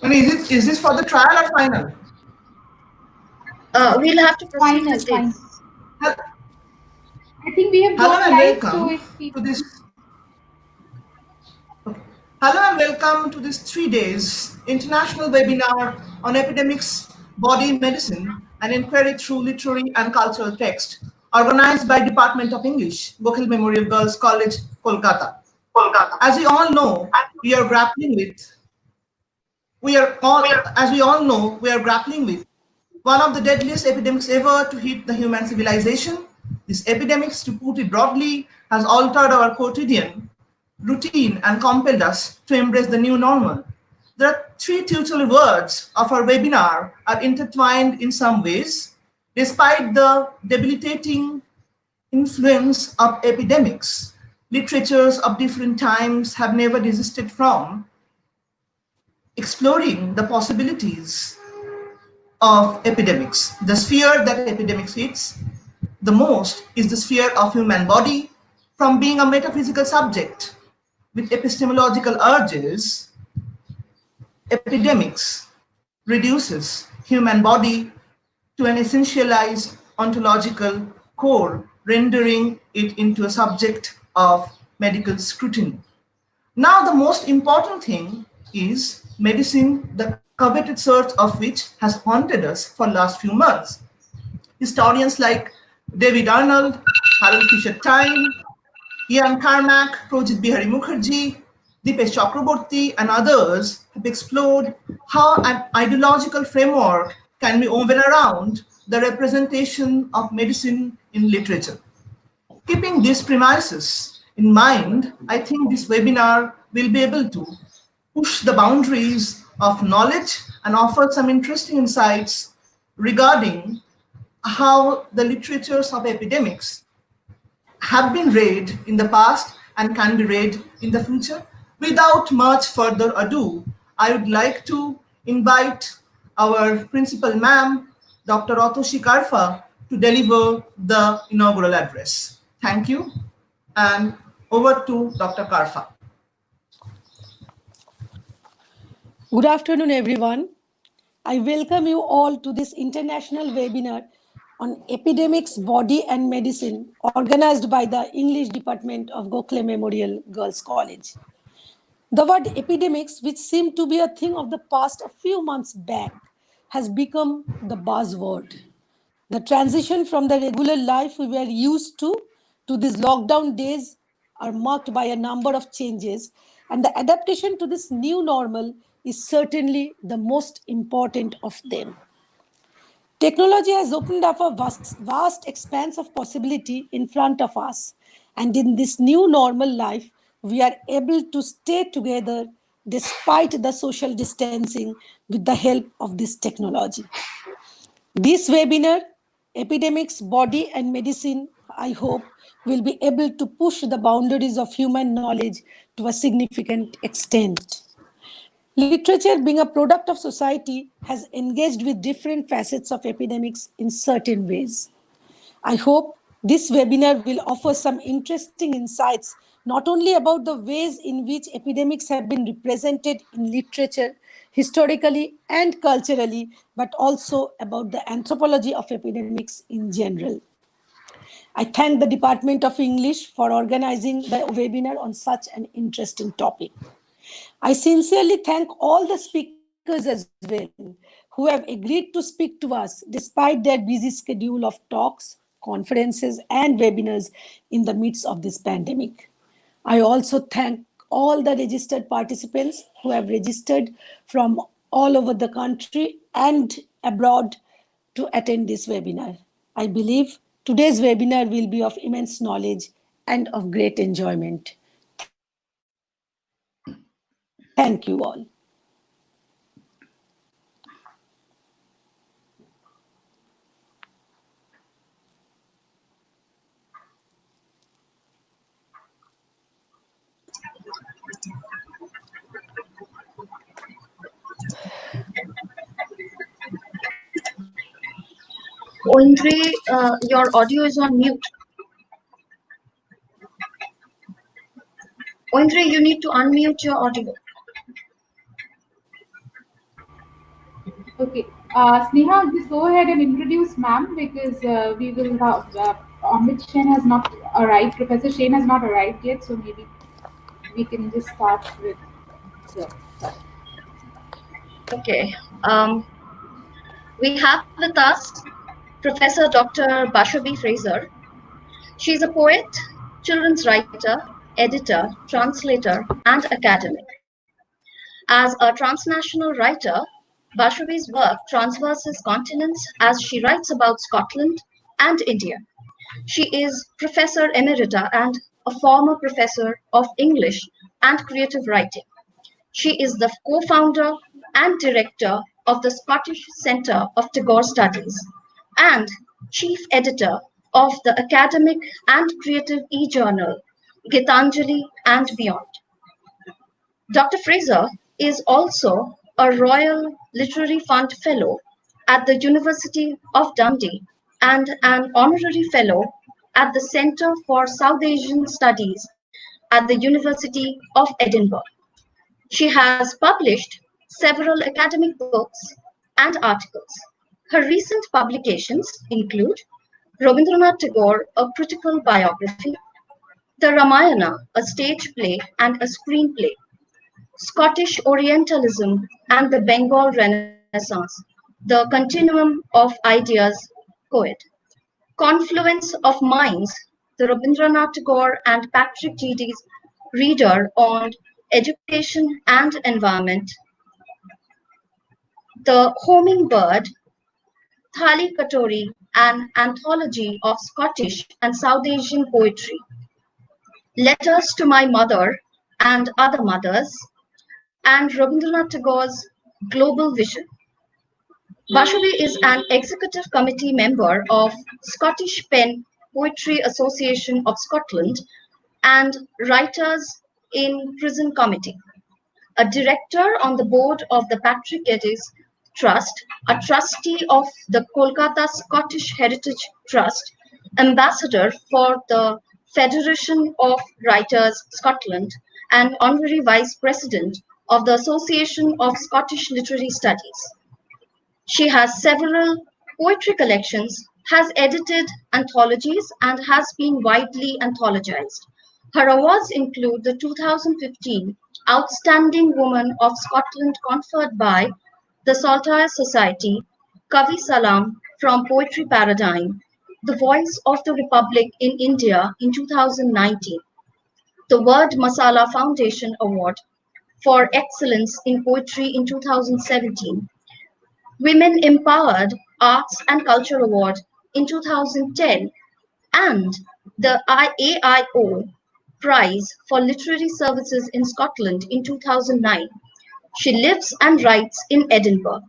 And is this for the trial or final? We'll have to proceed Final, with this. final. I think we have Hello gone and live, so welcome if to people. this. Okay. Hello and welcome to this 3 days international webinar on epidemics, body medicine, and inquiry through literary and cultural text, organized by Department of English, Gokhale Memorial Girls College, Kolkata. As we all know, we are grappling with as we all know, we are grappling with one of the deadliest epidemics ever to hit the human civilization. This epidemic, to put it broadly, has altered our quotidian routine and compelled us to embrace the new normal. There are three tutorial words of our webinar are intertwined in some ways, despite the debilitating influence of epidemics. Literatures of different times have never desisted from exploring the possibilities of epidemics. The sphere that epidemics hits the most is the sphere of human body. From being a metaphysical subject with epistemological urges, epidemics reduces human body to an essentialized ontological core, rendering it into a subject of medical scrutiny. Now, the most important thing is medicine, the coveted search of which has haunted us for last few months. Historians like David Arnold, Harold Fisher Time, Ian Carmack, Projit Bihari Mukherjee, Dipesh Chakraborty, and others have explored how an ideological framework can be woven around the representation of medicine in literature. Keeping these premises in mind, I think this webinar will be able to push the boundaries of knowledge and offer some interesting insights regarding how the literatures of epidemics have been read in the past and can be read in the future. Without much further ado, I would like to invite our principal ma'am, Dr. Otoshi Karfa, to deliver the inaugural address. Thank you, and over to Dr. Karfa. Good afternoon, everyone. I welcome you all to this international webinar on epidemics, body and medicine, organized by the English Department of Gokhale Memorial Girls College. The word epidemics, which seemed to be a thing of the past a few months back, has become the buzzword. The transition from the regular life we were used to these lockdown days are marked by a number of changes, and the adaptation to this new normal is certainly the most important of them. Technology has opened up a vast expanse of possibility in front of us, and in this new normal life, we are able to stay together despite the social distancing with the help of this technology. This webinar, Epidemics, Body and Medicine, I hope, will be able to push the boundaries of human knowledge to a significant extent. Literature, being a product of society, has engaged with different facets of epidemics in certain ways. I hope this webinar will offer some interesting insights, not only about the ways in which epidemics have been represented in literature, historically and culturally, but also about the anthropology of epidemics in general. I thank the Department of English for organizing the webinar on such an interesting topic. I sincerely thank all the speakers as well who have agreed to speak to us despite their busy schedule of talks, conferences, and webinars in the midst of this pandemic. I also thank all the registered participants who have registered from all over the country and abroad to attend this webinar. I believe today's webinar will be of immense knowledge and of great enjoyment. Thank you all. Oindri, your audio is on mute. Oindri, you need to unmute your audio. Okay. Sneha, just go ahead and introduce ma'am because we will have Amit Shen has not arrived. Professor Shen has not arrived yet, so maybe we can just start with the. Okay. Um, we have with us Professor Dr. Bashabi Fraser. She's a poet, children's writer, editor, translator, and academic. As a transnational writer, Bashabi's work traverses continents as she writes about Scotland and India. She is Professor Emerita and a former professor of English and creative writing. She is the co-founder and director of the Scottish Centre of Tagore Studies and chief editor of the academic and creative e-journal Gitanjali and Beyond. Dr. Fraser is also a Royal Literary Fund Fellow at the University of Dundee and an honorary fellow at the Centre for South Asian Studies at the University of Edinburgh. She has published several academic books and articles. Her recent publications include Rabindranath Tagore, a critical biography, the Ramayana, a stage play and a screenplay, Scottish Orientalism and the Bengal Renaissance, the continuum of ideas, poet, confluence of minds, the Rabindranath Tagore and Patrick Tidy's reader on education and environment, the homing bird, Thali Katori, an anthology of Scottish and South Asian poetry, letters to my mother and other mothers, and Rabindranath Tagore's Global Vision. Bashabi is an executive committee member of Scottish Pen Poetry Association of Scotland and Writers in Prison Committee, a director on the board of the Patrick Geddes Trust, a trustee of the Kolkata Scottish Heritage Trust, ambassador for the Federation of Writers Scotland, and honorary vice president of the Association of Scottish Literary Studies. She has several poetry collections, has edited anthologies, and has been widely anthologized. Her awards include the 2015 Outstanding Woman of Scotland conferred by the Saltire Society, Kavi Salam from Poetry Paradigm, the Voice of the Republic in India in 2019, the Word Masala Foundation Award for Excellence in Poetry in 2017, Women Empowered Arts and Culture Award in 2010, and the AIO Prize for Literary Services in Scotland in 2009. She lives and writes in Edinburgh.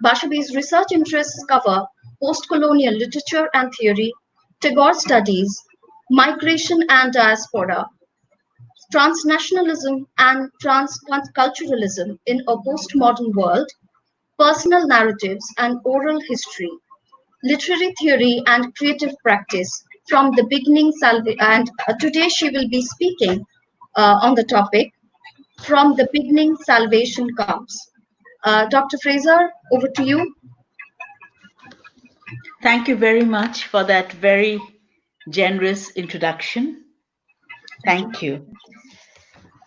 Bashabi's research interests cover post-colonial literature and theory, Tagore studies, migration and diaspora, transnationalism and transculturalism in a postmodern world, personal narratives and oral history, literary theory and creative practice from the beginning. And today she will be speaking on the topic, From the Beginning Salvation Comes. Dr. Fraser, over to you. Thank you very much for that very generous introduction. Thank you.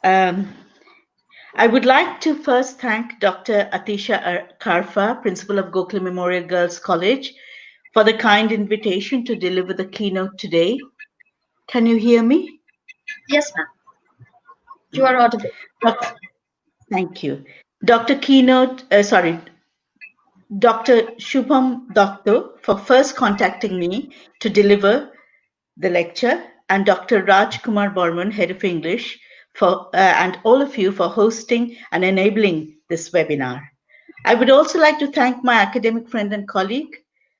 I would like to first thank Dr. Atisha Karfa, Principal of Gokhale Memorial Girls College, for the kind invitation to deliver the keynote today. Can you hear me? Yes, ma'am. You are audible. Thank you. Dr. Shubham Doctor for first contacting me to deliver the lecture, and Dr. Rajkumar Borman, Head of English, and all of you for hosting and enabling this webinar. I would also like to thank my academic friend and colleague,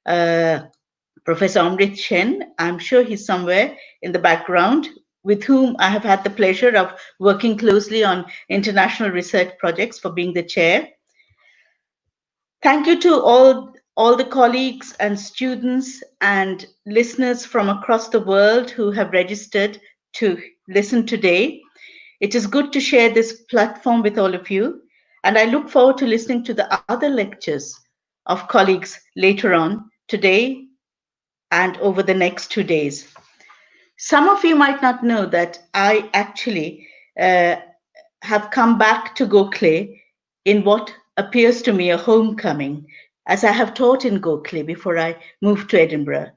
Professor Amrit Shen. I'm sure he's somewhere in the background, with whom I have had the pleasure of working closely on international research projects, for being the chair. Thank you to all the colleagues and students and listeners from across the world who have registered to listen today. It is good to share this platform with all of you. And I look forward to listening to the other lectures of colleagues later on today and over the next 2 days. Some of you might not know that I actually have come back to Gokle in what appears to me a homecoming, as I have taught in Gokle before I moved to Edinburgh.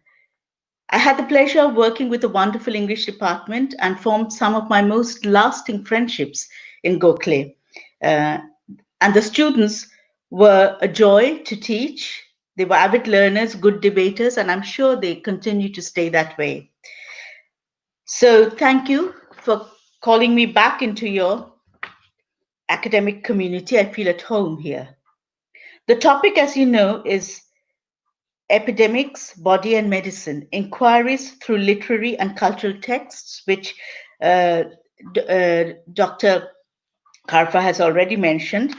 I had the pleasure of working with the wonderful English department and formed some of my most lasting friendships in Gokle. And the students were a joy to teach. They were avid learners, good debaters, and I'm sure they continue to stay that way. So thank you for calling me back into your academic community. I feel at home here. The topic, as you know, is Epidemics, Body and Medicine, Inquiries through Literary and Cultural Texts, which Dr. Karfa has already mentioned.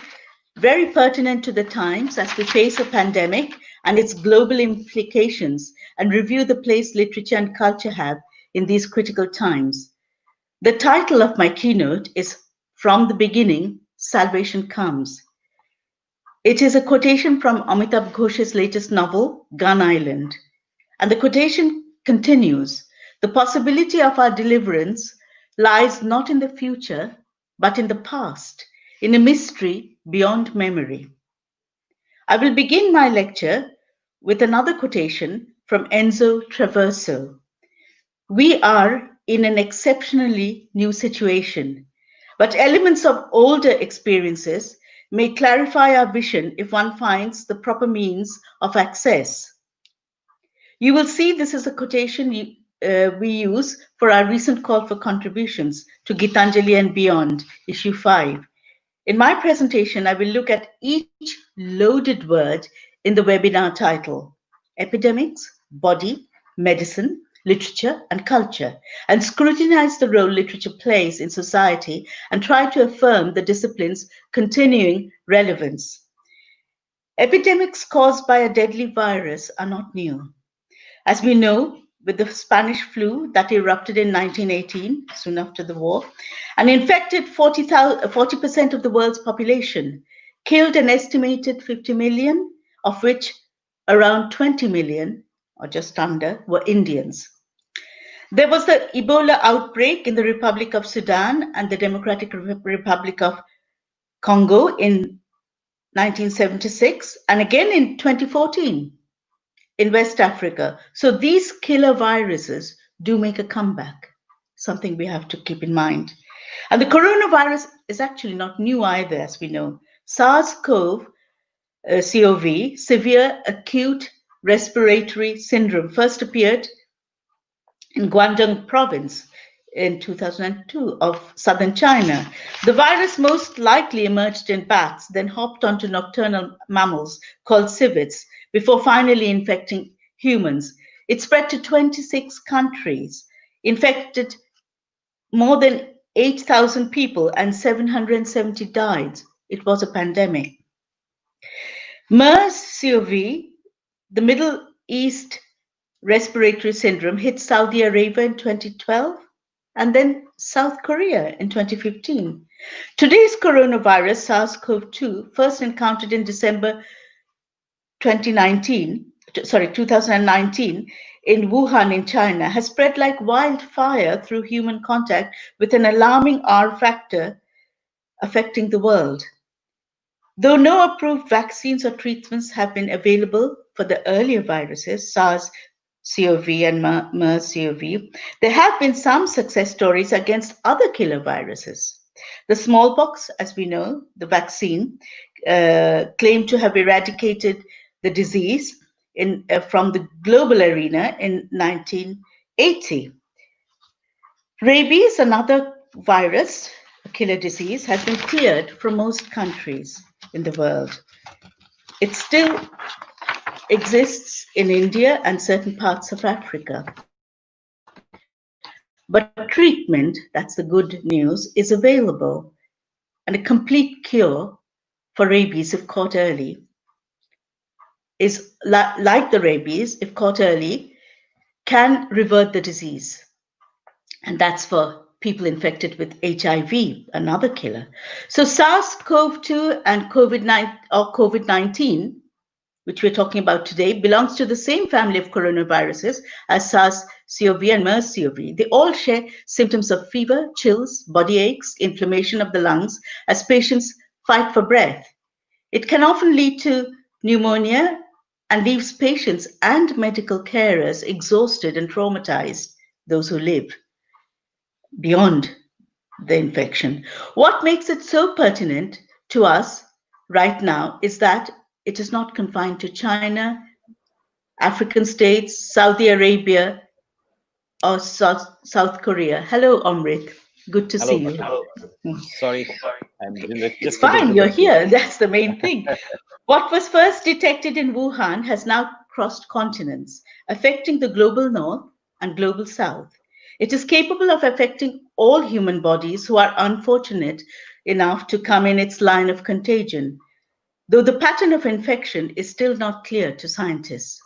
Very pertinent to the times as we face a pandemic and its global implications, and review the place literature and culture have in these critical times. The title of my keynote is From the Beginning, Salvation Comes. It is a quotation from Amitabh Ghosh's latest novel, Gun Island. And the quotation continues, the possibility of our deliverance lies not in the future, but in the past, in a mystery beyond memory. I will begin my lecture with another quotation from Enzo Traverso. We are in an exceptionally new situation, but elements of older experiences may clarify our vision if one finds the proper means of access. You will see this is a quotation we use for our recent call for contributions to Gitanjali and Beyond, issue 5. In my presentation, I will look at each loaded word in the webinar title, Epidemics, Body, Medicine, Literature and Culture, and scrutinize the role literature plays in society and try to affirm the discipline's continuing relevance. Epidemics caused by a deadly virus are not new. As we know, with the Spanish flu that erupted in 1918, soon after the war, and infected 40% of the world's population, killed an estimated 50 million, of which around 20 million, or just under, were Indians. There was the Ebola outbreak in the Republic of Sudan and the Democratic Republic of Congo in 1976, and again in 2014 in West Africa. So these killer viruses do make a comeback, something we have to keep in mind. And the coronavirus is actually not new either, as we know. SARS-CoV, severe acute respiratory syndrome, first appeared in Guangdong province in 2002 of southern China. The virus most likely emerged in bats, then hopped onto nocturnal mammals called civets, before finally infecting humans. It spread to 26 countries, infected more than 8,000 people, and 770 died. It was a pandemic. MERS-CoV, the Middle East respiratory syndrome, hit Saudi Arabia in 2012 and then South Korea in 2015. Today's coronavirus, SARS-CoV-2, first encountered in December 2019 in Wuhan in China, has spread like wildfire through human contact with an alarming R factor affecting the world. Though no approved vaccines or treatments have been available for the earlier viruses, SARS-CoV and MERS-CoV, there have been some success stories against other killer viruses. The smallpox, as we know, the vaccine, claimed to have eradicated the disease from the global arena in 1980. Rabies, another virus, a killer disease, has been cleared from most countries in the world. It still exists in India and certain parts of Africa. But treatment, that's the good news, is available, and a complete cure for rabies, if caught early, is like the rabies, if caught early, can revert the disease. And that's for people infected with HIV, another killer. So SARS-CoV-2 and COVID-19, which we're talking about today, belongs to the same family of coronaviruses as SARS-CoV and MERS-CoV. They all share symptoms of fever, chills, body aches, inflammation of the lungs as patients fight for breath. It can often lead to pneumonia and leaves patients and medical carers exhausted and traumatized, those who live beyond the infection. What makes it so pertinent to us right now is that it is not confined to China, African states, Saudi Arabia, or South Korea. Hello, Amrit. Good to see Hello. you. Sorry, I'm It's just a little fine, you're bit late. here. That's the main thing. What was first detected in Wuhan has now crossed continents, affecting the global north and global south. It is capable of affecting all human bodies who are unfortunate enough to come in its line of contagion, though the pattern of infection is still not clear to scientists.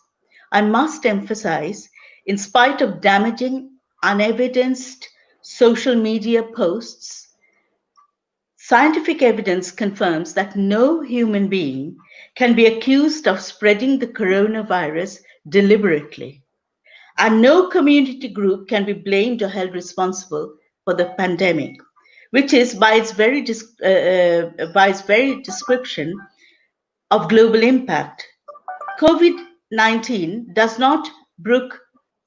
I must emphasize, in spite of damaging, unevidenced social media posts, scientific evidence confirms that no human being can be accused of spreading the coronavirus deliberately, and no community group can be blamed or held responsible for the pandemic, which is, by its very description of global impact, COVID-19 does not brook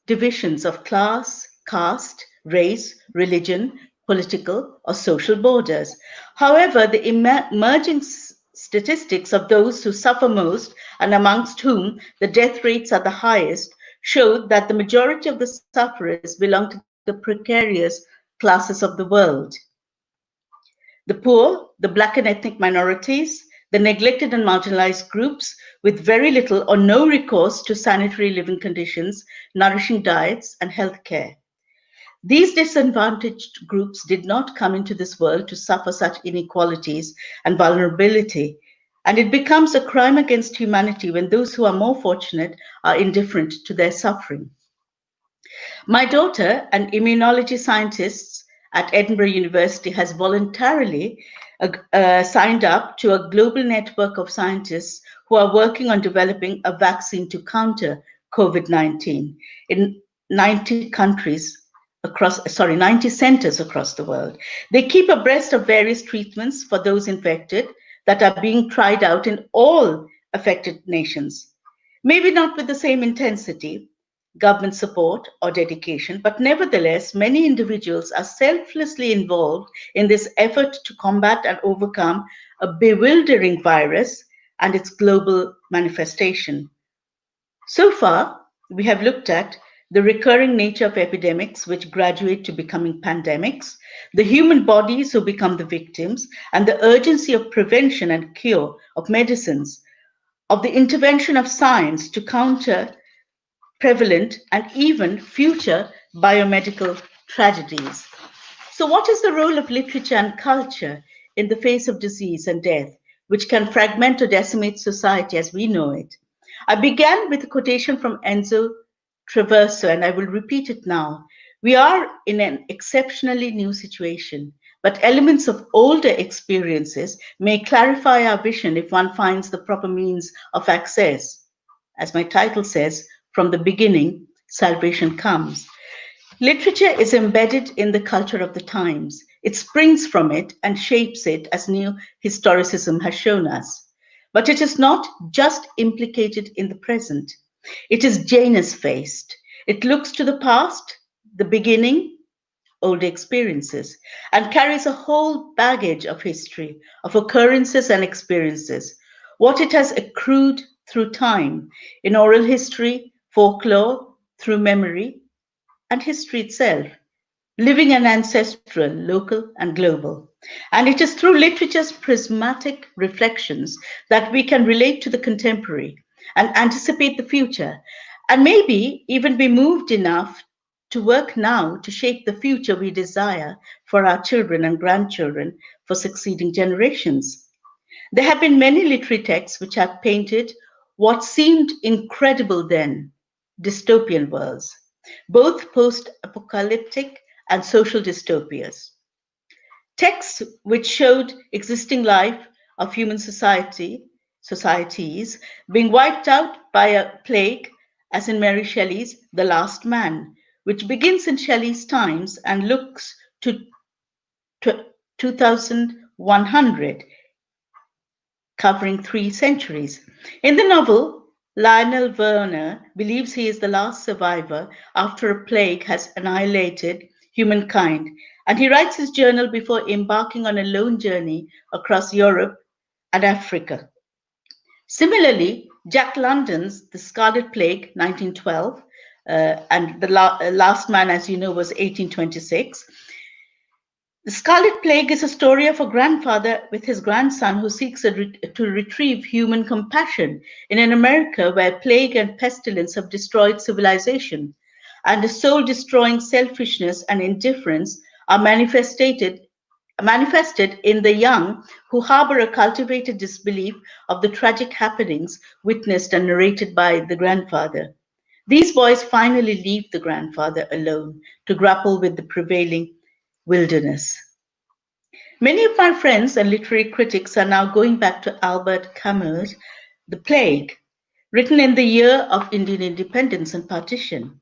divisions of class, caste, race, religion, political, or social borders. However, the emerging statistics of those who suffer most and amongst whom the death rates are the highest show that the majority of the sufferers belong to the precarious classes of the world. The poor, the Black and ethnic minorities, the neglected and marginalized groups with very little or no recourse to sanitary living conditions, nourishing diets, and healthcare. These disadvantaged groups did not come into this world to suffer such inequalities and vulnerability, and it becomes a crime against humanity when those who are more fortunate are indifferent to their suffering. My daughter, an immunology scientist at Edinburgh University, has voluntarily signed up to a global network of scientists who are working on developing a vaccine to counter COVID-19 in 90 countries 90 centers across the world. They keep abreast of various treatments for those infected that are being tried out in all affected nations. Maybe not with the same intensity, government support, or dedication, but nevertheless, many individuals are selflessly involved in this effort to combat and overcome a bewildering virus and its global manifestation. So far, we have looked at the recurring nature of epidemics, which graduate to becoming pandemics, the human bodies who become the victims, and the urgency of prevention and cure, of medicines, of the intervention of science to counter prevalent and even future biomedical tragedies. So, what is the role of literature and culture in the face of disease and death, which can fragment or decimate society as we know it? I began with a quotation from Enzo Traverso, and I will repeat it now. We are in an exceptionally new situation, but elements of older experiences may clarify our vision if one finds the proper means of access. As my title says, from the beginning, salvation comes. Literature is embedded in the culture of the times. It springs from it and shapes it, as new historicism has shown us. But it is not just implicated in the present. It is Janus-faced. It looks to the past, the beginning, old experiences, and carries a whole baggage of history, of occurrences and experiences, what it has accrued through time, in oral history, folklore, through memory, and history itself, living and ancestral, local and global. And it is through literature's prismatic reflections that we can relate to the contemporary and anticipate the future, and maybe even be moved enough to work now to shape the future we desire for our children and grandchildren, for succeeding generations. There have been many literary texts which have painted what seemed incredible then, dystopian worlds, both post-apocalyptic and social dystopias. Texts which showed existing life of human societies being wiped out by a plague, as in Mary Shelley's The Last Man, which begins in Shelley's times and looks to 2100, covering 3 centuries. In the novel, Lionel Werner believes he is the last survivor after a plague has annihilated humankind, and he writes his journal before embarking on a lone journey across Europe and Africa. Similarly, Jack London's The Scarlet Plague, 1912, and The Last Man, as you know, was 1826. The Scarlet Plague is a story of a grandfather with his grandson who seeks to retrieve human compassion in an America where plague and pestilence have destroyed civilization, and the soul-destroying selfishness and indifference are manifested in the young who harbor a cultivated disbelief of the tragic happenings witnessed and narrated by the grandfather. These boys finally leave the grandfather alone to grapple with the prevailing wilderness. Many of my friends and literary critics are now going back to Albert Camus' The Plague, written in the year of Indian independence and partition,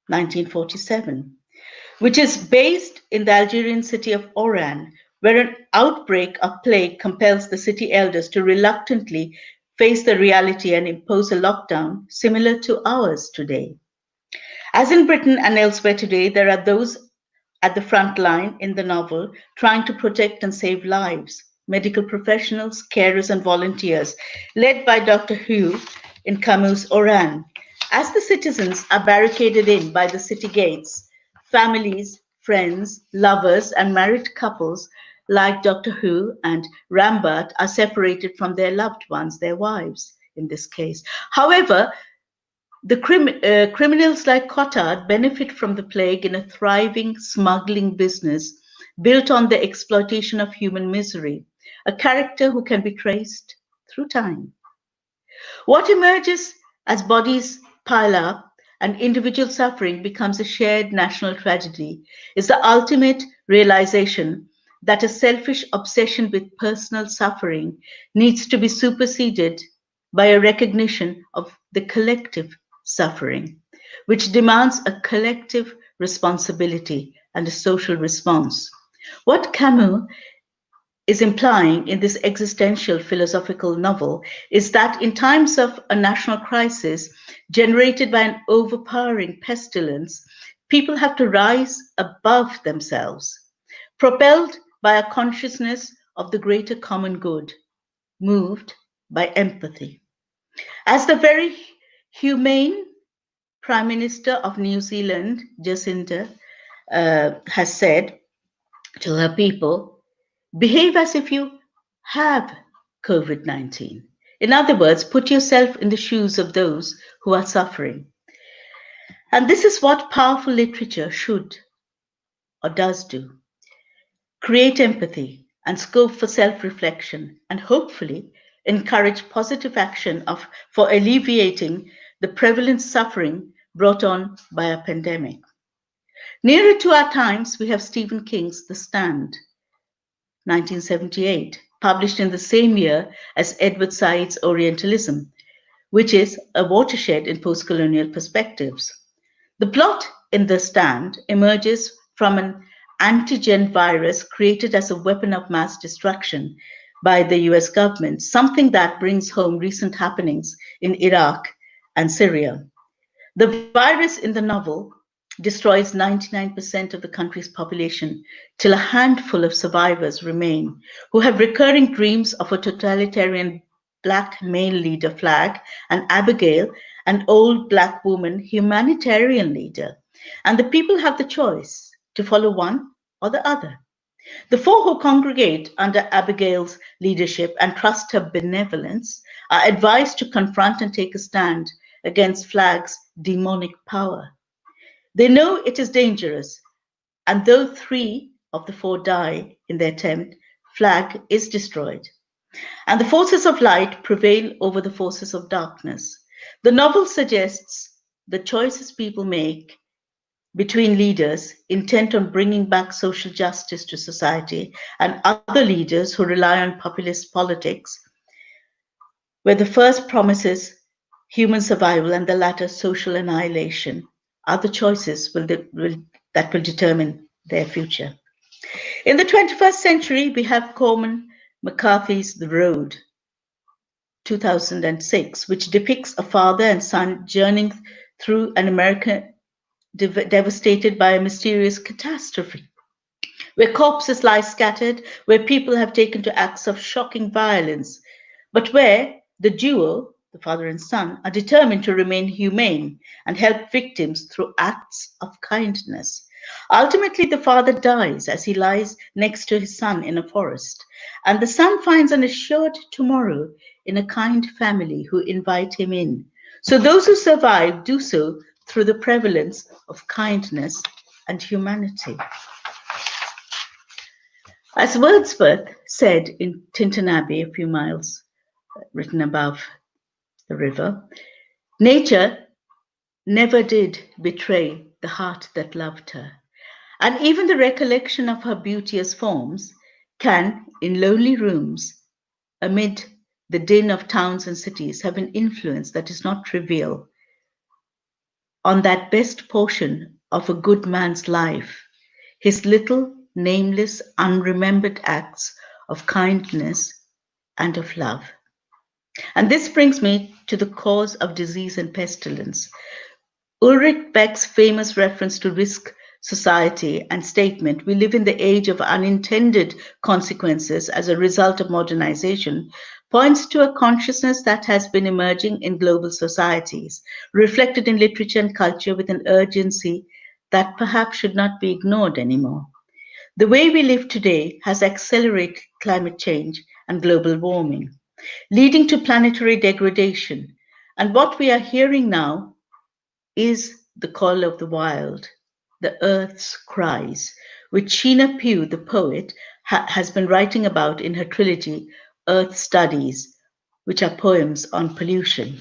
1947, which is based in the Algerian city of Oran, where an outbreak of plague compels the city elders to reluctantly face the reality and impose a lockdown similar to ours today. As in Britain and elsewhere today, there are those at the front line in the novel trying to protect and save lives, medical professionals, carers, and volunteers, led by Dr. Hu in Camus' Oran. As the citizens are barricaded in by the city gates, families, friends, lovers, and married couples like Dr. Hu and Rambert are separated from their loved ones, their wives in this case. However, the criminals like Cotard benefit from the plague in a thriving smuggling business built on the exploitation of human misery, a character who can be traced through time. What emerges as bodies pile up and individual suffering becomes a shared national tragedy is the ultimate realization that a selfish obsession with personal suffering needs to be superseded by a recognition of the collective suffering, which demands a collective responsibility and a social response. What Camus is implying in this existential philosophical novel is that in times of a national crisis generated by an overpowering pestilence, people have to rise above themselves, propelled by a consciousness of the greater common good, moved by empathy. As the very humane Prime Minister of New Zealand, Jacinda, has said to her people, behave as if you have COVID-19. In other words, put yourself in the shoes of those who are suffering. And this is what powerful literature should or does do. Create empathy and scope for self-reflection, and hopefully encourage positive action for alleviating the prevalent suffering brought on by a pandemic. Nearer to our times, we have Stephen King's The Stand, 1978, published in the same year as Edward Said's Orientalism, which is a watershed in post-colonial perspectives. The plot in The Stand emerges from an antigen virus created as a weapon of mass destruction by the US government, something that brings home recent happenings in Iraq and Syria. The virus in the novel destroys 99% of the country's population till a handful of survivors remain, who have recurring dreams of a totalitarian black male leader flag, and Abigail, an old black woman humanitarian leader. And the people have the choice to follow one or the other. The four who congregate under Abigail's leadership and trust her benevolence are advised to confront and take a stand against Flag's demonic power. They know it is dangerous, and though 3 of the 4 die in the attempt, Flag is destroyed. And the forces of light prevail over the forces of darkness. The novel suggests the choices people make between leaders intent on bringing back social justice to society and other leaders who rely on populist politics, where the first promises human survival and the latter social annihilation, are the choices that will determine their future. In the 21st century, we have Corman McCarthy's The Road, 2006, which depicts a father and son journeying through an America devastated by a mysterious catastrophe, where corpses lie scattered, where people have taken to acts of shocking violence, but where the duo, the father and son, are determined to remain humane and help victims through acts of kindness. Ultimately, the father dies as he lies next to his son in a forest, and the son finds an assured tomorrow in a kind family who invite him in. So those who survive do so through the prevalence of kindness and humanity. As Wordsworth said in Tintern Abbey, a few miles written above the river, nature never did betray the heart that loved her. And even the recollection of her beauteous forms can, in lonely rooms, amid the din of towns and cities, have an influence that is not trivial on that best portion of a good man's life, his little, nameless, unremembered acts of kindness and of love. And this brings me to the cause of disease and pestilence. Ulrich Beck's famous reference to risk society and statement, "We live in the age of unintended consequences as a result of modernization," points to a consciousness that has been emerging in global societies, reflected in literature and culture with an urgency that perhaps should not be ignored anymore. The way we live today has accelerated climate change and global warming, leading to planetary degradation. And what we are hearing now is the call of the wild, the earth's cries, which Sheena Pugh, the poet, has been writing about in her trilogy, Earth Studies, which are poems on pollution.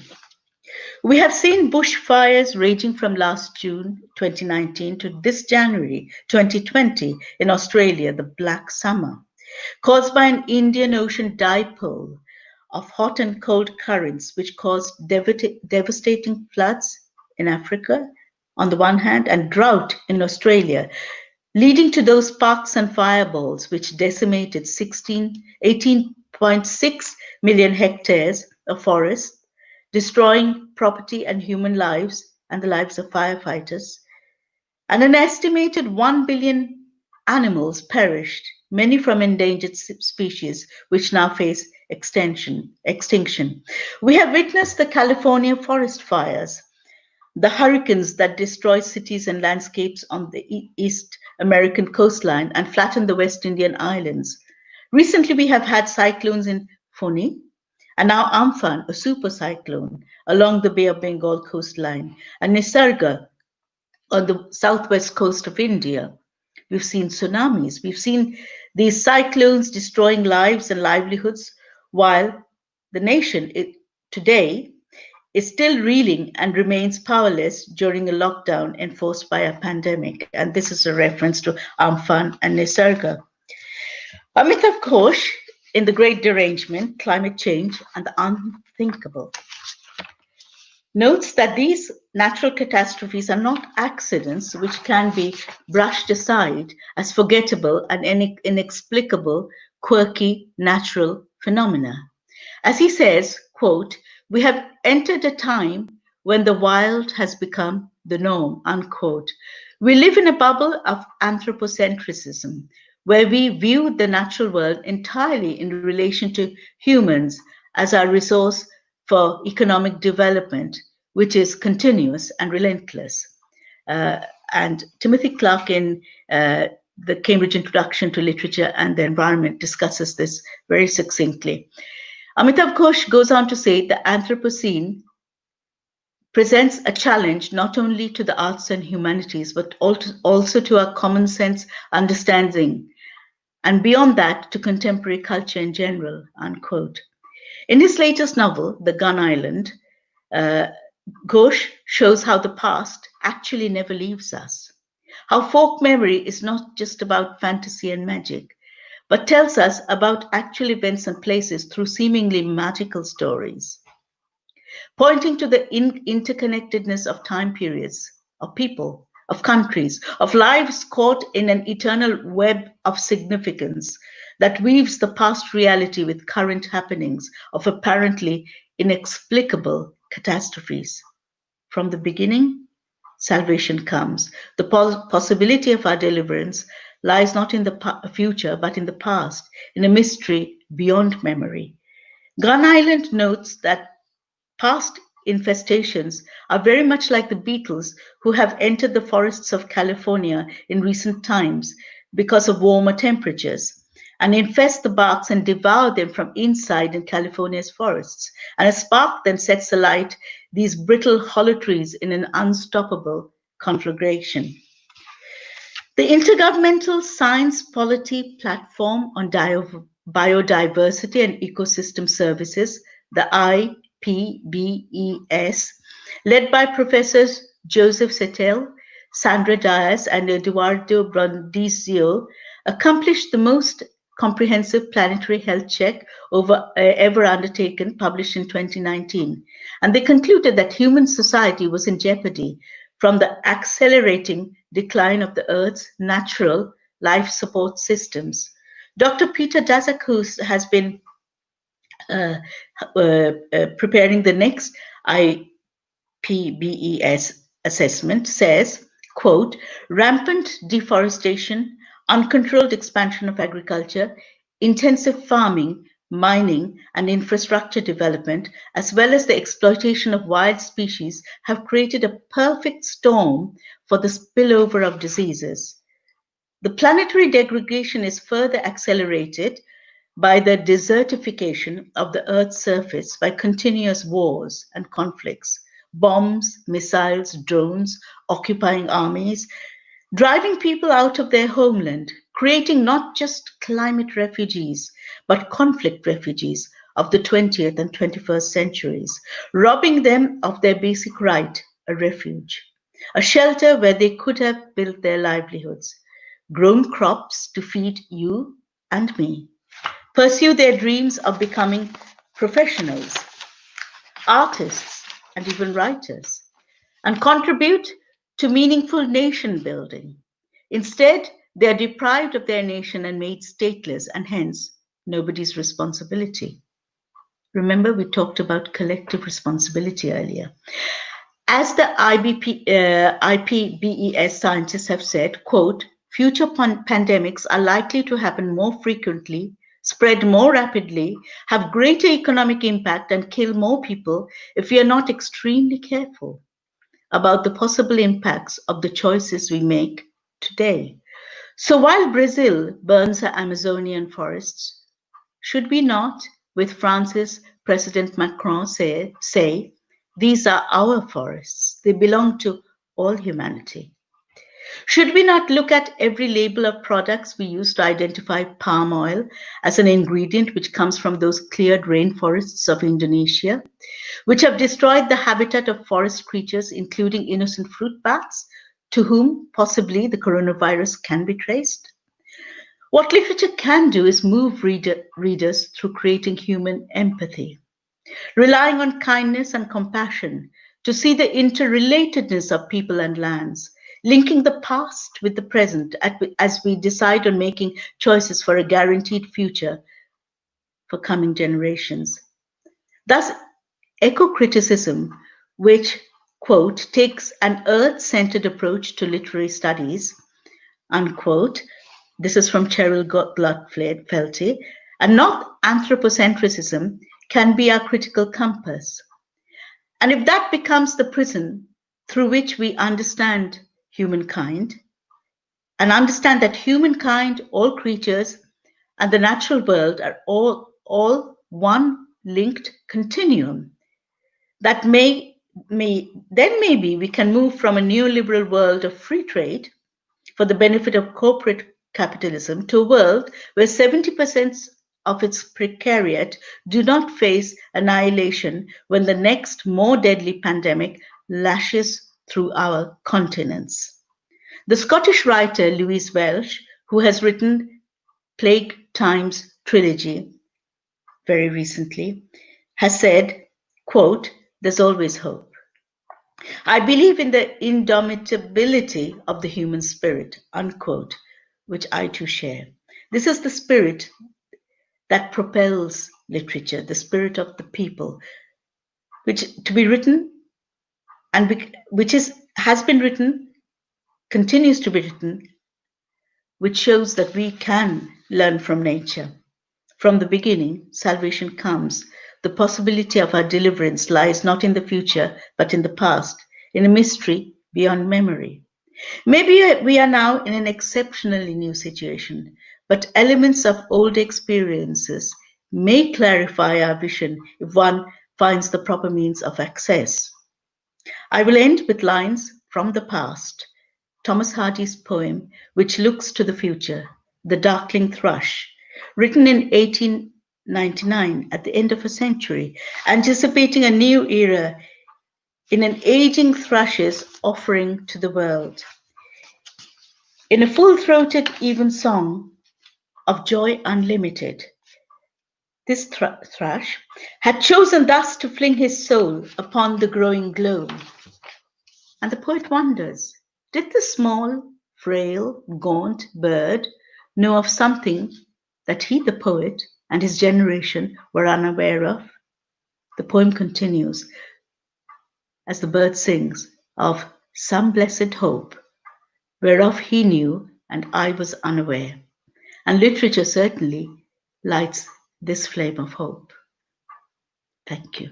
We have seen bushfires raging from last June 2019 to this January 2020 in Australia, the Black Summer, caused by an Indian Ocean dipole of hot and cold currents, which caused devastating floods in Africa on the one hand and drought in Australia, leading to those sparks and fireballs which decimated 18.6 million hectares of forest, destroying property and human lives and the lives of firefighters. And an estimated 1 billion animals perished, many from endangered species, which now face extinction. We have witnessed the California forest fires, the hurricanes that destroy cities and landscapes on the East American coastline and flatten the West Indian islands. Recently, we have had cyclones in Foni, and now Amphan, a super cyclone, along the Bay of Bengal coastline, and Nisarga on the southwest coast of India. We've seen tsunamis. We've seen these cyclones destroying lives and livelihoods, while the nation today is still reeling and remains powerless during a lockdown enforced by a pandemic. And this is a reference to Amphan and Nisarga. Amitav Ghosh, in The Great Derangement, Climate Change and the Unthinkable, notes that these natural catastrophes are not accidents which can be brushed aside as forgettable and inexplicable, quirky natural phenomena. As he says, quote, "We have entered a time when the wild has become the norm," unquote. We live in a bubble of anthropocentrism, where we view the natural world entirely in relation to humans as our resource for economic development, which is continuous and relentless. And Timothy Clark in the Cambridge Introduction to Literature and the Environment discusses this very succinctly. Amitav Ghosh goes on to say the Anthropocene presents a challenge not only to the arts and humanities, but also to our common sense understanding, and beyond that, to contemporary culture in general, unquote. In his latest novel, The Gun Island, Ghosh shows how the past actually never leaves us. how folk memory is not just about fantasy and magic, but tells us about actual events and places through seemingly magical stories, pointing to the interconnectedness of time periods, of people, of countries, of lives caught in an eternal web of significance that weaves the past reality with current happenings of apparently inexplicable catastrophes. From the beginning, salvation comes. The possibility of our deliverance lies not in the future, but in the past, in a mystery beyond memory. Gun Island notes that past infestations are very much like the beetles who have entered the forests of California in recent times because of warmer temperatures and infest the barks and devour them from inside in California's forests. And a spark then sets alight these brittle hollow trees in an unstoppable conflagration. The Intergovernmental Science Polity Platform on Biodiversity and Ecosystem Services, the IPBES, led by Professors Joseph Settel, Sandra Dias, and Eduardo Brandizio, accomplished the most comprehensive planetary health check ever undertaken, published in 2019. And they concluded that human society was in jeopardy from the accelerating decline of the Earth's natural life support systems. Dr. Peter Daszak, who has been preparing the next IPBES assessment, says, quote, rampant deforestation, uncontrolled expansion of agriculture, intensive farming, mining, and infrastructure development, as well as the exploitation of wild species, have created a perfect storm for the spillover of diseases. The planetary degradation is further accelerated by the desertification of the Earth's surface by continuous wars and conflicts, bombs, missiles, drones, occupying armies, driving people out of their homeland, creating not just climate refugees, but conflict refugees of the 20th and 21st centuries, robbing them of their basic right, a refuge, a shelter where they could have built their livelihoods, grown crops to feed you and me, pursue their dreams of becoming professionals, artists, and even writers, and contribute to meaningful nation building. Instead, they are deprived of their nation and made stateless, and hence nobody's responsibility. Remember, we talked about collective responsibility earlier. As the IPBES scientists have said, quote, future pandemics are likely to happen more frequently, spread more rapidly, have greater economic impact, and kill more people if we are not extremely careful about the possible impacts of the choices we make today. So while Brazil burns her Amazonian forests, should we not, with France's President Macron, say, these are our forests, they belong to all humanity? Should we not look at every label of products we use to identify palm oil as an ingredient which comes from those cleared rainforests of Indonesia, which have destroyed the habitat of forest creatures, including innocent fruit bats, to whom possibly the coronavirus can be traced? What literature can do is move readers through creating human empathy, relying on kindness and compassion to see the interrelatedness of people and lands, linking the past with the present as we decide on making choices for a guaranteed future for coming generations. Thus, eco-criticism, which, quote, takes an earth-centered approach to literary studies, unquote, this is from Cheryl Gladfelty, and not anthropocentrism, can be our critical compass. And if that becomes the prism through which we understand humankind, and understand that humankind, all creatures, and the natural world are all one linked continuum, that then maybe we can move from a neoliberal world of free trade for the benefit of corporate capitalism to a world where 70% of its precariat do not face annihilation when the next more deadly pandemic lashes through our continents. The Scottish writer Louise Welsh, who has written Plague Times trilogy very recently, has said, quote, "There's always hope. I believe in the indomitability of the human spirit," unquote, which I too share. This is the spirit that propels literature, the spirit of the people, which to be written and which has been written, continues to be written, which shows that we can learn from nature. From the beginning, salvation comes. The possibility of our deliverance lies not in the future, but in the past, in a mystery beyond memory. Maybe we are now in an exceptionally new situation, but elements of old experiences may clarify our vision if one finds the proper means of access. I will end with lines from the past, Thomas Hardy's poem, which looks to the future, The Darkling Thrush, written in 1899 at the end of a century, anticipating a new era in an aging thrush's offering to the world. In a full-throated even song of joy unlimited, this thrush had chosen thus to fling his soul upon the growing globe. And the poet wonders, did the small, frail, gaunt bird know of something that he, the poet, and his generation were unaware of? The poem continues as the bird sings of some blessed hope, whereof he knew and I was unaware. And literature certainly lights this flame of hope. Thank you.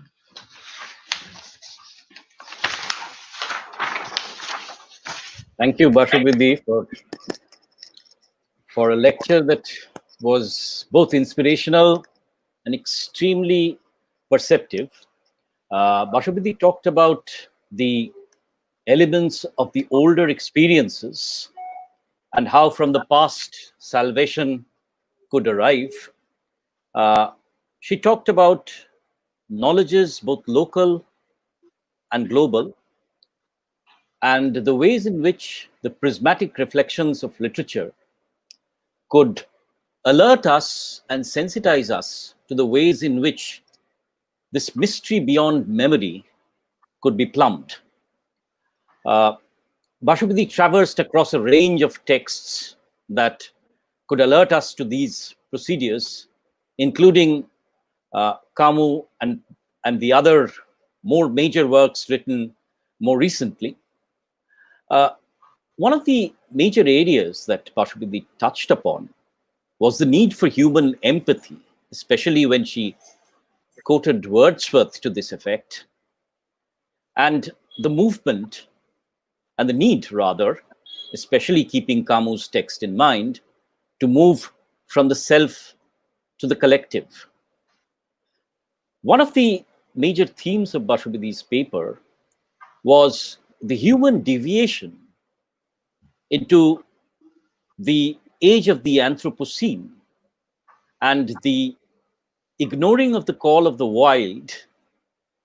Thank you, Bashubidhi, for a lecture that was both inspirational and extremely perceptive. Bashubidhi talked about the elements of the older experiences and how from the past salvation could arrive. She talked about knowledges, both local and global, and the ways in which the prismatic reflections of literature could alert us and sensitize us to the ways in which this mystery beyond memory could be plumbed. Bashubidhi traversed across a range of texts that could alert us to these procedures, including Camus and the other more major works written more recently. One of the major areas that Bashubidhi touched upon was the need for human empathy, especially when she quoted Wordsworth to this effect, and the movement and the need, rather, especially keeping Camus' text in mind, to move from the self to the collective. One of the major themes of Bashubidhi's paper was the human deviation into the age of the Anthropocene and the ignoring of the call of the wild,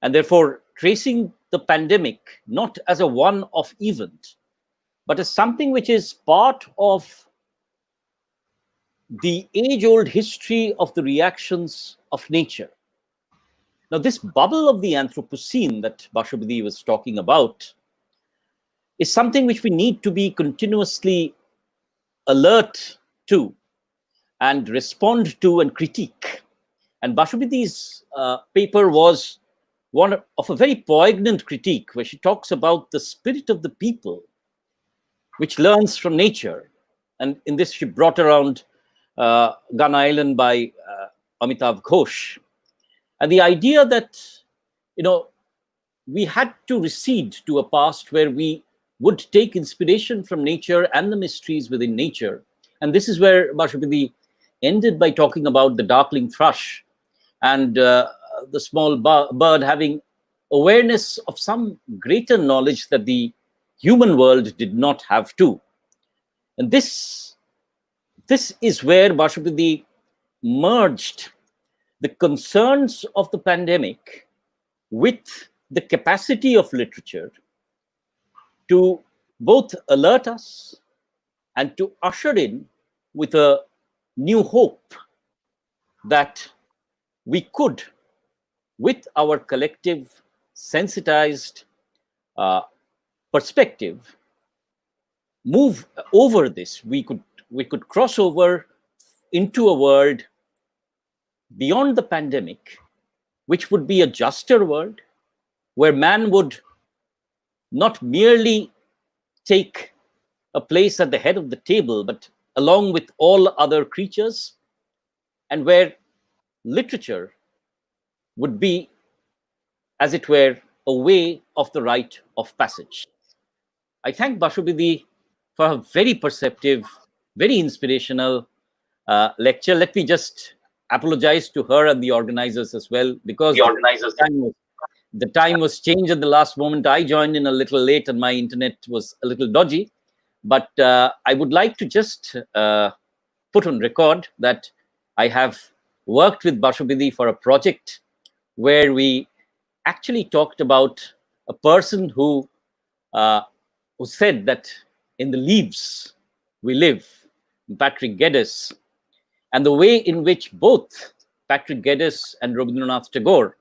and therefore tracing the pandemic not as a one-off event, but as something which is part of the age-old history of the reactions of nature. Now, this bubble of the Anthropocene that Bashubidhi was talking about is something which we need to be continuously alert to and respond to and critique. And Bashubidhi's paper was one of a very poignant critique, where she talks about the spirit of the people, which learns from nature. And in this, she brought around Gun Island by Amitav Ghosh. And the idea that, we had to recede to a past where we would take inspiration from nature and the mysteries within nature. And this is where Bashubidhi ended by talking about the darkling thrush and the small bird having awareness of some greater knowledge that the human world did not have too. And this is where Bashubidhi merged the concerns of the pandemic with the capacity of literature to both alert us and to usher in with a new hope that we could, with our collective sensitized uh, perspective, move over this. We could cross over into a world beyond the pandemic, which would be a juster world, where man would not merely take a place at the head of the table, but along with all other creatures, and where literature would be, as it were, a way of the rite of passage. I thank Bashubidi for a very perceptive, very inspirational lecture. Let me just apologize to her and the organizers as well, because the time was changed at the last moment. I joined in a little late and my internet was a little dodgy. But I would like to just put on record that I have worked with Bashubidi for a project where we actually talked about a person who said that in the leaves we live, Patrick Geddes, and the way in which both Patrick Geddes and Rabindranath Tagore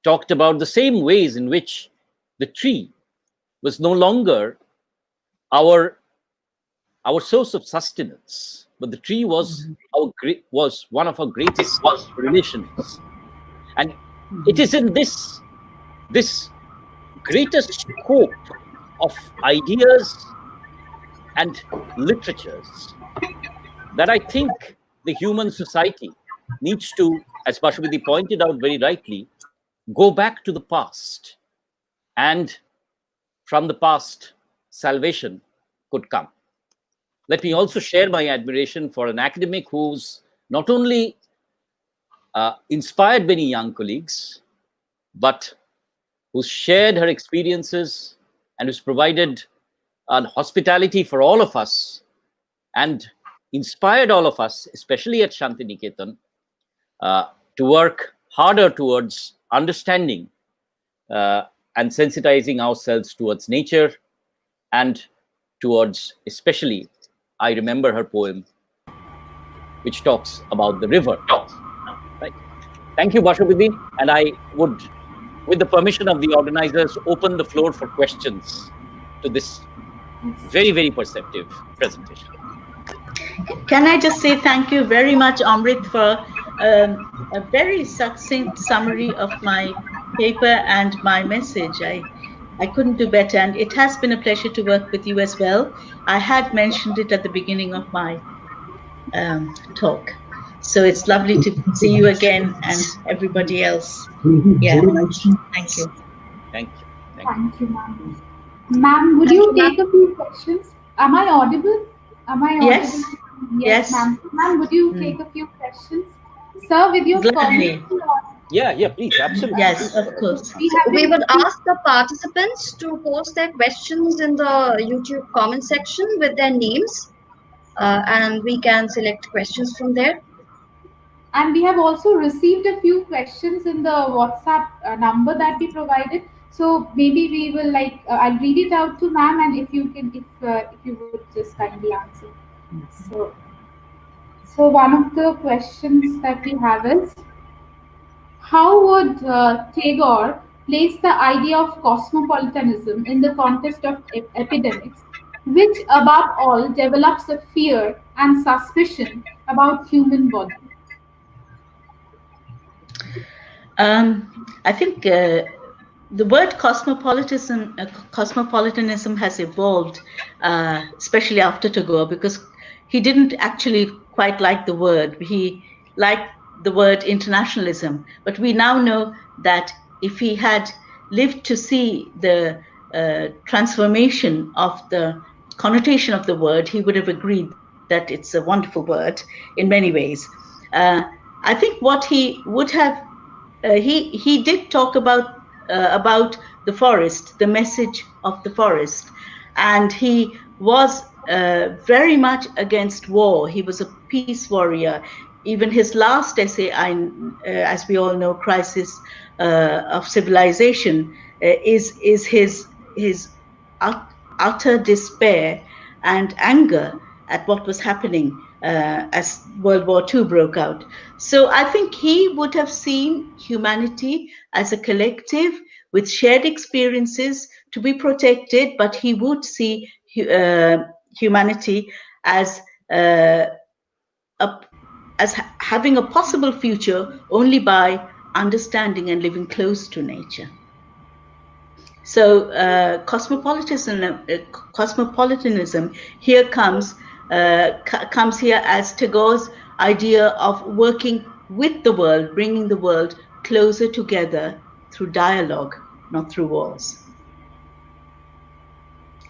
talked about the same ways in which the tree was no longer our source of sustenance, but the tree was was one of our greatest relations, and it is in this greatest scope of ideas and literatures that I think the human society needs to, as Bashubidi pointed out very rightly, go back to the past, and from the past, salvation could come. Let me also share my admiration for an academic who's not only inspired many young colleagues, but who's shared her experiences and who's provided hospitality for all of us and inspired all of us, especially at Shantiniketan, to work harder towards understanding and sensitizing ourselves towards nature and towards, especially, I remember her poem, which talks about the river. Right. Thank you, Bashubidi. And I would, with the permission of the organizers, open the floor for questions to this very, very perceptive presentation. Can I just say thank you very much, Amrit, for a very succinct summary of my paper and my message. I couldn't do better, and it has been a pleasure to work with you as well. I had mentioned it at the beginning of my talk. So it's lovely to see you again and everybody else. Yeah, thank you. Thank you. Thank you, ma'am. Ma'am, would you take a few questions? Am I audible? Am I audible? Yes. Yes. Ma'am. Ma'am, would you take a few questions? Sir, with your Gladly. Yeah, please, absolutely. Yes, of course. We would ask the participants to post their questions in the YouTube comment section with their names, and we can select questions from there. And we have also received a few questions in the WhatsApp number that we provided. So maybe we will I'll read it out to ma'am, and if you would just kindly answer. So one of the questions that we have is, how would Tagore place the idea of cosmopolitanism in the context of epidemics, which above all develops a fear and suspicion about human body? I think the word cosmopolitanism has evolved, especially after Tagore, because he didn't actually quite like the word. He liked the word internationalism. But we now know that if he had lived to see the transformation of the connotation of the word, he would have agreed that it's a wonderful word in many ways. I think what he would have he did talk about the forest, the message of the forest, and he was very much against war. He was a peace warrior. Even his last essay, as we all know, Crisis of Civilization, is his utter despair and anger at what was happening as World War II broke out. So I think he would have seen humanity as a collective with shared experiences to be protected, but he would see humanity as having a possible future only by understanding and living close to nature. So cosmopolitanism here comes here as Tagore's idea of working with the world, bringing the world closer together through dialogue, not through walls,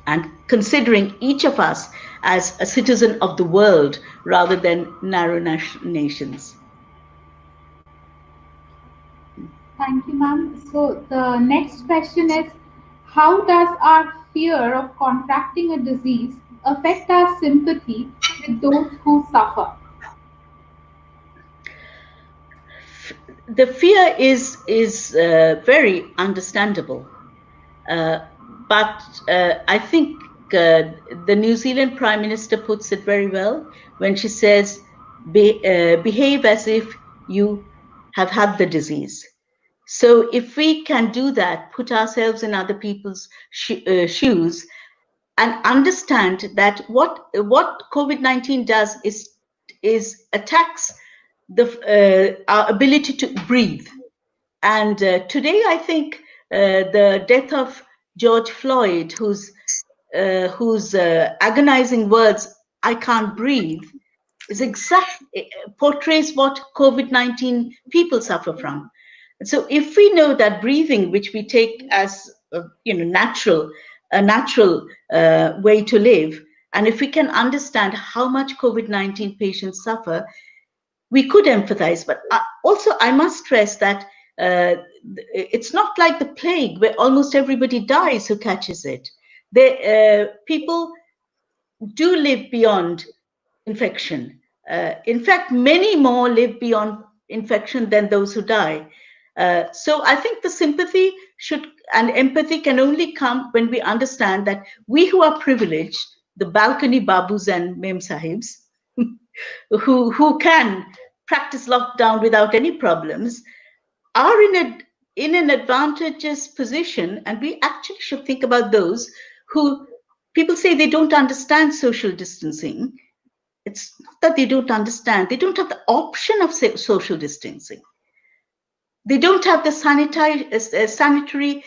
and considering each of us as a citizen of the world rather than narrow nations. Thank you, ma'am. So the next question is, how does our fear of contracting a disease affect our sympathy with those who suffer? The fear is very understandable, but I think the New Zealand Prime Minister puts it very well when she says, behave as if you have had the disease. So if we can do that, put ourselves in other people's shoes, and understand that what COVID-19 does is attacks our ability to breathe. And today, I think the death of George Floyd, whose agonizing words, "I can't breathe," is portrays what COVID-19 people suffer from. So if we know that breathing, which we take as a natural way to live, and if we can understand how much COVID-19 patients suffer, we could empathize. But also, I must stress that it's not like the plague where almost everybody dies who catches it. People do live beyond infection. In fact, many more live beyond infection than those who die. So I think the sympathy and empathy can only come when we understand that we who are privileged, the balcony babus and mem sahibs, who can practice lockdown without any problems, are in an advantageous position, and we actually should think about those who people say they don't understand social distancing. It's not that they don't understand, they don't have the option of social distancing. They don't have the sanitary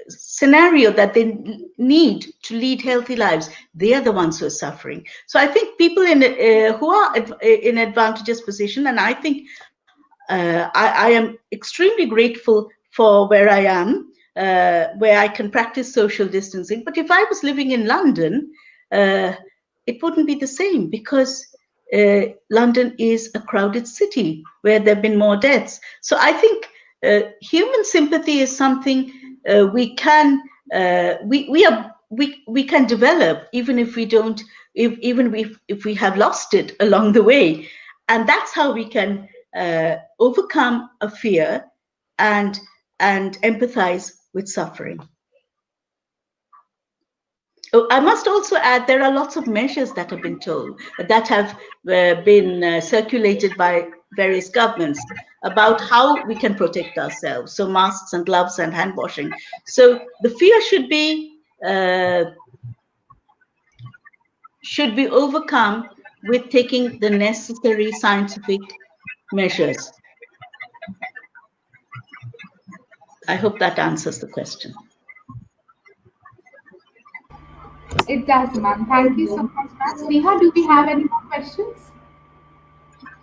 scenario that they need to lead healthy lives. They are the ones who are suffering. So I think people who are in advantageous position, and I think I am extremely grateful for where I am, where I can practice social distancing. But if I was living in London, it wouldn't be the same, because London is a crowded city where there have been more deaths. So I think human sympathy is something we can develop, even if we don't, if we have lost it along the way, and that's how we can overcome a fear and empathize with suffering. Oh, I must also add, there are lots of measures that have been circulated by various governments about how we can protect ourselves. So masks and gloves and hand washing. So the fear should be overcome with taking the necessary scientific measures. I hope that answers the question. It does, ma'am. Thank you so much, ma'am. Sneha, do we have any more questions?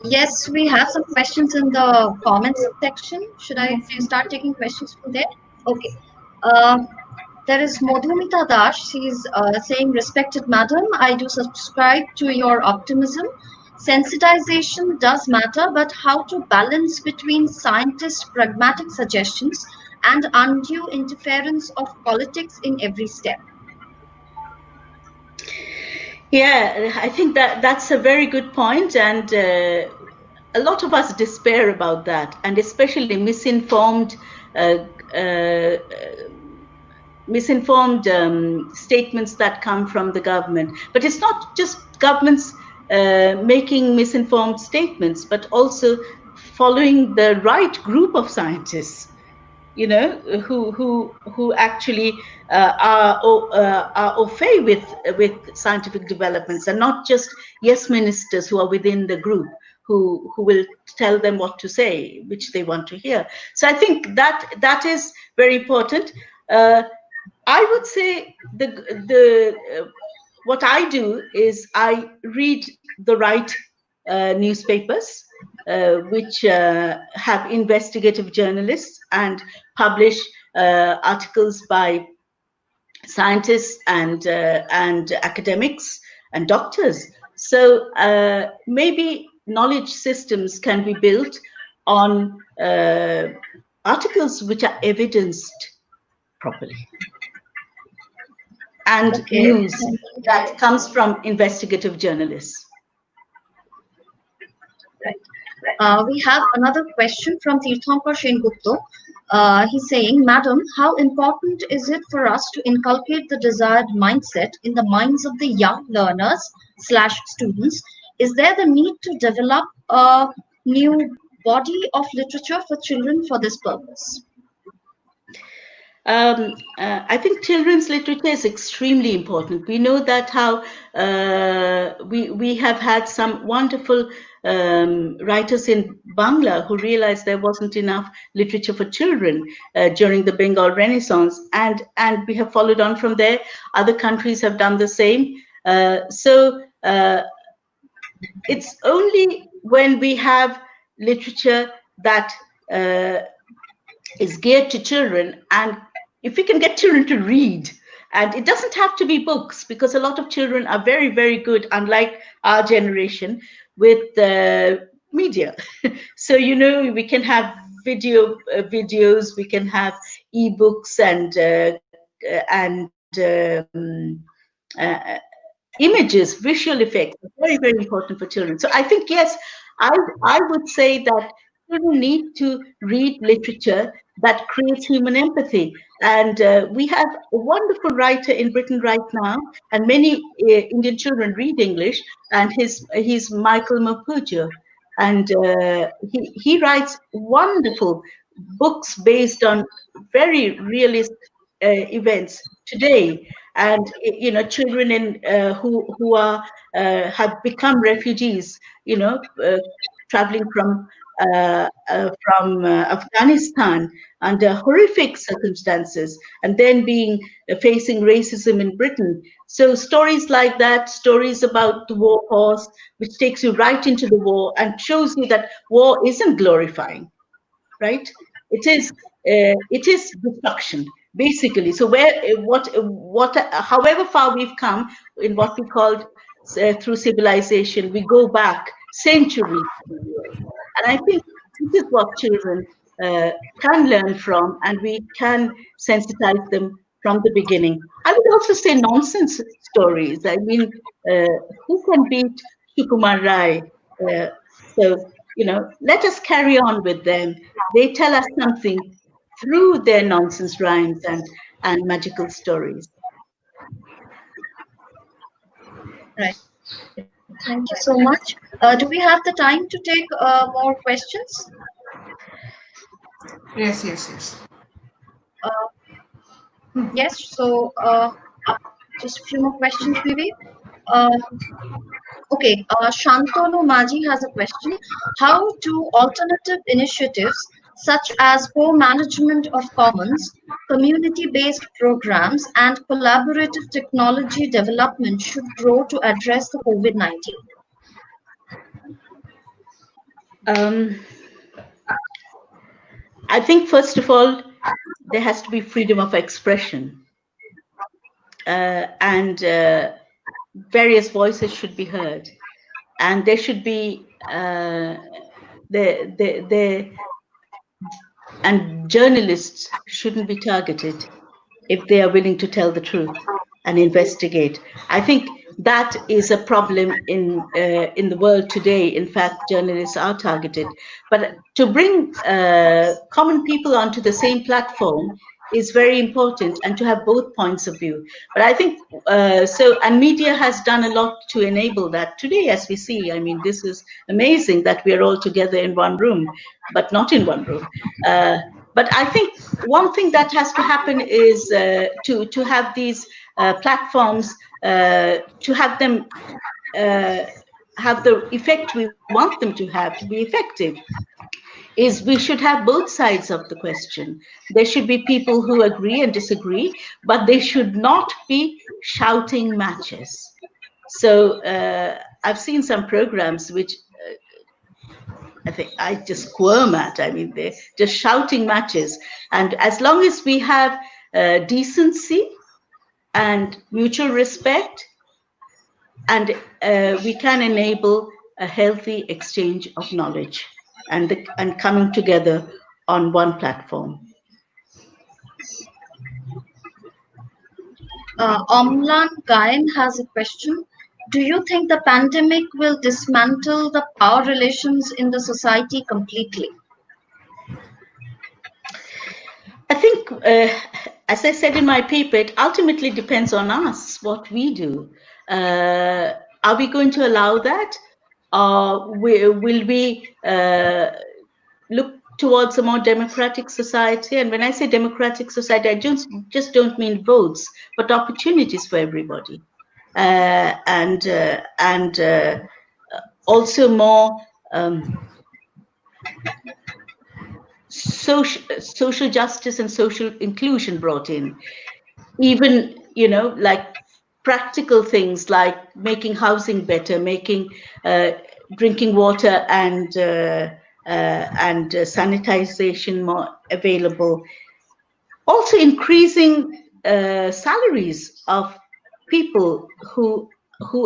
Yes, we have some questions in the comments section. Should I start taking questions from there? Okay. There is Modhumita Dash. She's saying, respected madam, I do subscribe to your optimism. Sensitization does matter, but how to balance between scientists' pragmatic suggestions and undue interference of politics in every step? Yeah, I think that's a very good point, and a lot of us despair about that, and especially misinformed misinformed statements that come from the government. But it's not just governments making misinformed statements, but also following the right group of scientists, you know, who actually are au fait with scientific developments, and not just yes ministers who are within the group who will tell them what to say, which they want to hear. So I think that is very important. I would say what I do is I read the right newspapers, which have investigative journalists and publish articles by scientists and academics and doctors. So maybe knowledge systems can be built on articles which are evidenced properly, and news that comes from investigative journalists. We have another question from Tirthankar Sengupta. He's saying, Madam, how important is it for us to inculcate the desired mindset in the minds of the young learners / students? Is there the need to develop a new body of literature for children for this purpose? I think children's literature is extremely important. We know that how we have had some wonderful writers in Bangla who realized there wasn't enough literature for children during the Bengal Renaissance, and we have followed on from there. Other countries have done the same. So it's only when we have literature that is geared to children, and if we can get children to read, and it doesn't have to be books, because a lot of children are very, very good, unlike our generation, with media. So, you know, we can have videos, we can have ebooks images, visual effects, very, very important for children. So I think, yes, I would say that children need to read literature that creates human empathy. And we have a wonderful writer in Britain right now, and many Indian children read English, and he's Michael Mapurjo. And he writes wonderful books based on very realist events today. And you know, children in who are have become refugees, you know, traveling from Afghanistan under horrific circumstances, and then facing racism in Britain. So stories like that, stories about the war horse, which takes you right into the war and shows you that war isn't glorifying, right? It is destruction, basically. So however far we've come in what we called through civilization, we go back centuries. And I think this is what children can learn from, and we can sensitize them from the beginning. I would also say nonsense stories. I mean, who can beat Sukumar Rai? So, you know, let us carry on with them. They tell us something through their nonsense rhymes and magical stories. Right. Thank you so much. Do we have the time to take more questions? Yes. Yes. So just a few more questions, maybe. Okay, Shantanu Maji has a question. How do alternative initiatives such as co-management of commons, community-based programs, and collaborative technology development should grow to address the COVID-19? I think, first of all, there has to be freedom of expression, and various voices should be heard, and there should be and journalists shouldn't be targeted if they are willing to tell the truth and investigate. I think that is a problem in the world today. In fact, journalists are targeted. But to bring common people onto the same platform is very important, and to have both points of view. But I think and media has done a lot to enable that today, as we see. I mean, this is amazing that we are all together in one room, but not in one room. But I think one thing that has to happen is to have these platforms, to have them have the effect we want them to have, to be effective, is we should have both sides of the question. There should be people who agree and disagree, but they should not be shouting matches. So I've seen some programs which I think I just squirm at. I mean, they're just shouting matches. And as long as we have decency and mutual respect, and we can enable a healthy exchange of knowledge and coming together on one platform. Omlan Gain has a question. Do you think the pandemic will dismantle the power relations in the society completely? I think, as I said in my paper, it ultimately depends on us, what we do. Are we going to allow that? Will we look towards a more democratic society? And when I say democratic society, I just don't mean votes, but opportunities for everybody. And also more social justice and social inclusion brought in. Even, like practical things like making housing better, making drinking water and sanitization more available. Also increasing salaries of people who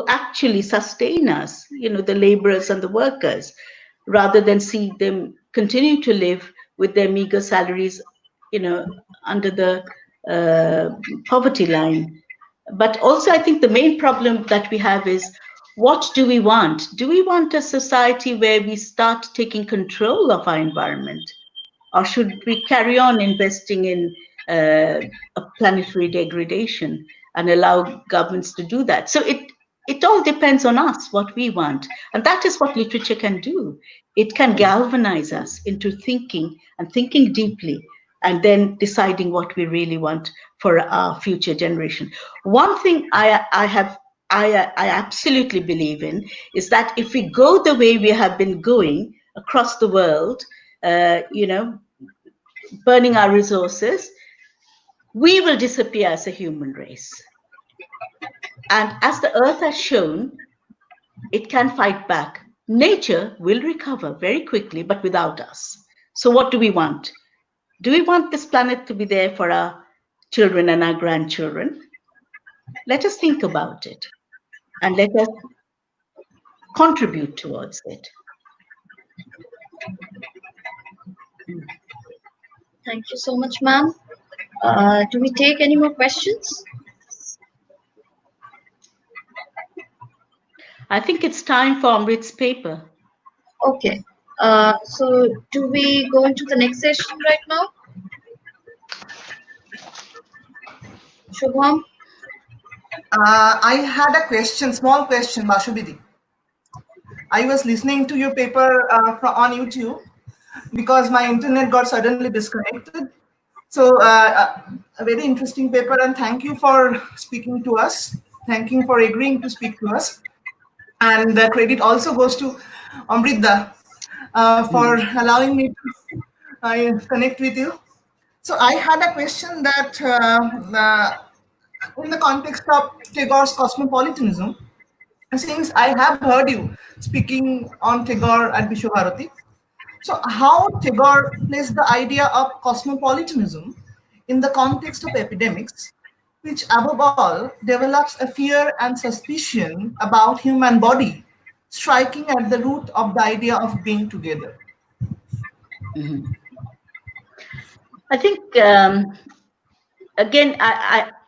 actually sustain us, the laborers and the workers, rather than see them continue to live with their meager salaries, under the poverty line. But also, I think the main problem that we have is, what do we want? Do we want a society where we start taking control of our environment? Or should we carry on investing in a planetary degradation and allow governments to do that? So it all depends on us, what we want. And that is what literature can do. It can galvanize us into thinking and thinking deeply, and then deciding what we really want for our future generation. One thing I absolutely believe in is that if we go the way we have been going across the world, burning our resources, we will disappear as a human race. And as the earth has shown, it can fight back. Nature will recover very quickly, but without us. So what do we want? Do we want this planet to be there for our children and our grandchildren? Let us think about it, and let us contribute towards it. Thank you so much, ma'am. Do we take any more questions? I think it's time for Amrit's paper. Okay. So do we go into the next session right now? Shubham? I had a question, small question, Bashubidi. I was listening to your paper on YouTube because my internet got suddenly disconnected. So a very interesting paper, and thank you for speaking to us. Thank you for agreeing to speak to us. And the credit also goes to Amrita for allowing me to connect with you. So I had a question that in the context of Tagore's cosmopolitanism, since I have heard you speaking on Tagore at Vishwabharati, so how Tagore placed the idea of cosmopolitanism in the context of epidemics, which above all develops a fear and suspicion about human body, striking at the root of the idea of being together. Mm-hmm. I think, again,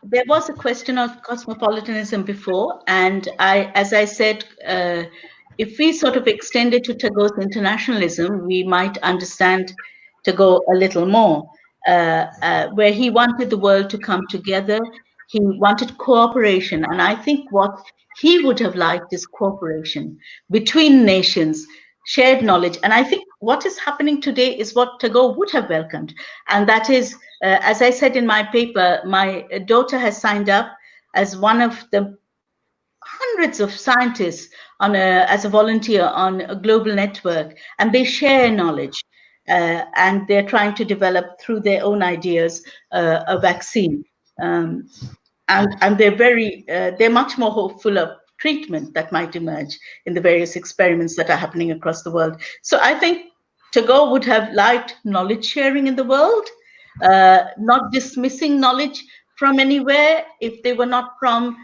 there was a question of cosmopolitanism before, and as I said, if we sort of extend it to Tagore's internationalism, we might understand Tagore a little more. where he wanted the world to come together. He wanted cooperation. And I think what he would have liked is cooperation between nations, shared knowledge. And I think what is happening today is what Tagore would have welcomed. And that is, as I said in my paper, my daughter has signed up as one of the hundreds of scientists as a volunteer on a global network, and they share knowledge. And they're trying to develop through their own ideas a vaccine. And they're much more hopeful of treatment that might emerge in the various experiments that are happening across the world. So I think Tagore would have liked knowledge sharing in the world, not dismissing knowledge from anywhere if they were not from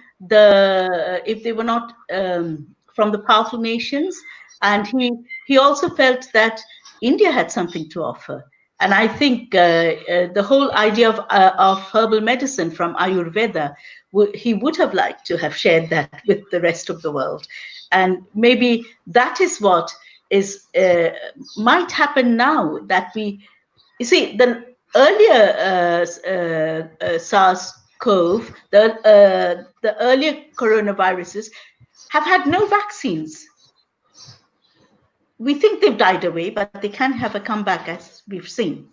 from the powerful nations. And he also felt that India had something to offer. And I think the whole idea of herbal medicine from Ayurveda, he would have liked to have shared that with the rest of the world. And maybe that is what might happen now, that you see, the earlier SARS-CoV, the earlier coronaviruses have had no vaccines. We think they've died away, but they can have a comeback, as we've seen.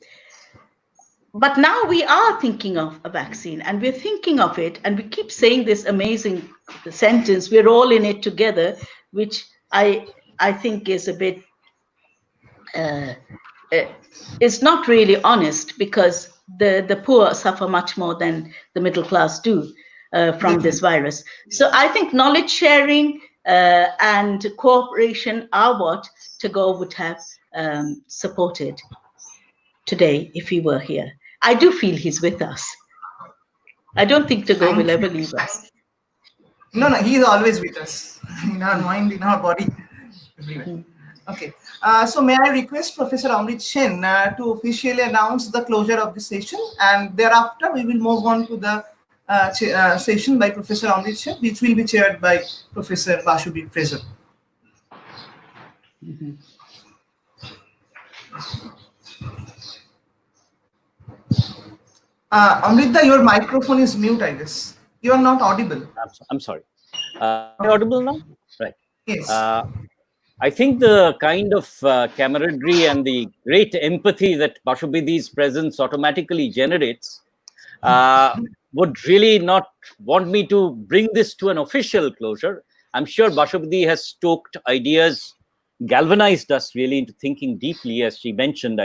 But now we are thinking of a vaccine, and we're thinking of it, and we keep saying this amazing sentence, we're all in it together, which I think is a bit, it's not really honest, because the poor suffer much more than the middle class do from this virus. So I think knowledge sharing and cooperation are what Tagore would have supported today if he were here. I do feel he's with us. I don't think Tagore will ever leave us. No, he's always with us, in our mind, in our body, everywhere. Okay, so may I request Professor Amrit Sen to officially announce the closure of the session, and thereafter we will move on to the session by Professor Amrit Sen, which will be chaired by Professor Fraser. Amrita, your microphone is mute, I guess. You are not audible. I'm sorry. Am I audible now? Right. Yes. I think the kind of camaraderie and the great empathy that Bashubidi's presence automatically generates would really not want me to bring this to an official closure. I'm sure Bashubidi has stoked ideas, galvanized us really into thinking deeply. As she mentioned,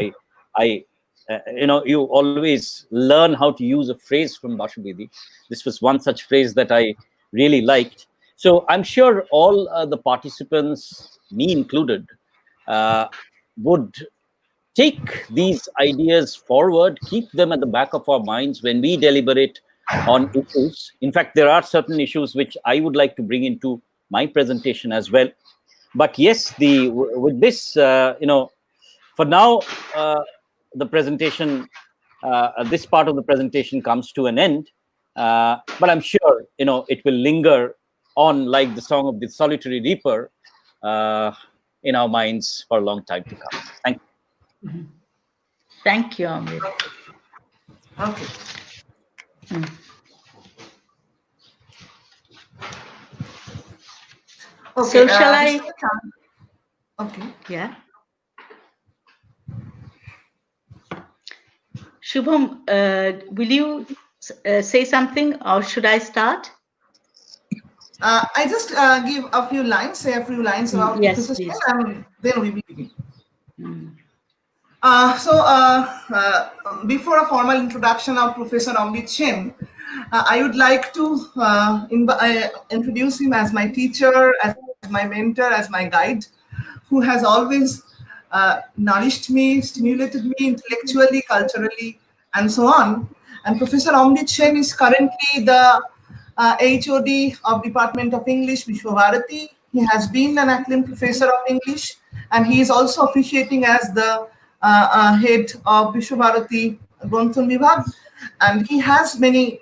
you always learn how to use a phrase from Bashubidi. This was one such phrase that I really liked. So I'm sure all the participants, me included, would take these ideas forward, keep them at the back of our minds when we deliberate on issues. In fact, there are certain issues which I would like to bring into my presentation as well. But yes, with this, for now, the presentation, this part of the presentation comes to an end. But I'm sure, it will linger on like the song of the solitary reaper in our minds for a long time to come. Thank you. Thank you, Amrit. Okay. Okay. So shall I? Okay. Yeah. Shubham, will you say something, or should I start? I just give a few lines, say a few lines about yes, Professor Sen, and then we will begin. Before a formal introduction of Professor Amrit Sen, I would like to introduce him as my teacher, as my mentor, as my guide, who has always nourished me, stimulated me intellectually, culturally, and so on. And Professor Amrit Sen is currently the HOD of Department of English, Vishwa Bharati. He has been an acclaimed professor of English, and he is also officiating as the head of Vishwa Bharati Granthon Vibhag. And he has many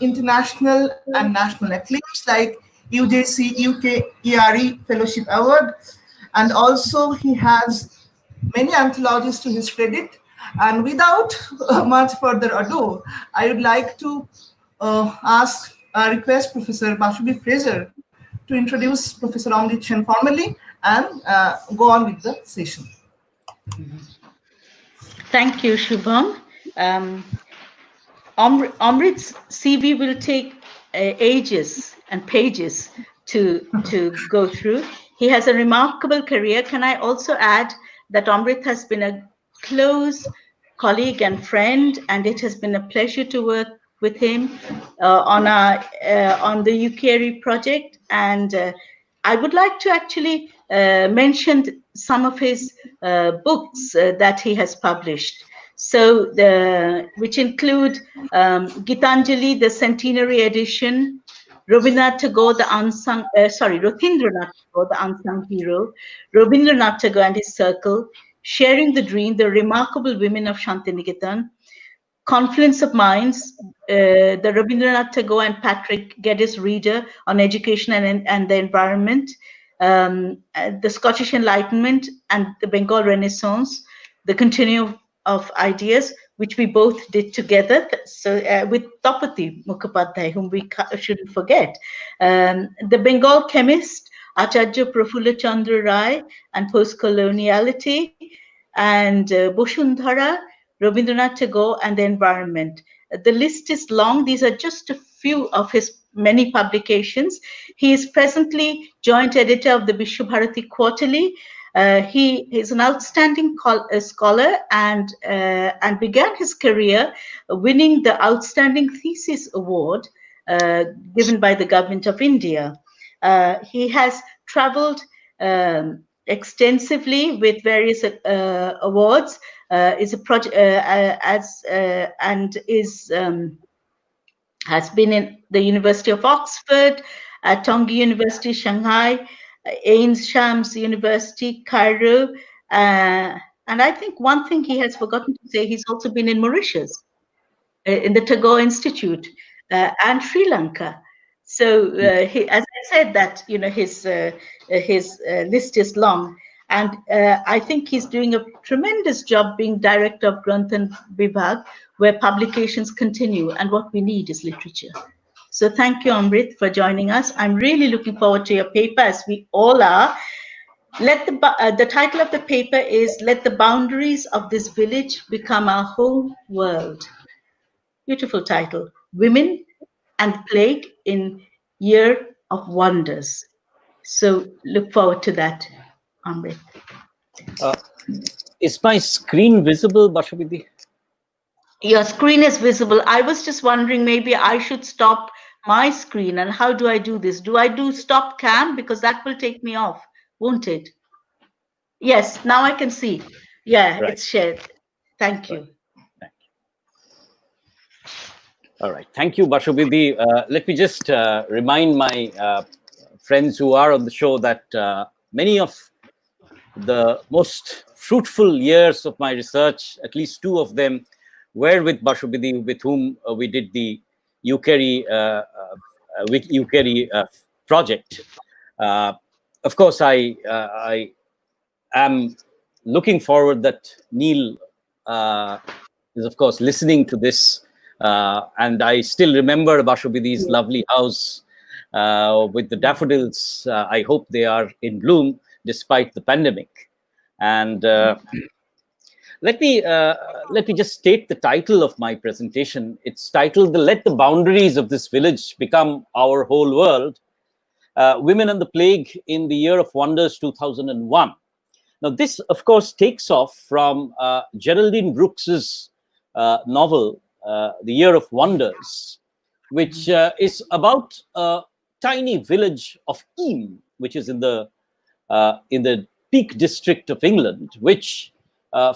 international and national acclaims like UJC UK ERE Fellowship Award, and also he has many anthologies to his credit. And without much further ado, I would like to request Professor Bashubi Fraser to introduce Professor Amrit Chen formally and go on with the session. Thank you, Shubham. Amrit's CV will take ages and pages to go through. He has a remarkable career. Can I also add that Amrit has been a close colleague and friend, and it has been a pleasure to work with him on the UKRE project. And I would like to actually mention some of his books that he has published. So which include Gitanjali, the centenary edition, Rabindranath Tagore, Rothindranath Tagore, the unsung hero, Rabindranath Tagore and his circle, Sharing the Dream, the remarkable women of Shantiniketan, Confluence of Minds, the Rabindranath Tagore and Patrick Geddes reader on education and the environment, the Scottish Enlightenment and the Bengal Renaissance, the Continuum of Ideas, which we both did together. So with Tapati Mukhopadhyay, whom we shouldn't forget, the Bengal Chemist, Acharya Prafulla Chandra Rai and Post-Coloniality, and Boshundhara, Rabindranath Tagore, and the environment. The list is long. These are just a few of his many publications. He is presently joint editor of the Vishwabharati Quarterly. He is an outstanding scholar and began his career winning the Outstanding Thesis Award given by the Government of India. He has traveled extensively with various awards. Is a project has been in the University of Oxford, Tongji University, Shanghai, Ain Shams University, Cairo, and I think one thing he has forgotten to say, he's also been in Mauritius, in the Tagore Institute, and Sri Lanka. So, as I said, that his list is long, and I think he's doing a tremendous job being director of Granthan Vibhag, where publications continue, and what we need is literature. So, thank you, Amrit, for joining us. I'm really looking forward to your paper, as we all are. The title of the paper is "Let the Boundaries of This Village Become Our Whole World." Beautiful title, Women and Plague in Year of Wonders. So look forward to that, Amrit. Is my screen visible, Bashabidi? Your screen is visible. I was just wondering, maybe I should stop my screen. And how do I do this? Do I do stop cam? Because that will take me off, won't it? Yes, now I can see. Yeah, right. It's shared. Thank you. Thank you. All right. Thank you, Bashabidi. Let me just remind my friends who are on the show that many of the most fruitful years of my research, at least two of them, were with Bashabidi, with whom we did the UKRE project. Of course, I am looking forward that Neil is, of course, listening to this. And I still remember Bashabidi's lovely house with the daffodils. I hope they are in bloom despite the pandemic. And let me just state the title of my presentation. It's titled "Let the Boundaries of This Village Become Our Whole World: Women and the Plague in the Year of Wonders 2001." Now, this, of course, takes off from Geraldine Brooks's novel, The Year of Wonders, which is about a tiny village of Eam, which is in the Peak District of England, which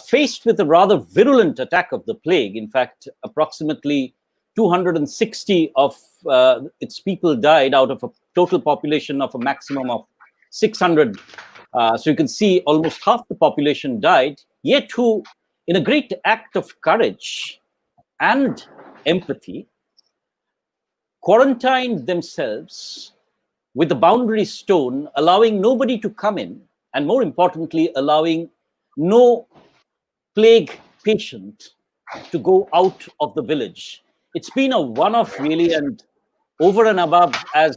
faced with a rather virulent attack of the plague. In fact, approximately 260 of its people died out of a total population of a maximum of 600. So you can see almost half the population died, yet who, in a great act of courage and empathy, quarantined themselves with the boundary stone, allowing nobody to come in, and more importantly, allowing no plague patient to go out of the village. It's been a one-off really, and over and above as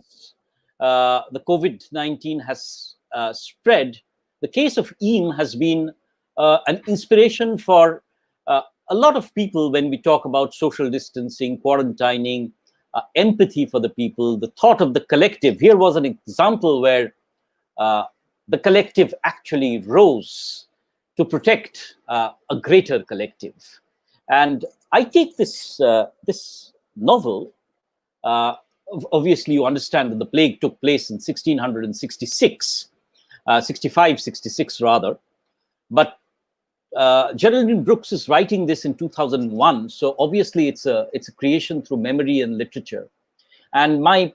the COVID-19 has spread, the case of EAM has been an inspiration for a lot of people when we talk about social distancing, quarantining, empathy for the people, the thought of the collective. Here was an example where the collective actually rose to protect a greater collective. And I take this novel, obviously you understand that the plague took place in 1666, 65, 66 rather. But Geraldine Brooks is writing this in 2001, so obviously it's a creation through memory and literature. And my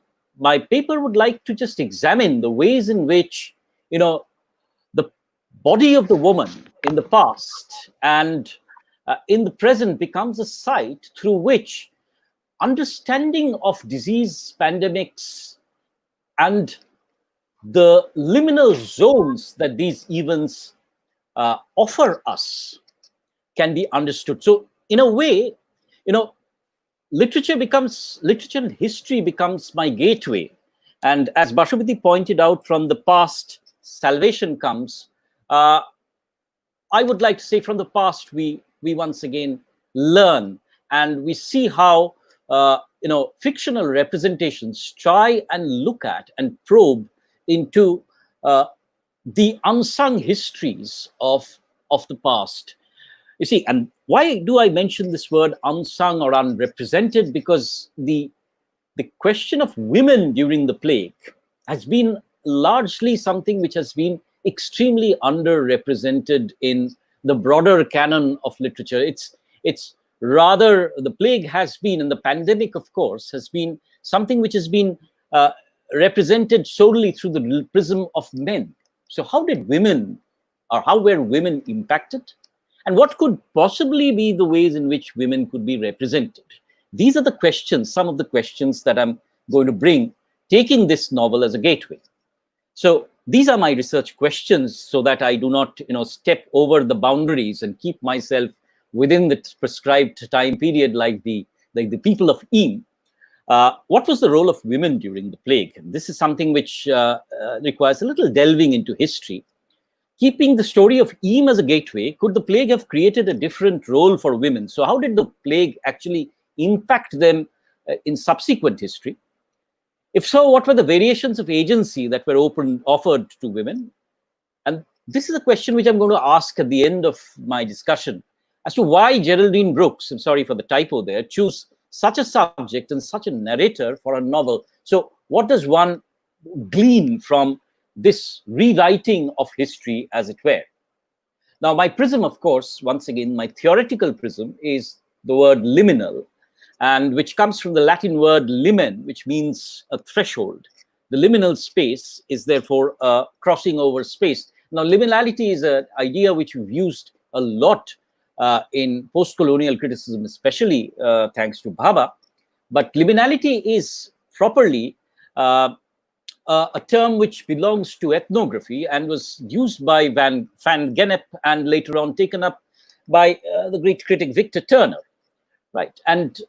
paper would like to just examine the ways in which, you know, the body of the woman in the past and in the present becomes a site through which understanding of disease, pandemics, and the liminal zones that these events offer us can be understood. So in a way, you know, literature and history becomes my gateway. And as Bashupati pointed out, from the past, salvation comes. I would like to say from the past, we once again learn, and we see how you know, fictional representations try and look at and probe into the unsung histories of the past. You see, and why do I mention this word unsung or unrepresented? Because the question of women during the plague has been largely something which has been extremely underrepresented in the broader canon of literature. It's rather, the plague has been, and the pandemic, of course, has been something which has been represented solely through the prism of men. So how did women, or how were women impacted? And what could possibly be the ways in which women could be represented? These are the questions, some of the questions that I'm going to bring, taking this novel as a gateway. So these are my research questions, so that I do not, you know, step over the boundaries and keep myself within the prescribed time period like the people of Eam. What was the role of women during the plague? This is something which requires a little delving into history. Keeping the story of Eam as a gateway, could the plague have created a different role for women? So how did the plague actually impact them in subsequent history? If so, what were the variations of agency that were offered to women? And this is a question which I'm going to ask at the end of my discussion, as to why Geraldine Brooks, I'm sorry for the typo there, choose such a subject and such a narrator for a novel. So what does one glean from this rewriting of history, as it were? Now, my prism, of course, once again, my theoretical prism is the word liminal, and which comes from the Latin word limen, which means a threshold. The liminal space is therefore a crossing over space. Now, liminality is an idea which we've used a lot in post-colonial criticism, especially thanks to Bhabha. But liminality is properly a term which belongs to ethnography and was used by Van Gennep and later on taken up by the great critic Victor Turner. Right, and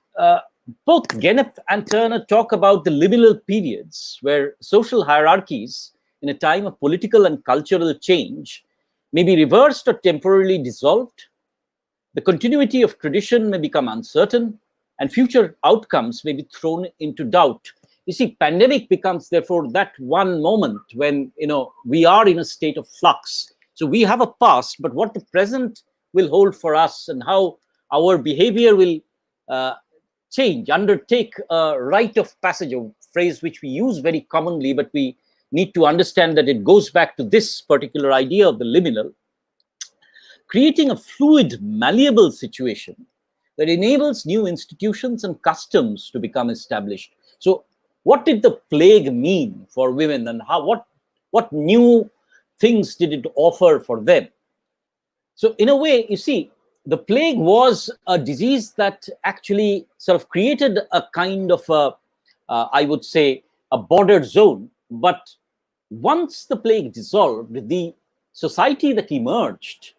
both Gennep and Turner talk about the liminal periods where social hierarchies in a time of political and cultural change may be reversed or temporarily dissolved. The continuity of tradition may become uncertain, and future outcomes may be thrown into doubt. You see, pandemic becomes therefore that one moment when, you know, we are in a state of flux. So we have a past, but what the present will hold for us and how our behavior will change, undertake a rite of passage, a phrase which we use very commonly, but we need to understand that it goes back to this particular idea of the liminal, creating a fluid, malleable situation that enables new institutions and customs to become established. So what did the plague mean for women, and what new things did it offer for them? So in a way, you see, the plague was a disease that actually sort of created a kind of I would say, a bordered zone. But once the plague dissolved, the society that emerged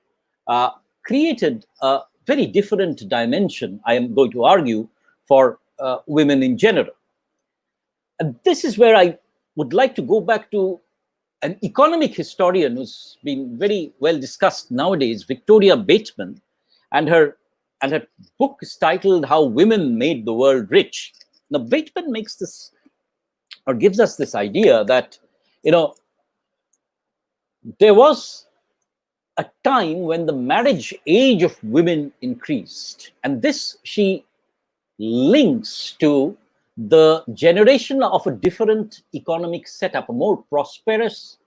created a very different dimension, I am going to argue, for women in general. And this is where I would like to go back to an economic historian who's been very well discussed nowadays, Victoria Bateman, and her book is titled How Women Made the World Rich. Now, Bateman makes this, or gives us this idea that, there was a time when the marriage age of women increased. And this she links to the generation of a different economic setup, a more prosperous,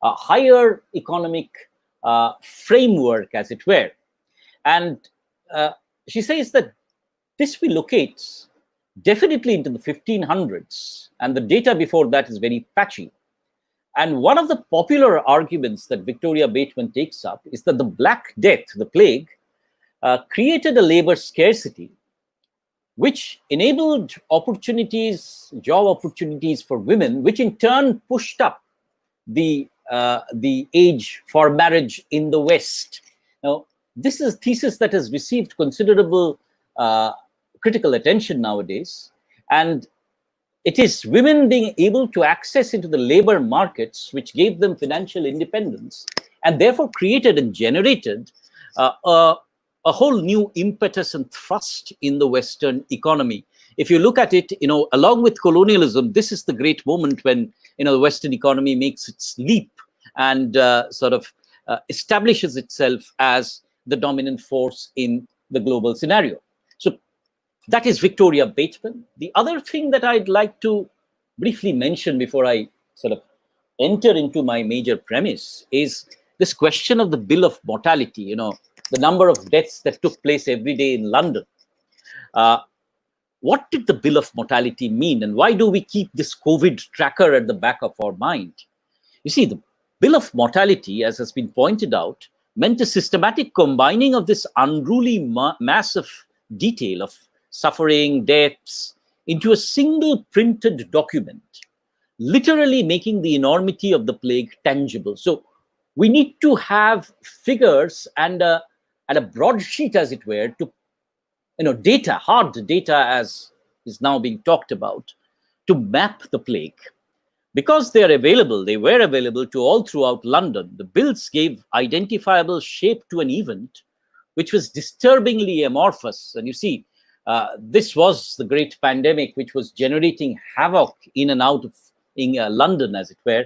higher economic framework, as it were. And she says that this we locate definitely into the 1500s, and the data before that is very patchy. And one of the popular arguments that Victoria Bateman takes up is that the Black Death, the plague, created a labor scarcity, which enabled opportunities, job opportunities for women, which in turn pushed up the age for marriage in the West. Now, this is a thesis that has received considerable critical attention nowadays, and it is women being able to access into the labor markets which gave them financial independence, and therefore created and generated a whole new impetus and thrust in the Western economy. If you look at it, along with colonialism, this is the great moment when the Western economy makes its leap and establishes itself as the dominant force in the global scenario. So that is Victoria Bateman. The other thing that I'd like to briefly mention before I enter into my major premise is this question of the bill of mortality, the number of deaths that took place every day in London. What did the bill of mortality mean, and why do we keep this COVID tracker at the back of our mind? You see, the bill of mortality, as has been pointed out, meant a systematic combining of this unruly mass of detail of suffering, deaths, into a single printed document, literally making the enormity of the plague tangible. So we need to have figures and a broadsheet, as it were, to data, hard data, as is now being talked about, to map the plague. Because they were available to all throughout London, the bills gave identifiable shape to an event which was disturbingly amorphous. And you see, this was the great pandemic which was generating havoc in and out of London, as it were,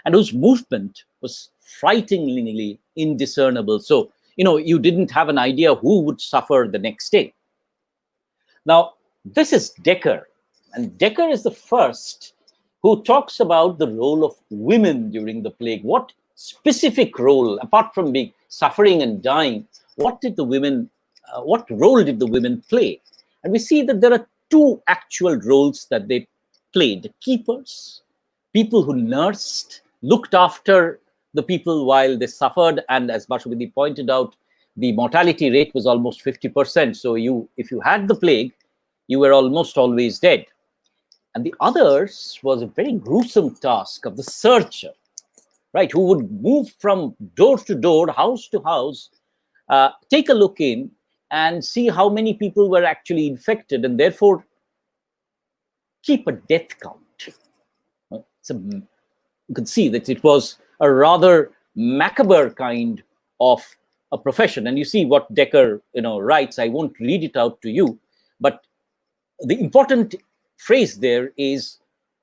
and whose movement was frighteningly indiscernible. So, you didn't have an idea who would suffer the next day. Now, this is Decker, and Decker is the first who talks about the role of women during the plague. What specific role, apart from being suffering and dying, what role did the women play? And we see that there are two actual roles that they played: the keepers, people who nursed, looked after the people while they suffered, and as Bashubidi pointed out, the mortality rate was almost 50%. So if you had the plague, you were almost always dead. And the others was a very gruesome task of the searcher, right, who would move from door to door, house to house, take a look in and see how many people were actually infected, and therefore keep a death count. You could see that it was a rather macabre kind of a profession. And you see what Decker writes. I won't read it out to you, but the important phrase there is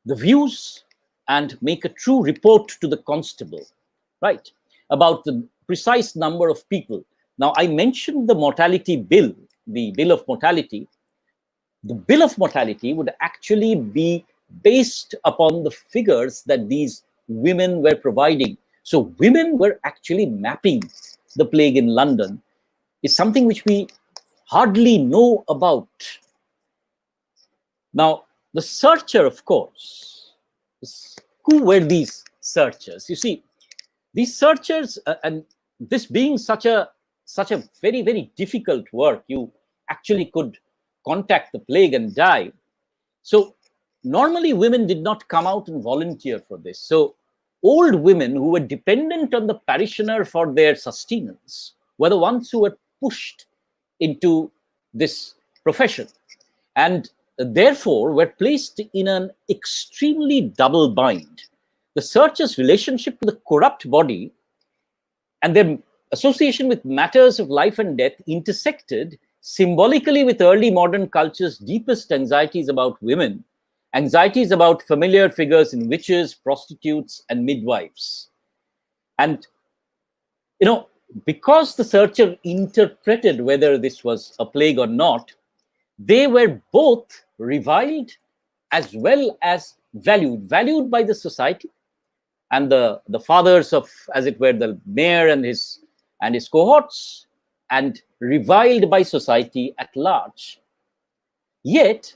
the views and make a true report to the constable, right, about the precise number of people. Now, I mentioned the mortality bill, the bill of mortality. The bill of mortality would actually be based upon the figures that these women were providing. So women were actually mapping the plague in London. Is something which we hardly know about. Now, the searcher, of course, who were these searchers? You see, these searchers, and this being such a very, very difficult work, you actually could contact the plague and die. So normally women did not come out and volunteer for this. So old women who were dependent on the parishioner for their sustenance were the ones who were pushed into this profession, and therefore were placed in an extremely double bind. The searchers' relationship to the corrupt body and their association with matters of life and death intersected symbolically with early modern culture's deepest anxieties about women, anxieties about familiar figures in witches, prostitutes, and midwives. And, because the searcher interpreted whether this was a plague or not, they were both reviled as well as valued by the society and the fathers of, as it were, the mayor and his cohorts, and reviled by society at large. Yet,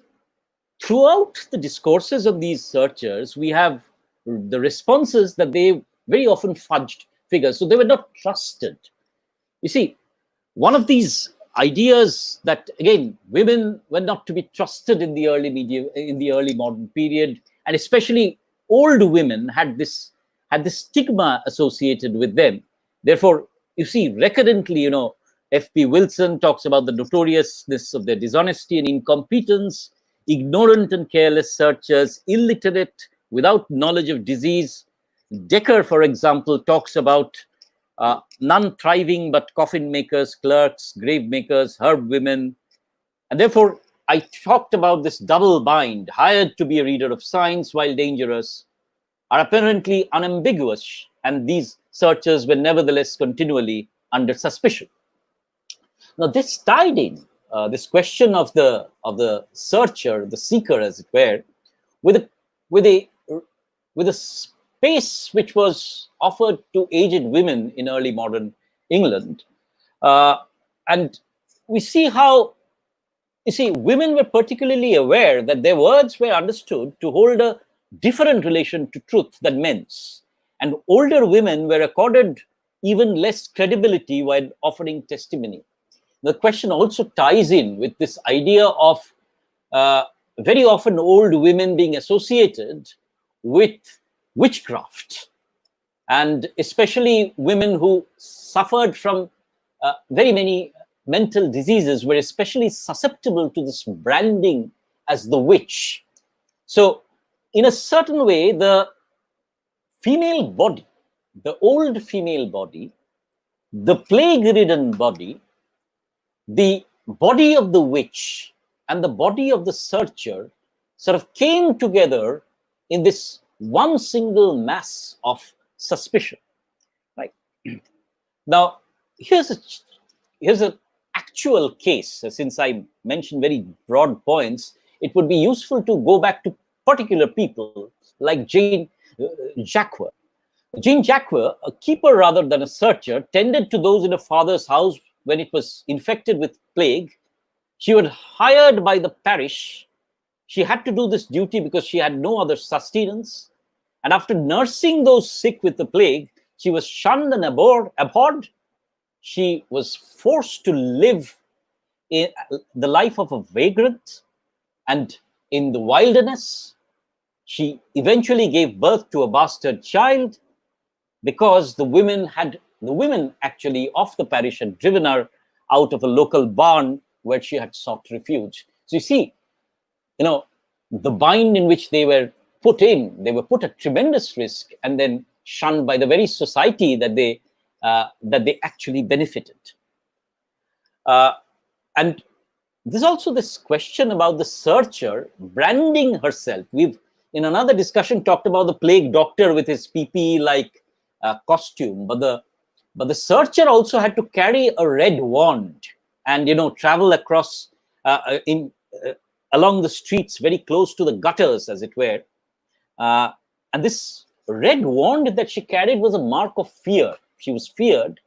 throughout the discourses of these searchers, we have the responses that they very often fudged figures, so they were not trusted. You see, one of these ideas that, again, women were not to be trusted in the early modern period, and especially old women had this stigma associated with them. Therefore, you see, recurrently, F.P. Wilson talks about the notoriousness of their dishonesty and incompetence, ignorant and careless searchers, illiterate, without knowledge of disease. Decker, for example, talks about none thriving but coffin makers, clerks, grave makers, herb women. And therefore, I talked about this double bind, hired to be a reader of science while dangerous, are apparently unambiguous, and these searchers were nevertheless continually under suspicion. Now, this tied in this question of the searcher, the seeker, as it were, with a space which was offered to aged women in early modern England, and we see how, women were particularly aware that their words were understood to hold a different relation to truth than men's, and older women were accorded even less credibility while offering testimony. The question also ties in with this idea of very often old women being associated with witchcraft, and especially women who suffered from very many mental diseases were especially susceptible to this branding as the witch. So, in a certain way, the female body, the old female body, the plague-ridden body, the body of the witch, and the body of the searcher sort of came together in this one single mass of suspicion. Right? Now, here's an actual case. Since I mentioned very broad points, it would be useful to go back to particular people like Jane Jacques. Jane Jacques, a keeper rather than a searcher, tended to those in her father's house when it was infected with plague. She was hired by the parish. She had to do this duty because she had no other sustenance. And after nursing those sick with the plague, she was shunned and abhorred. She was forced to live in the life of a vagrant and in the wilderness. She eventually gave birth to a bastard child because the women actually of the parish had driven her out of a local barn where she had sought refuge. So you see, the bind in which they were put at tremendous risk and then shunned by the very society that they actually benefited. And there's also this question about the searcher branding herself. We've, in another discussion, talked about the plague doctor with his PPE-like costume, but the searcher also had to carry a red wand and travel across along the streets very close to the gutters, as it were. And this red wand that she carried was a mark of fear. She was feared,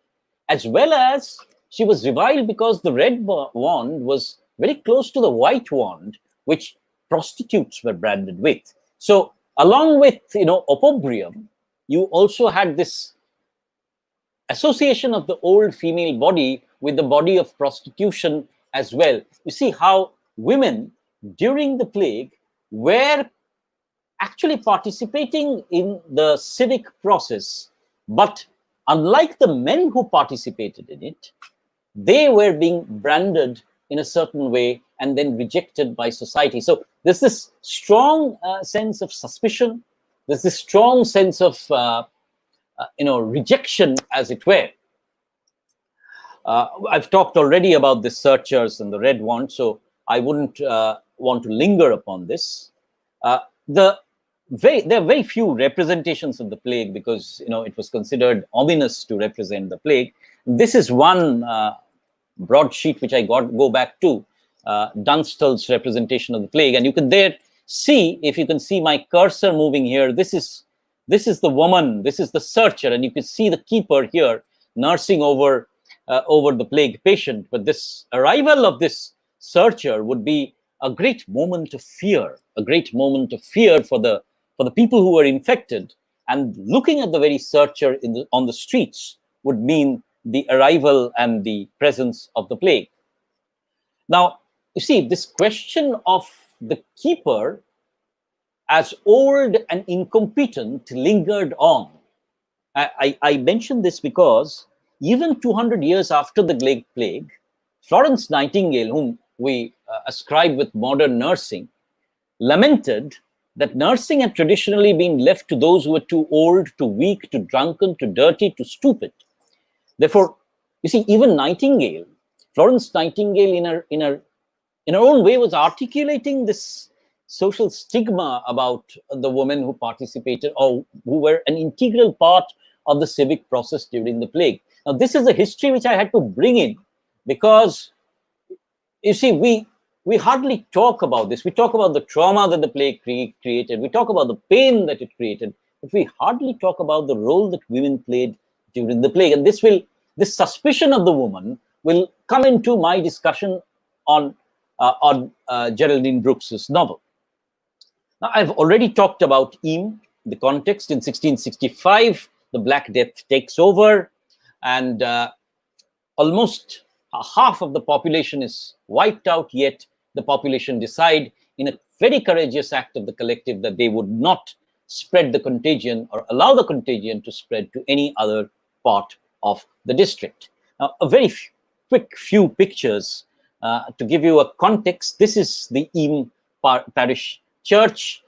as well as she was reviled because the red wand was very close to the white wand, which prostitutes were branded with. So along with opprobrium, you also had this association of the old female body with the body of prostitution as well. You see how women during the plague were actually participating in the civic process, but unlike the men who participated in it, they were being branded in a certain way and then rejected by society. So there's this strong sense of suspicion. There's this strong sense of rejection, as it were. I've talked already about the searchers and the red wand, so I wouldn't want to linger upon this. There are very few representations of the plague because it was considered ominous to represent the plague. This is one broadsheet which I go back to, Dunstall's representation of the plague, and you can there see, if you can see my cursor moving here, this is the woman, this is the searcher, and you can see the keeper here nursing over the plague patient. But this arrival of this searcher would be a great moment of fear, for the people who were infected, and looking at the very searcher on the streets would mean the arrival and the presence of the plague. Now, you see, this question of the keeper as old and incompetent lingered on. I mention this because even 200 years after the plague, Florence Nightingale, whom we ascribe with modern nursing, lamented that nursing had traditionally been left to those who were too old, too weak, too drunken, too dirty, too stupid. Therefore, you see, even Nightingale, Florence Nightingale, in her own way, was articulating this social stigma about the women who participated or who were an integral part of the civic process during the plague. Now, this is a history which I had to bring in because, you see, we hardly talk about this. We talk about the trauma that the plague created. We talk about the pain that it created, but we hardly talk about the role that women played during the plague. And this suspicion of the woman will come into my discussion on Geraldine Brooks's novel. Now, I've already talked about Eam, the context. In 1665, the Black Death takes over, and almost half of the population is wiped out, yet the population decide in a very courageous act of the collective that they would not spread the contagion or allow the contagion to spread to any other part of the district. Now, a very quick few pictures to give you a context. This is the Eam parish church.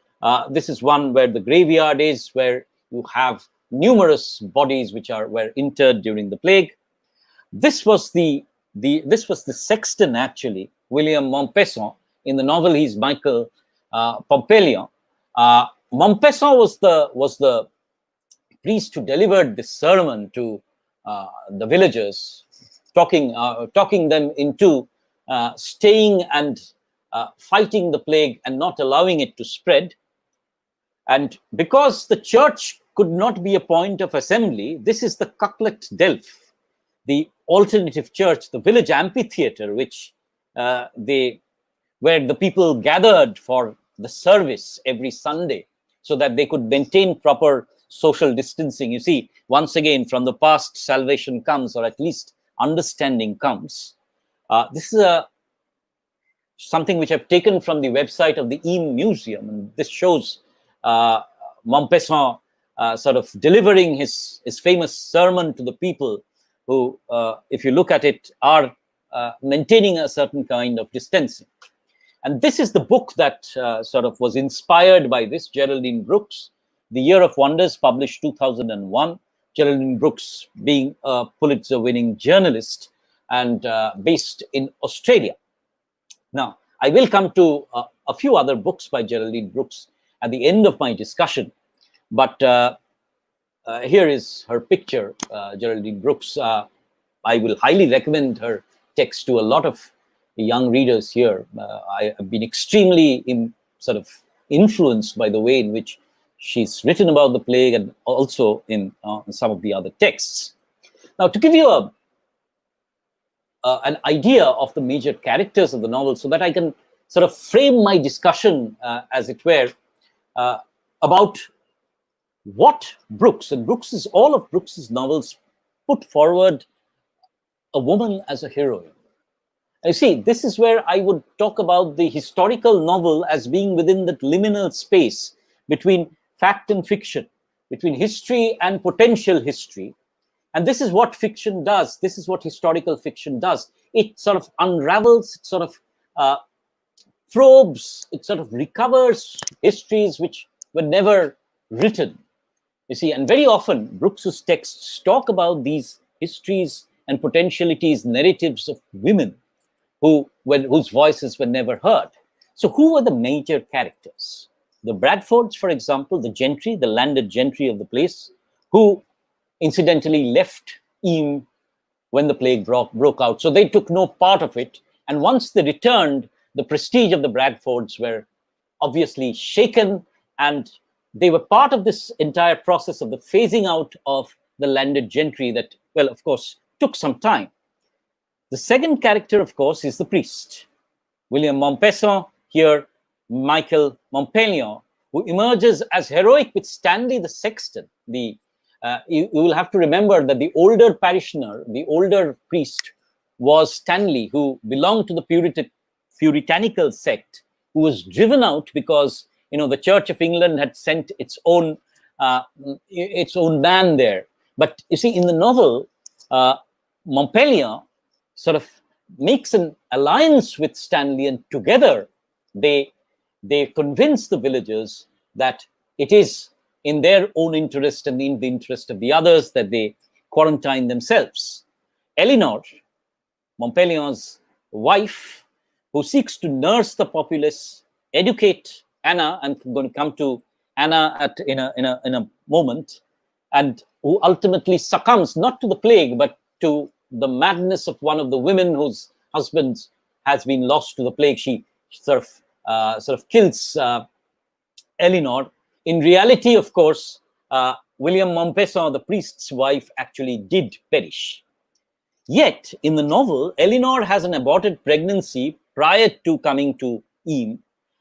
This is one where the graveyard is, where you have numerous bodies which were interred during the plague. This was the sexton, actually, William Montpesson. In the novel, he's Michael Pompelion. Montpesson was the priest who delivered this sermon to the villagers, talking them into staying and fighting the plague and not allowing it to spread. And because the church could not be a point of assembly, this is the Cucklet Delph, the alternative church, the village amphitheater, where the people gathered for the service every Sunday so that they could maintain proper social distancing. You see, once again, from the past, salvation comes, or at least understanding comes. This is something which I've taken from the website of the Eam Museum, and this shows Montpesson sort of delivering his famous sermon to the people who, if you look at it, are maintaining a certain kind of distancing. And this is the book that sort of was inspired by this, Geraldine Brooks, The Year of Wonders, published 2001. Geraldine Brooks being a Pulitzer-winning journalist and based in Australia. Now, I will come to a few other books by Geraldine Brooks at the end of my discussion, but here is her picture, Geraldine Brooks. I will highly recommend her text to a lot of young readers here. I have been extremely sort of influenced by the way in which she's written about the plague and also in some of the other texts. Now, to give you an idea of the major characters of the novel so that I can sort of frame my discussion, as it were, about what Brooks, and all of Brooks's novels put forward a woman as a heroine. You see, this is where I would talk about the historical novel as being within that liminal space between fact and fiction, between history and potential history, And this is what fiction does. This is what historical fiction does. It sort of unravels, it sort of probes, it sort of recovers histories which were never written. You see, and very often Brooks's texts talk about these histories and potentialities, narratives of women whose voices were never heard. So who were the major characters? The Bradfords, for example, the gentry, the landed gentry of the place, who incidentally left Eam when the plague broke out. So they took no part of it. And once they returned, the prestige of the Bradfords were obviously shaken, and they were part of this entire process of the phasing out of the landed gentry that, well, of course, took some time. The second character, of course, is the priest. William Mompesson, here Michael Montpellier, who emerges as heroic with Stanley the sexton. You will have to remember that the older parishioner, the older priest, was Stanley, who belonged to the puritanical sect, who was driven out because the Church of England had sent its own man there. But you see, in the novel, Montpellier sort of makes an alliance with Stanley, and together they convince the villagers that it is in their own interest and in the interest of the others that they quarantine themselves. Eleanor, Montpellier's wife, who seeks to nurse the populace, educate Anna, and I'm going to come to Anna in a moment, and who ultimately succumbs not to the plague but to the madness of one of the women whose husband has been lost to the plague. She sort of kills Eleanor. In reality, of course, William Mompesson, the priest's wife, actually did perish. Yet, in the novel, Eleanor has an aborted pregnancy prior to coming to Eam,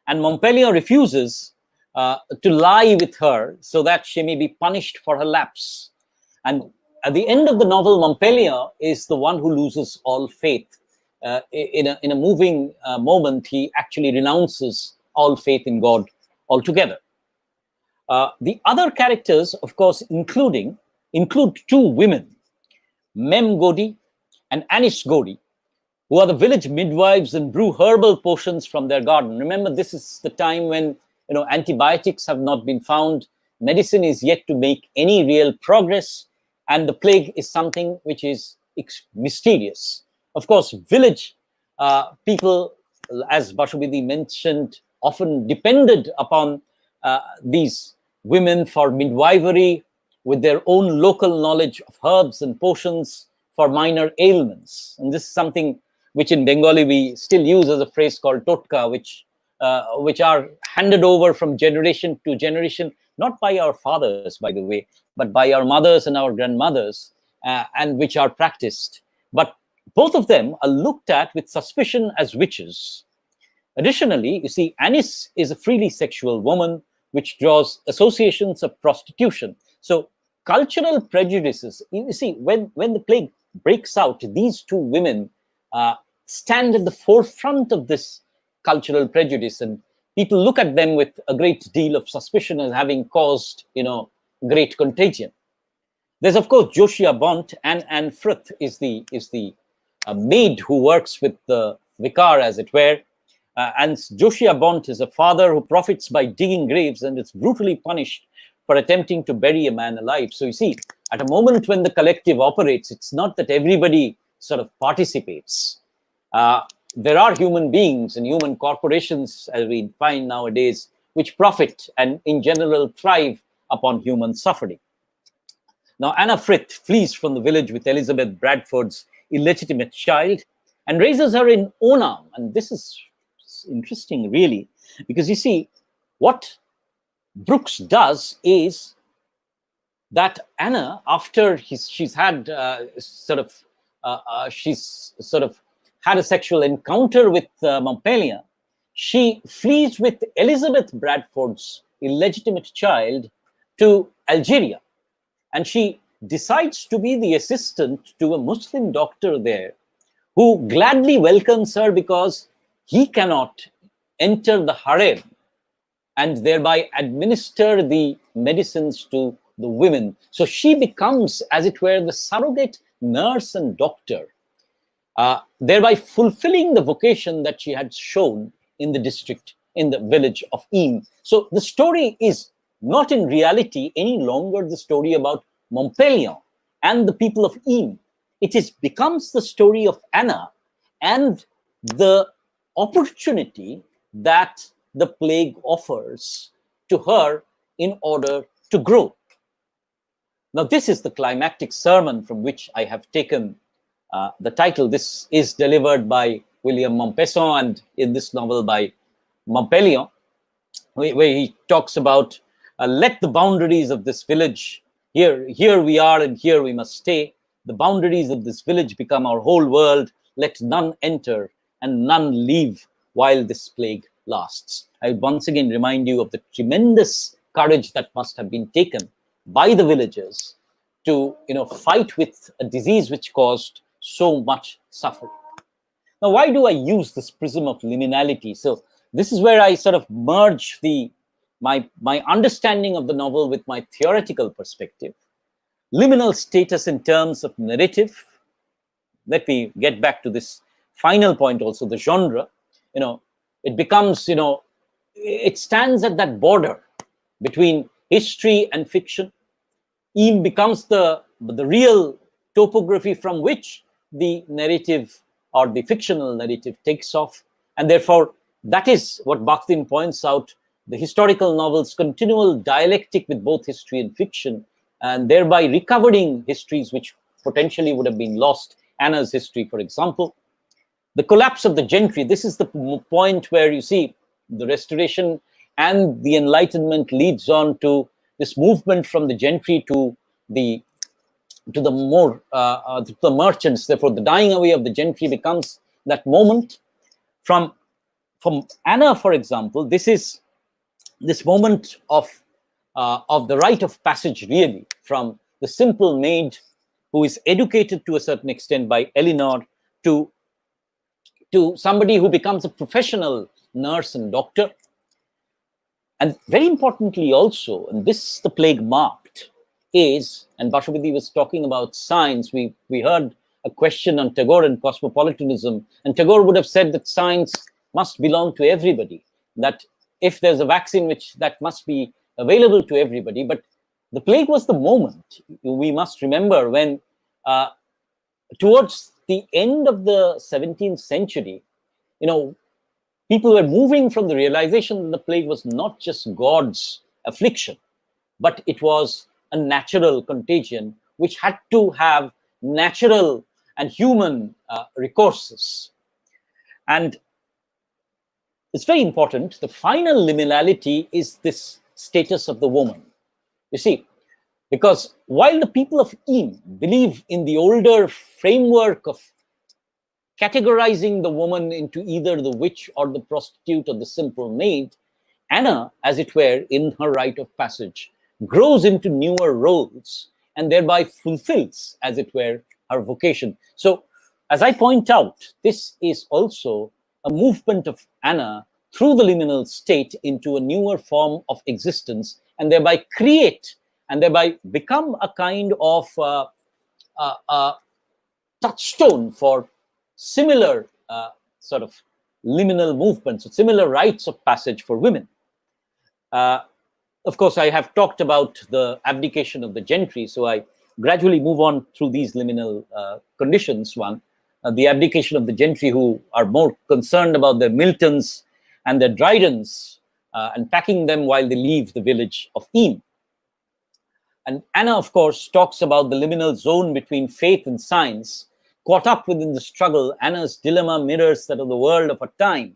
and Montpellier refuses to lie with her so that she may be punished for her lapse. And at the end of the novel, Montpellier is the one who loses all faith. In a moving moment, he actually renounces all faith in God altogether. The other characters, of course, include two women, Mem Godi and Anis Godi, who are the village midwives and brew herbal potions from their garden. Remember, this is the time when antibiotics have not been found, medicine is yet to make any real progress, and the plague is something which is mysterious. Of course, village people, as Bashubidi mentioned, often depended upon these women for midwifery, with their own local knowledge of herbs and potions for minor ailments. And this is something which in Bengali we still use as a phrase called totka, which are handed over from generation to generation, not by our fathers, by the way, but by our mothers and our grandmothers, and which are practiced. But both of them are looked at with suspicion as witches. Additionally, you see, Anis is a freely sexual woman, which draws associations of prostitution. So cultural prejudices, you see, when the plague breaks out, these two women stand at the forefront of this cultural prejudice, and people look at them with a great deal of suspicion as having caused, great contagion. There's, of course, Josiah Bont, and Frith is the maid who works with the vicar, as it were. And Josiah Bont is a father who profits by digging graves and is brutally punished for attempting to bury a man alive. So you see, at a moment when the collective operates, it's not that everybody sort of participates. There are human beings and human corporations, as we find nowadays, which profit and in general thrive upon human suffering. Now, Anna Frith flees from the village with Elizabeth Bradford's illegitimate child and raises her in Onam. And this is interesting, really, because you see, what Brooks does is that Anna, after she's had had a sexual encounter with Montpellier, she flees with Elizabeth Bradford's illegitimate child to Algeria, and she decides to be the assistant to a Muslim doctor there, who gladly welcomes her because he cannot enter the harem and thereby administer the medicines to the women. So she becomes, as it were, the surrogate nurse and doctor, thereby fulfilling the vocation that she had shown in the district, in the village of Im. So the story is not in reality any longer the story about Montpellier and the people of Im. It becomes the story of Anna and the opportunity that the plague offers to her in order to grow. Now, this is the climactic sermon from which I have taken the title. This is delivered by William Montpesson, and in this novel by Montpellier, where he talks about let the boundaries of this village, here we are and here we must stay. The boundaries of this village become our whole world. Let none enter and none leave while this plague lasts. I once again remind you of the tremendous courage that must have been taken by the villagers to fight with a disease which caused so much suffering. Now, why do I use this prism of liminality? So this is where I sort of merge my understanding of the novel with my theoretical perspective. Liminal status in terms of narrative. Let me get back to this final point also, the genre. It becomes, it stands at that border between history and fiction. Im becomes the real topography from which the narrative or the fictional narrative takes off. And therefore, that is what Bakhtin points out, the historical novel's continual dialectic with both history and fiction, and thereby recovering histories which potentially would have been lost. Anna's history, for example. The collapse of the gentry, this is the point where you see the Restoration and the Enlightenment leads on to this movement from the gentry to the merchants. Therefore, the dying away of the gentry becomes that moment. From Anna, for example, this is this moment of the rite of passage, really, from the simple maid who is educated to a certain extent by Elinor to somebody who becomes a professional nurse and doctor. And very importantly also, and this the plague marked, is, and Bashubidhi was talking about science, we heard a question on Tagore and cosmopolitanism, and Tagore would have said that science must belong to everybody, that if there's a vaccine, that must be available to everybody. But the plague was the moment, we must remember, when towards the end of the 17th century, people were moving from the realization that the plague was not just God's affliction, but it was a natural contagion which had to have natural and human recourses. And it's very important. The final liminality is this status of the woman. You see, because while the people of Im believe in the older framework of categorizing the woman into either the witch or the prostitute or the simple maid, Anna, as it were, in her rite of passage, grows into newer roles and thereby fulfills, as it were, her vocation. So, as I point out, this is also a movement of Anna through the liminal state into a newer form of existence, and thereby create and thereby become a kind of touchstone for similar sort of liminal movements, similar rites of passage for women. Of course, I have talked about the abdication of the gentry, so I gradually move on through these liminal conditions. One, the abdication of the gentry, who are more concerned about their Miltons and their Drydens and packing them while they leave the village of Im. And Anna, of course, talks about the liminal zone between faith and science. Caught up within the struggle, Anna's dilemma mirrors that of the world of her time.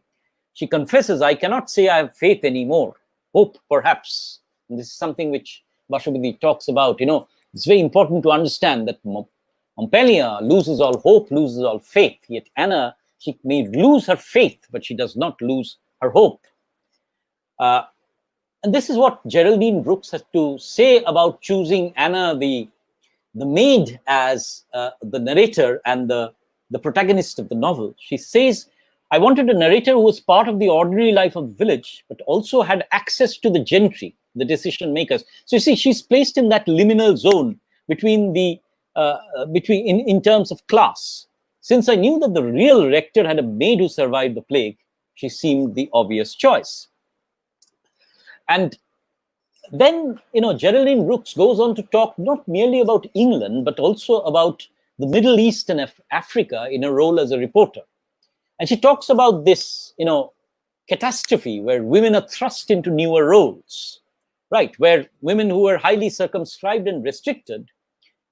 She confesses, I cannot say I have faith anymore. Hope, perhaps. And this is something which Bashubidhi talks about. It's very important to understand that Montpellier loses all hope, loses all faith. Yet Anna, she may lose her faith, but she does not lose her hope. And this is what Geraldine Brooks has to say about choosing Anna, the maid, as the narrator and the protagonist of the novel. She says, I wanted a narrator who was part of the ordinary life of the village, but also had access to the gentry, the decision makers. So you see, she's placed in that liminal zone between the in terms of class. Since I knew that the real rector had a maid who survived the plague, she seemed the obvious choice. And then, Geraldine Brooks goes on to talk not merely about England, but also about the Middle East and Africa in her role as a reporter. And she talks about this, catastrophe where women are thrust into newer roles, right? Where women who are highly circumscribed and restricted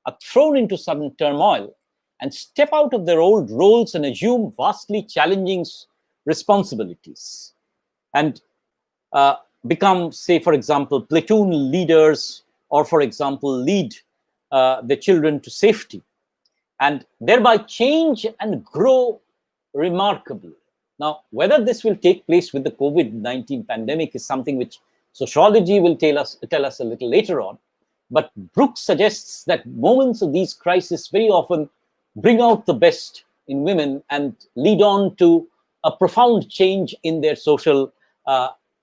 are thrown into sudden turmoil and step out of their old roles and assume vastly challenging responsibilities and become, say, for example, platoon leaders, or, for example, lead the children to safety, and thereby change and grow remarkably. Now, whether this will take place with the COVID-19 pandemic is something which sociology will tell us a little later on. But Brooks suggests that moments of these crises very often bring out the best in women and lead on to a profound change in their social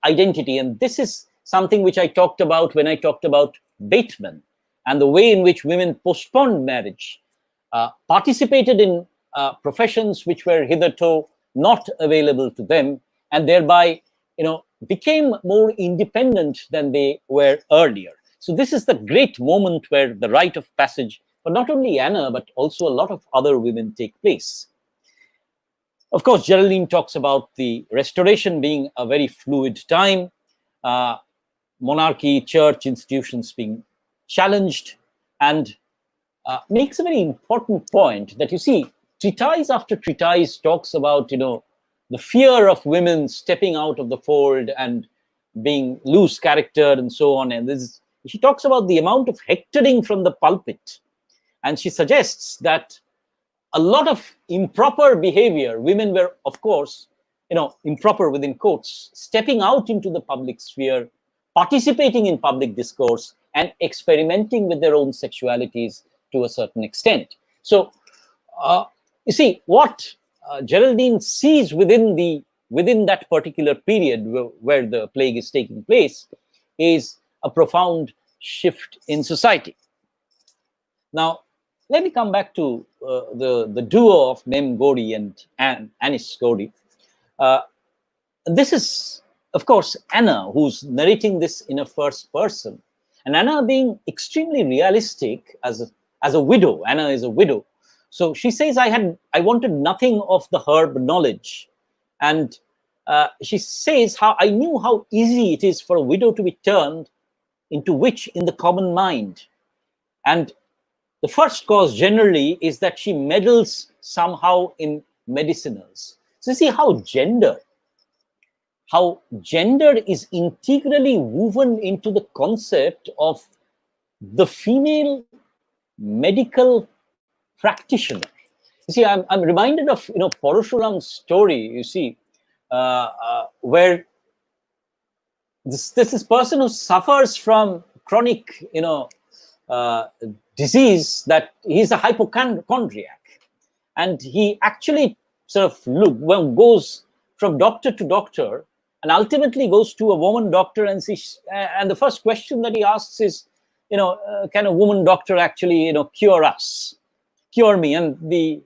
identity. And this is something which I talked about when I talked about Bateman and the way in which women postponed marriage, participated in professions which were hitherto not available to them, and thereby, became more independent than they were earlier. So this is the great moment where the rite of passage for not only Anna, but also a lot of other women take place. Of course, Geraldine talks about the Restoration being a very fluid time, monarchy, church, institutions being challenged, and makes a very important point that, you see, treatise after treatise talks about, the fear of women stepping out of the fold and being loose character and so on. And she talks about the amount of hectoring from the pulpit. And she suggests that a lot of improper behavior, women were, of course, improper within quotes, stepping out into the public sphere, participating in public discourse, and experimenting with their own sexualities to a certain extent. So, you see, what Geraldine sees within that particular period where the plague is taking place is a profound shift in society. Now, let me come back to the duo of Mem Gori and Anis Gori. This is, of course, Anna, who's narrating this in a first person. And Anna being extremely realistic as a widow. Anna is a widow. So she says, I wanted nothing of the herb knowledge. And she says how I knew how easy it is for a widow to be turned into witch in the common mind. And the first cause generally is that she meddles somehow in medicinals. So you see how gender is integrally woven into the concept of the female medical practitioner. You see, I'm reminded of Parashuram's story. You see, where this person who suffers from chronic disease, that he's a hypochondriac, and he actually sort of goes from doctor to doctor, and ultimately goes to a woman doctor, and the first question that he asks is, can a woman doctor actually cure me? And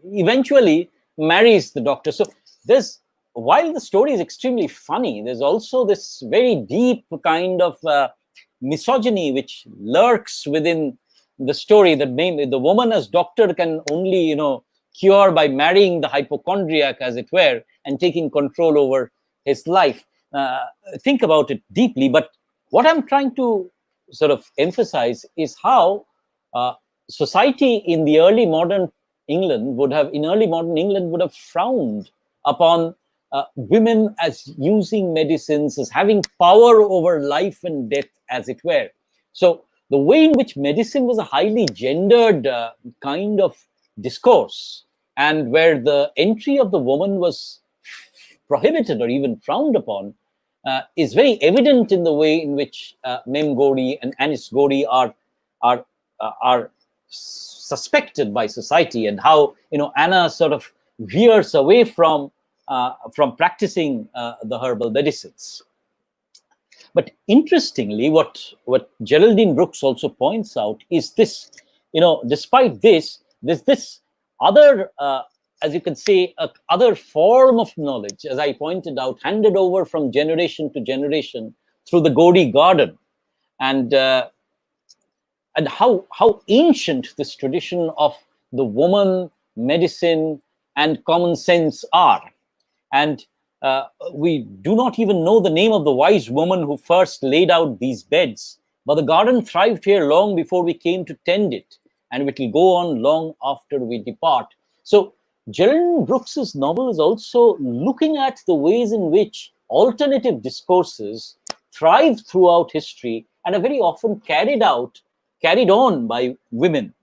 eventually marries the doctor. So while the story is extremely funny, there's also this very deep kind of misogyny which lurks within the story, that the woman as doctor can only cure by marrying the hypochondriac, as it were, and taking control over his life. Think about it deeply. But what I'm trying to sort of emphasize is how society in the early modern England would have frowned upon women as using medicines, as having power over life and death, as it were. So the way in which medicine was a highly gendered kind of discourse, and where the entry of the woman was prohibited or even frowned upon, is very evident in the way in which Mem Gori and Anis Gori are suspected by society, and how Anna sort of veers away from practicing the herbal medicines. But interestingly, what Geraldine Brooks also points out is this, despite this, there's this other, as you can say, other form of knowledge, as I pointed out, handed over from generation to generation through the Godi garden, and how ancient this tradition of the woman, medicine, and common sense are. And we do not even know the name of the wise woman who first laid out these beds, but the garden thrived here long before we came to tend it, and it will go on long after we depart. So Geraldine Brooks's novel is also looking at the ways in which alternative discourses thrive throughout history and are very often carried on by women.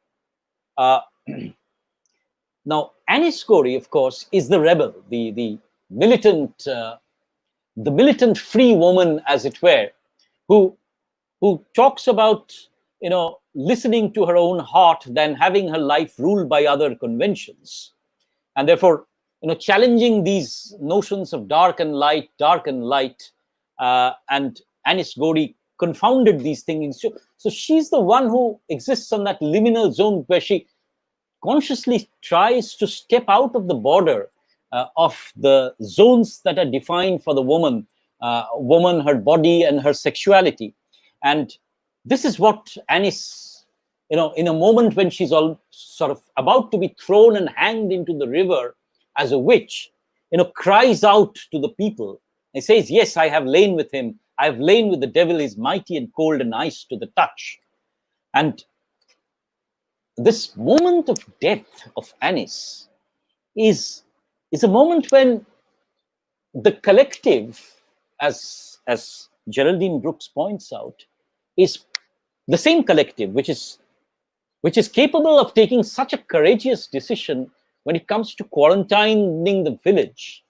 Now, Anis Corey, of course, is the rebel, the militant, free woman, as it were, who talks about listening to her own heart than having her life ruled by other conventions, and therefore challenging these notions of dark and light, and Anis Corey confounded these things. So she's the one who exists on that liminal zone where she consciously tries to step out of the border of the zones that are defined for the woman, her body and her sexuality. And this is what Anis, in a moment when she's all sort of about to be thrown and hanged into the river as a witch, cries out to the people and says, yes, I have lain with him. I have lain with the devil. He's mighty and cold and ice to the touch. And this moment of death of Anis is a moment when the collective, as Geraldine Brooks points out, is the same collective which is capable of taking such a courageous decision when it comes to quarantining the village,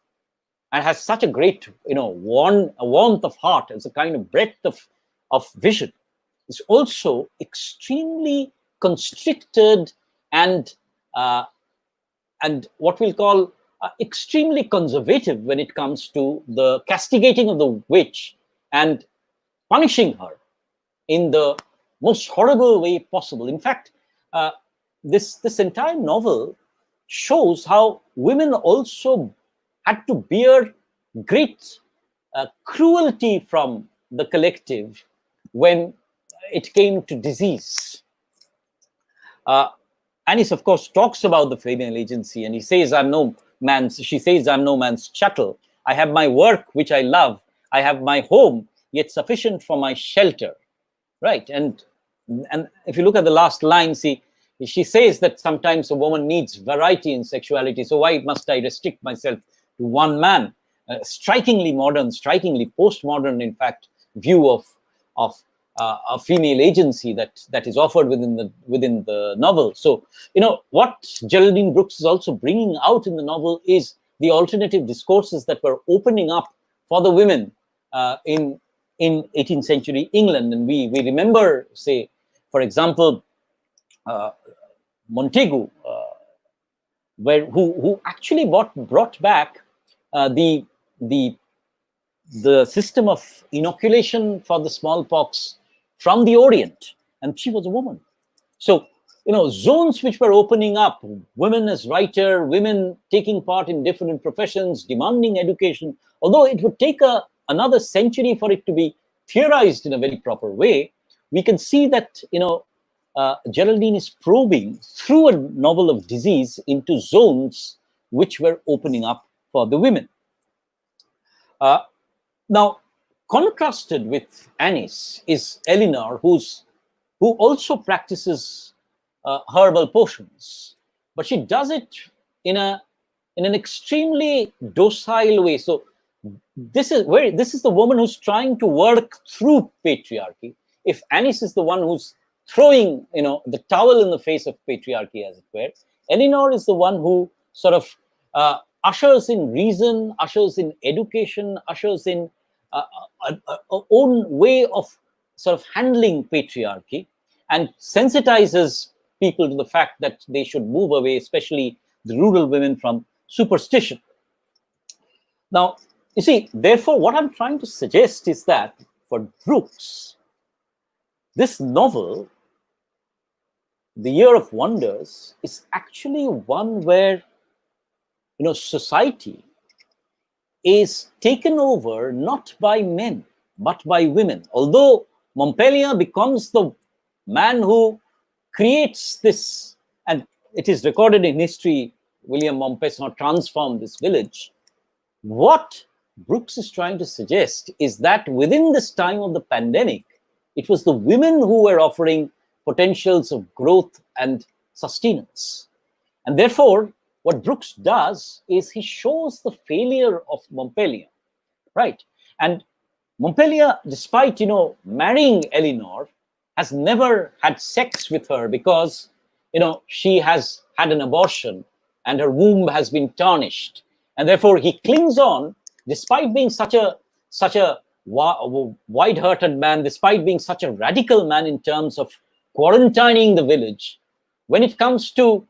and has such a great warmth of heart, as a kind of breadth of vision, is also extremely constricted and what we'll call extremely conservative when it comes to the castigating of the witch and punishing her in the most horrible way possible. In fact, this entire novel shows how women also had to bear great cruelty from the collective when it came to disease. Anis, of course, talks about the female agency, and she says, I'm no man's chattel. I have my work, which I love. I have my home, yet sufficient for my shelter. Right. And if you look at the last line, she says that sometimes a woman needs variety in sexuality. So why must I restrict myself to one man? Strikingly modern, strikingly postmodern, in fact, view of a female agency that is offered within the novel. So what Geraldine Brooks is also bringing out in the novel is the alternative discourses that were opening up for the women in 18th century England. And we remember, say, for example, Montagu, who actually brought back the system of inoculation for the smallpox from the Orient, and she was a woman. So zones which were opening up, women as writer, women taking part in different professions, demanding education, although it would take another century for it to be theorized in a very proper way, we can see that Geraldine is probing through a novel of disease into zones which were opening up for the women. Now, contrasted with Anis is Eleanor, who also practices herbal potions, but she does it in an extremely docile way. So this is the woman who's trying to work through patriarchy. If Anis is the one who's throwing the towel in the face of patriarchy, as it were, Eleanor is the one who sort of ushers in reason, ushers in education, ushers in an own way of sort of handling patriarchy, and sensitizes people to the fact that they should move away, especially the rural women, from superstition. Now, you see, therefore, what I'm trying to suggest is that for Brooks, this novel, The Year of Wonders, is actually one where, society is taken over not by men, but by women. Although Montpellier becomes the man who creates this, and it is recorded in history, William Montpesson transformed this village. What Brooks is trying to suggest is that within this time of the pandemic, it was the women who were offering potentials of growth and sustenance. And therefore, what Brooks does is he shows the failure of Montpellier, right? And Montpellier, despite, marrying Eleanor, has never had sex with her because, she has had an abortion and her womb has been tarnished. And therefore, he clings on, despite being such a wide-hearted man, despite being such a radical man in terms of quarantining the village. When it comes to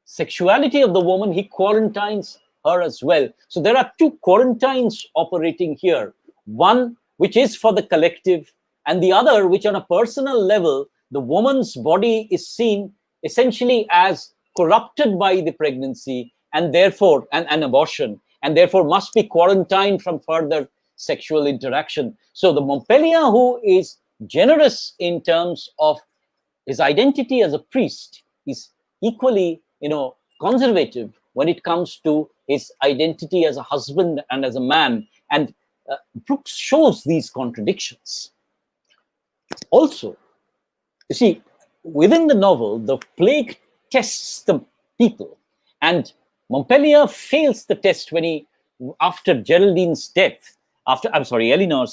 sexuality of the woman, he quarantines her as well. So there are two quarantines operating here. One which is for the collective, and the other which on a personal level, the woman's body is seen essentially as corrupted by the pregnancy and therefore an abortion, and therefore must be quarantined from further sexual interaction. So the Montpellier who is generous in terms of his identity as a priest is equally, conservative when it comes to his identity as a husband and as a man. And Brooks shows these contradictions. Also, you see, within the novel, the plague tests the people, and Montpellier fails the test when after Eleanor's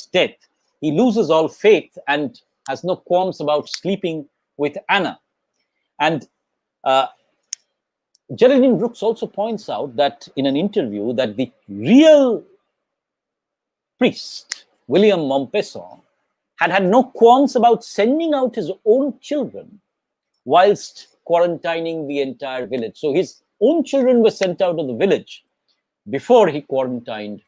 death, he loses all faith and has no qualms about sleeping with Anna. And Geraldine Brooks also points out that in an interview that the real priest, William Montpesson, had no qualms about sending out his own children whilst quarantining the entire village. So his own children were sent out of the village before he quarantined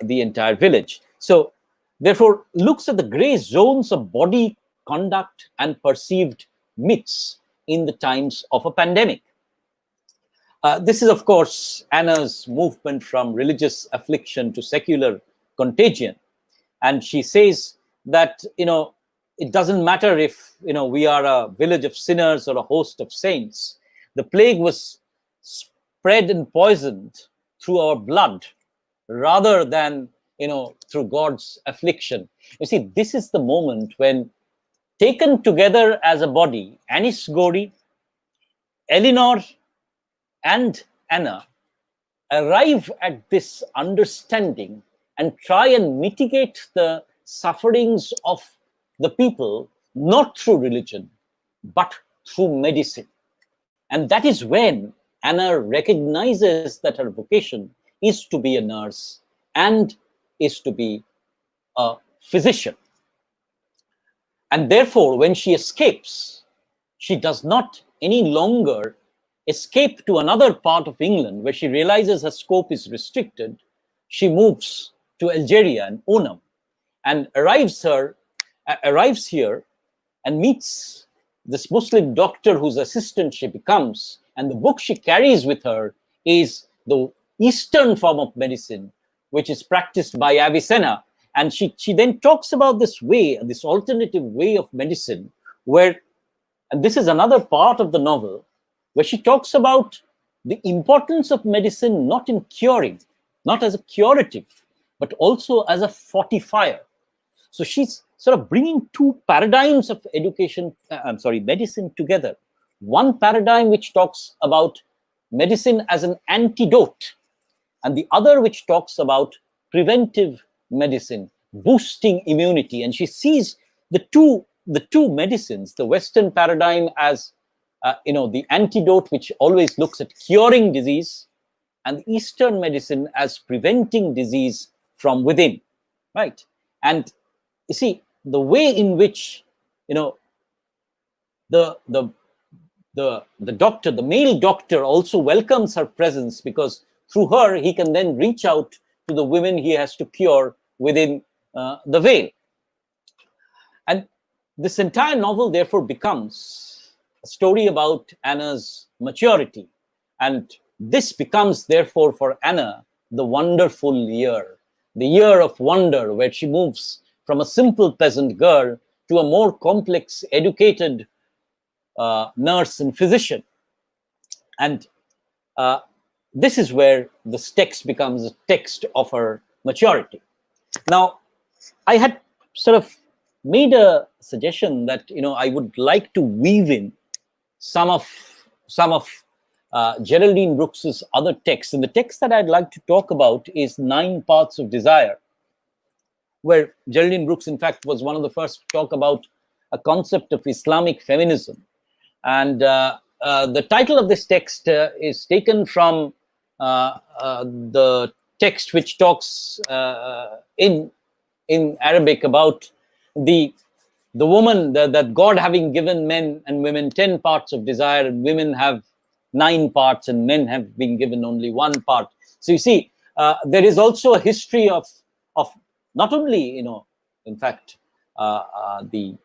the entire village. So therefore looks at the gray zones of body, conduct, and perceived myths in the times of a pandemic. This is, of course, Anna's movement from religious affliction to secular contagion. And she says that, it doesn't matter if, we are a village of sinners or a host of saints. The plague was spread and poisoned through our blood rather than, through God's affliction. You see, this is the moment when, taken together as a body, Anis Gori, Eleanor, and Anna arrive at this understanding and try and mitigate the sufferings of the people, not through religion, but through medicine. And that is when Anna recognizes that her vocation is to be a nurse and is to be a physician. And therefore, when she escapes, she does not any longer escape to another part of England where she realizes her scope is restricted. She moves to Algeria and Onam and arrives here and meets this Muslim doctor whose assistant she becomes. And the book she carries with her is the Eastern form of medicine, which is practiced by Avicenna. And she then talks about this way, this alternative way of medicine, where, and this is another part of the novel, where she talks about the importance of medicine not in curing, not as a curative, but also as a fortifier. So she's sort of bringing two paradigms of medicine together. One paradigm which talks about medicine as an antidote, and the other which talks about preventive medicine, boosting immunity. And she sees the two medicines, the Western paradigm as the antidote, which always looks at curing disease, and the Eastern medicine as preventing disease from within, right? And you see, the way in which, the doctor, the male doctor, also welcomes her presence, because through her, he can then reach out to the women he has to cure within the veil. And this entire novel, therefore, becomes a story about Anna's maturity. And this becomes, therefore, for Anna, the wonderful year, the year of wonder, where she moves from a simple peasant girl to a more complex, educated nurse and physician. And this is where this text becomes a text of her maturity. Now, I had sort of made a suggestion that I would like to weave in some of Geraldine Brooks's other texts, and the text that I'd like to talk about is 9 Paths of Desire, where Geraldine Brooks, in fact, was one of the first to talk about a concept of Islamic feminism. And the title of this text is taken from the text which talks in Arabic about the woman, that God having given men and women 10 parts of desire, and women have 9 parts, and men have been given only 1 part. So you see, there is also a history of not only, in fact, the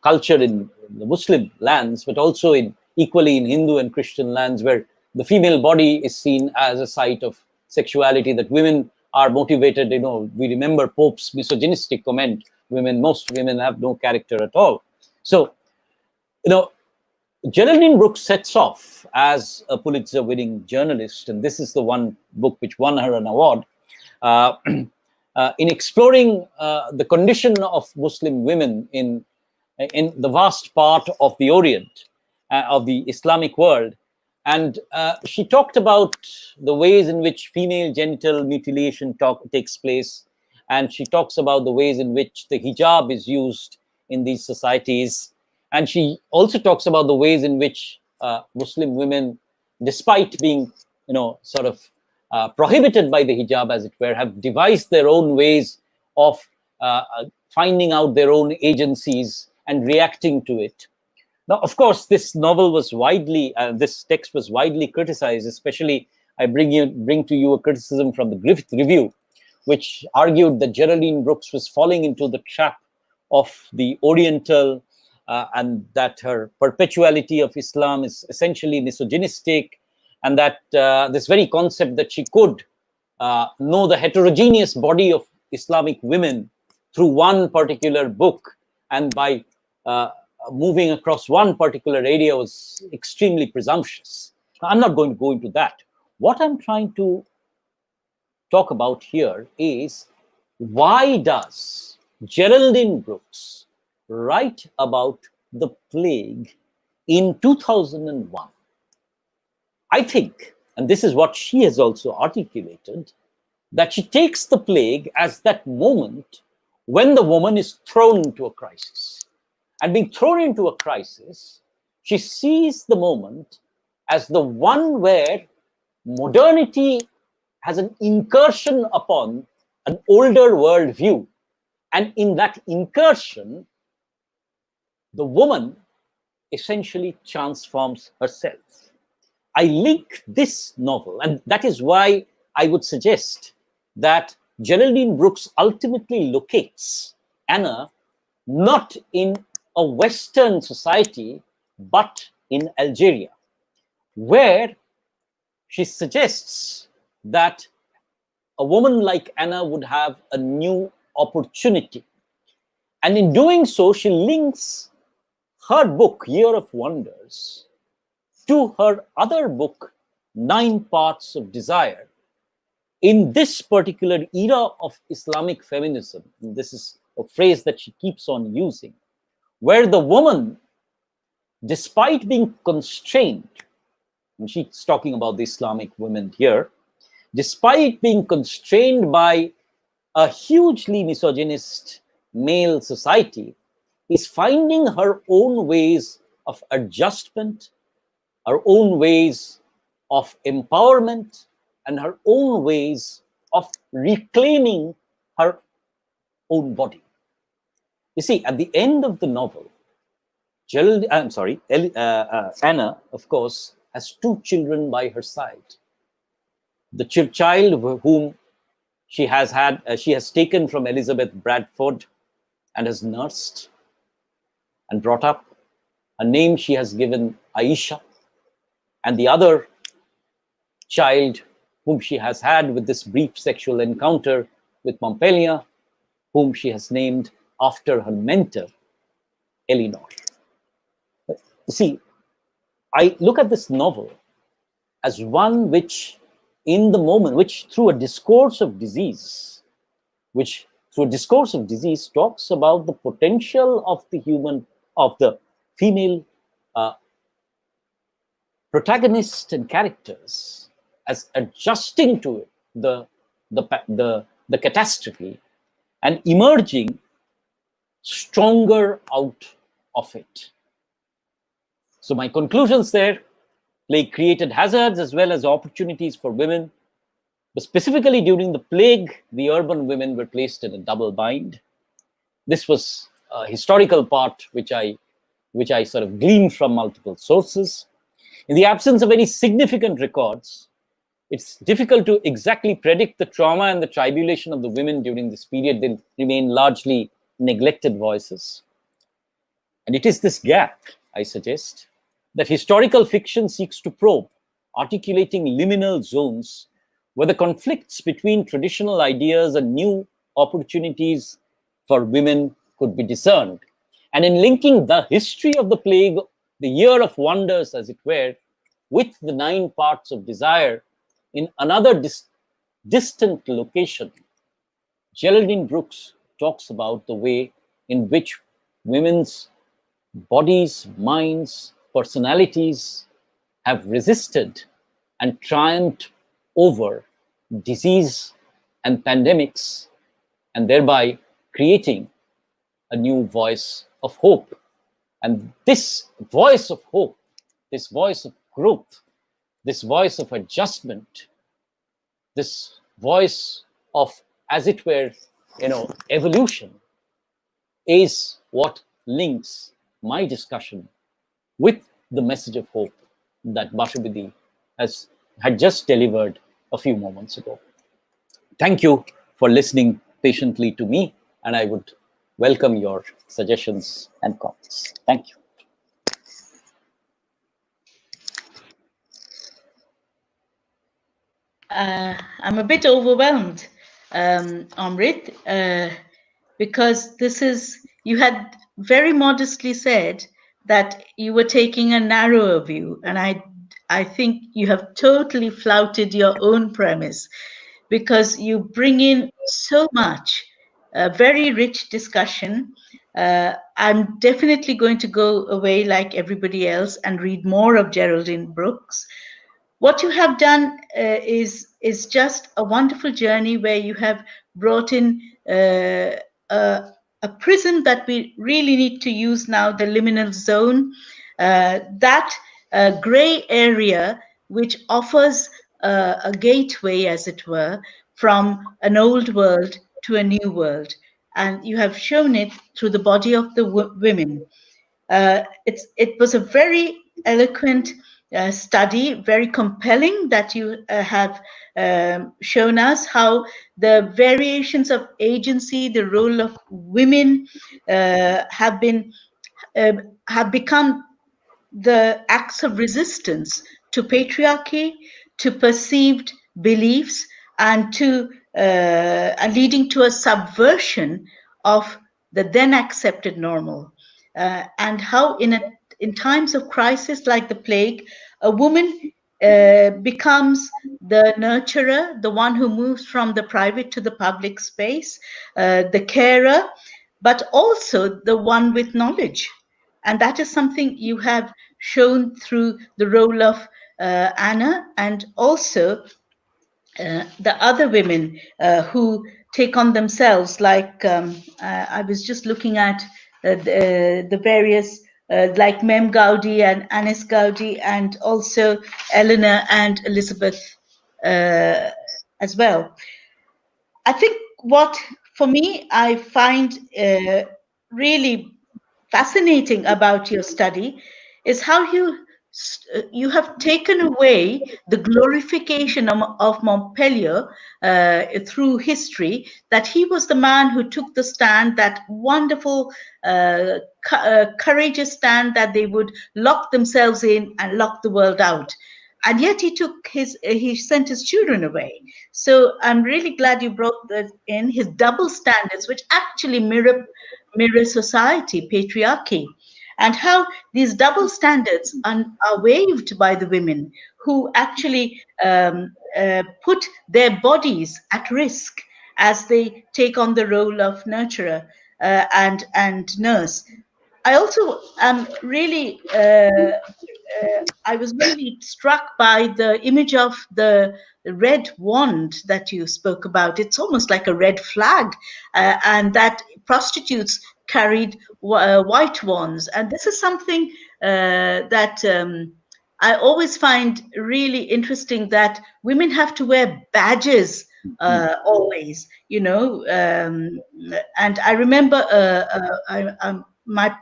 culture in the Muslim lands, but also equally in Hindu and Christian lands, where the female body is seen as a site of sexuality, that women are motivated. We remember Pope's misogynistic comment, most women have no character at all. So, Geraldine Brooks sets off as a Pulitzer-winning journalist, and this is the one book which won her an award, in exploring the condition of Muslim women in the vast part of the Orient, of the Islamic world. And she talked about the ways in which female genital mutilation takes place. And she talks about the ways in which the hijab is used in these societies. And she also talks about the ways in which Muslim women, despite being, sort of prohibited by the hijab, as it were, have devised their own ways of finding out their own agencies and reacting to it. Now, of course, this novel was this text was widely criticized. Especially, I bring to you a criticism from the Griffith Review, which argued that Geraldine Brooks was falling into the trap of the Oriental, and that her perpetuality of Islam is essentially misogynistic, and that this very concept that she could know the heterogeneous body of Islamic women through one particular book, and by moving across one particular area, was extremely presumptuous. I'm not going to go into that. What I'm trying to talk about here is, why does Geraldine Brooks write about the plague in 2001? I think, and this is what she has also articulated, that she takes the plague as that moment when the woman is thrown into a crisis. And being thrown into a crisis, she sees the moment as the one where modernity has an incursion upon an older worldview. And in that incursion, the woman essentially transforms herself. I link this novel, and that is why I would suggest that Geraldine Brooks ultimately locates Anna not in a Western society, but in Algeria, where she suggests that a woman like Anna would have a new opportunity. And in doing so, she links her book, Year of Wonders, to her other book, 9 Paths of Desire. In this particular era of Islamic feminism, and this is a phrase that she keeps on using, where the woman, despite being constrained, and she's talking about the Islamic women here, despite being constrained by a hugely misogynist male society, is finding her own ways of adjustment, her own ways of empowerment, and her own ways of reclaiming her own body. You see, at the end of the novel, Anna, of course, has 2 children by her side. The child whom she has taken from Elizabeth Bradford, and has nursed and brought up, a name she has given Aisha, and the other child whom she has had with this brief sexual encounter with Pompelia, whom she has named after her mentor, Elinor. You see, I look at this novel as one which, in the moment, which through a discourse of disease, talks about the potential of the human, of the female protagonist and characters as adjusting to it, the catastrophe, and emerging stronger out of it. So my conclusions there: plague created hazards as well as opportunities for women, but specifically during the plague, the urban women were placed in a double bind. This was a historical part which I sort of gleaned from multiple sources. In the absence of any significant records, it's difficult to exactly predict the trauma and the tribulation of the women during this period. They remain largely neglected voices. And it is this gap, I suggest, that historical fiction seeks to probe, articulating liminal zones where the conflicts between traditional ideas and new opportunities for women could be discerned. And in linking the history of the plague, the year of wonders, as it were, with the 9 parts of desire in another distant location, Geraldine Brooks talks about the way in which women's bodies, minds, personalities have resisted and triumphed over disease and pandemics, and thereby creating a new voice of hope. And this voice of hope, this voice of growth, this voice of adjustment, this voice of, as it were, evolution, is what links my discussion with the message of hope that Bashabidi had just delivered a few moments ago. Thank you for listening patiently to me, and I would welcome your suggestions and comments. Thank you. I'm a bit overwhelmed, Amrit, because you had very modestly said that you were taking a narrower view, and I think you have totally flouted your own premise, because you bring in so much, very rich discussion. I'm definitely going to go away like everybody else and read more of Geraldine Brooks. What you have done is just a wonderful journey where you have brought in a prism that we really need to use now, the liminal zone, that gray area which offers a gateway, as it were, from an old world to a new world. And you have shown it through the body of the women. It was a very eloquent study, very compelling, that you have shown us how the variations of agency, the role of women have become the acts of resistance to patriarchy, to perceived beliefs, and to leading to a subversion of the then accepted normal. And how in times of crisis like the plague, a woman becomes the nurturer, the one who moves from the private to the public space, the carer, but also the one with knowledge. And that is something you have shown through the role of Anna, and also the other women who take on themselves, like I was just looking at the various, like Mem Gaudi and Anis Gaudi, and also Eleanor and Elizabeth as well. I think what, for me, I find really fascinating about your study is how you you have taken away the glorification of Montpellier through history, that he was the man who took the stand, that wonderful, courageous stand that they would lock themselves in and lock the world out. And yet he sent his children away. So I'm really glad you brought that in, his double standards, which actually mirror society, patriarchy, and how these double standards are waived by the women who actually put their bodies at risk as they take on the role of nurturer and nurse. I also am really, I was really struck by the image of the red wand that you spoke about. It's almost like a red flag, and that prostitutes carried white wands. And this is something that I always find really interesting, that women have to wear badges always, you know. And I remember my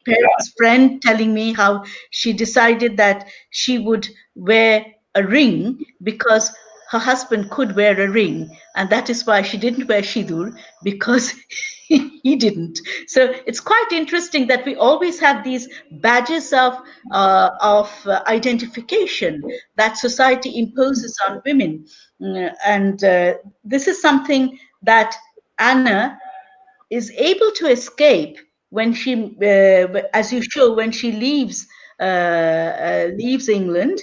parents' friend telling me how she decided that she would wear a ring because her husband could wear a ring, and that is why she didn't wear shidur, because he didn't. So it's quite interesting that we always have these badges of identification that society imposes on women. And this is something that Anna is able to escape when she, as you show, when she leaves England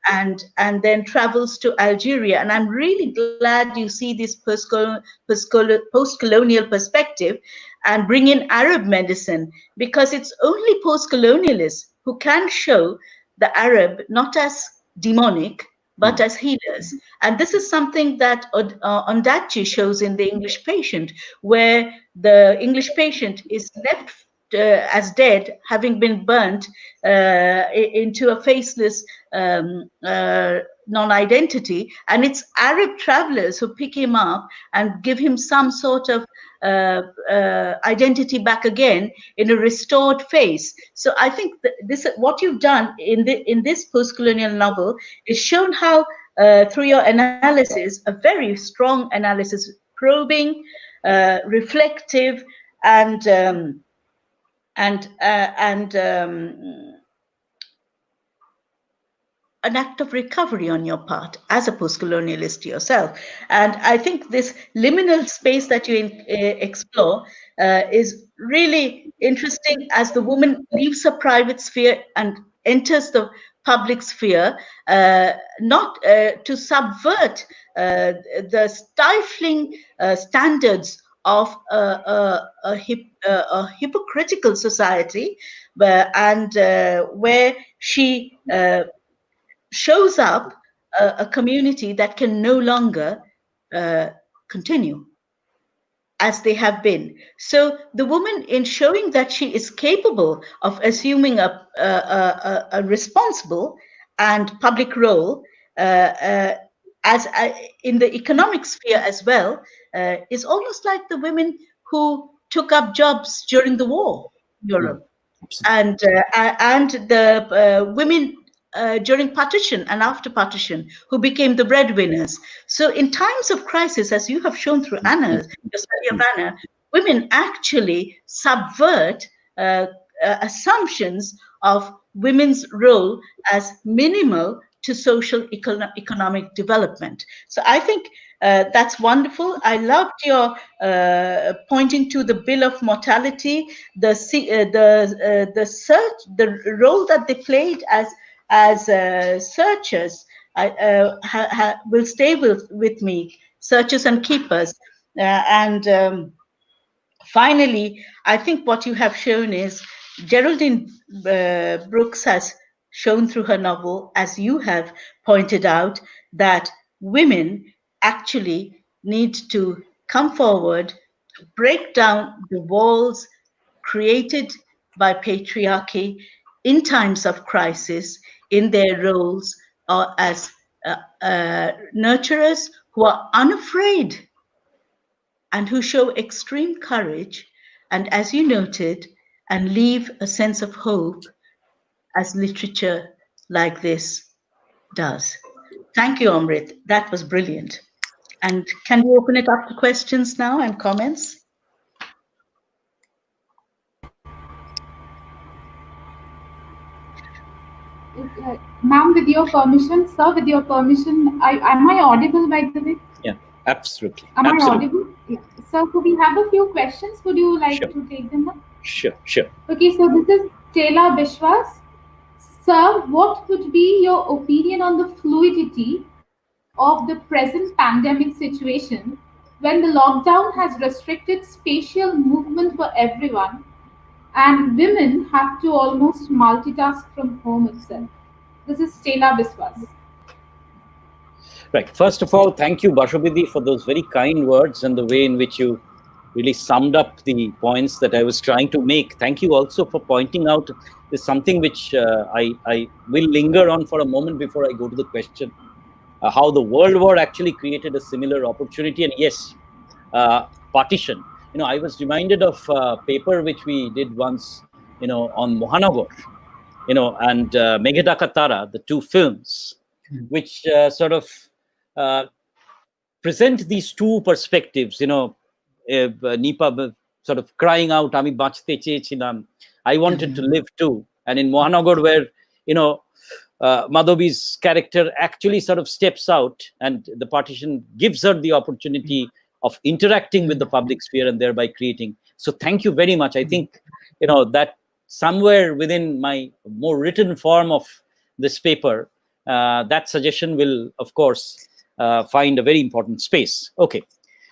and then travels to Algeria. And I'm really glad you see this post-colonial perspective and bring in Arab medicine, because it's only post-colonialists who can show the Arab not as demonic, but as healers. And this is something that Ondaatje shows in The English Patient, where the English patient is left as dead, having been burnt into a faceless non-identity. And it's Arab travelers who pick him up and give him some sort of identity back again in a restored face. So I think this, what you've done in this post-colonial novel, is shown how through your analysis, a very strong analysis, probing, reflective, and an act of recovery on your part as a post-colonialist yourself. And I think this liminal space that you explore is really interesting, as the woman leaves her private sphere and enters the public sphere, not to subvert the stifling standards of a hypocritical society, and where she shows up a community that can no longer continue as they have been. So the woman, in showing that she is capable of assuming a responsible and public role, as in the economic sphere as well, is almost like the women who took up jobs during the war in Europe, and the women during partition and after partition, who became the breadwinners. So in times of crisis, as you have shown through Anna, your study of Anna, women actually subvert assumptions of women's role as minimal to social economic development. So I think that's wonderful. I loved your pointing to the bill of mortality, the role that they played as searchers. Will stay with me, searchers and keepers. Finally, I think what you have shown is Geraldine Brooks has shown through her novel, as you have pointed out, that women actually need to come forward, to break down the walls created by patriarchy in times of crisis, in their roles as nurturers who are unafraid and who show extreme courage, and, as you noted, and leave a sense of hope as literature like this does. Thank you, Amrit. That was brilliant. And can we open it up to questions now and comments? Ma'am, with your permission, sir, with your permission, am I audible, by the way? Yeah, absolutely. Am I Absolutely. audible? Yeah. Sir, so we have a few questions. Would you like Sure. to take them up? Sure. Sure. Okay, so this is Tela Bishwas. Sir, what would be your opinion on the fluidity of the present pandemic situation when the lockdown has restricted spatial movement for everyone and women have to almost multitask from home itself? This is Tela Biswas. Right. First of all, thank you, Bashubidhi, for those very kind words and the way in which you really summed up the points that I was trying to make. Thank you also for pointing out this something which I will linger on for a moment before I go to the question. How the World War actually created a similar opportunity. And yes, partition. I was reminded of a paper which we did once, on Mohanagar, and Megheda Katara, the two films, which sort of present these two perspectives, Nipa sort of crying out, Ami bachte chechinam, I wanted to live too. And in Mohanagar, where, Madhavi's character actually sort of steps out and the partition gives her the opportunity of interacting with the public sphere and thereby creating. So thank you very much. I think, that somewhere within my more written form of this paper, that suggestion will, of course, find a very important space. Okay.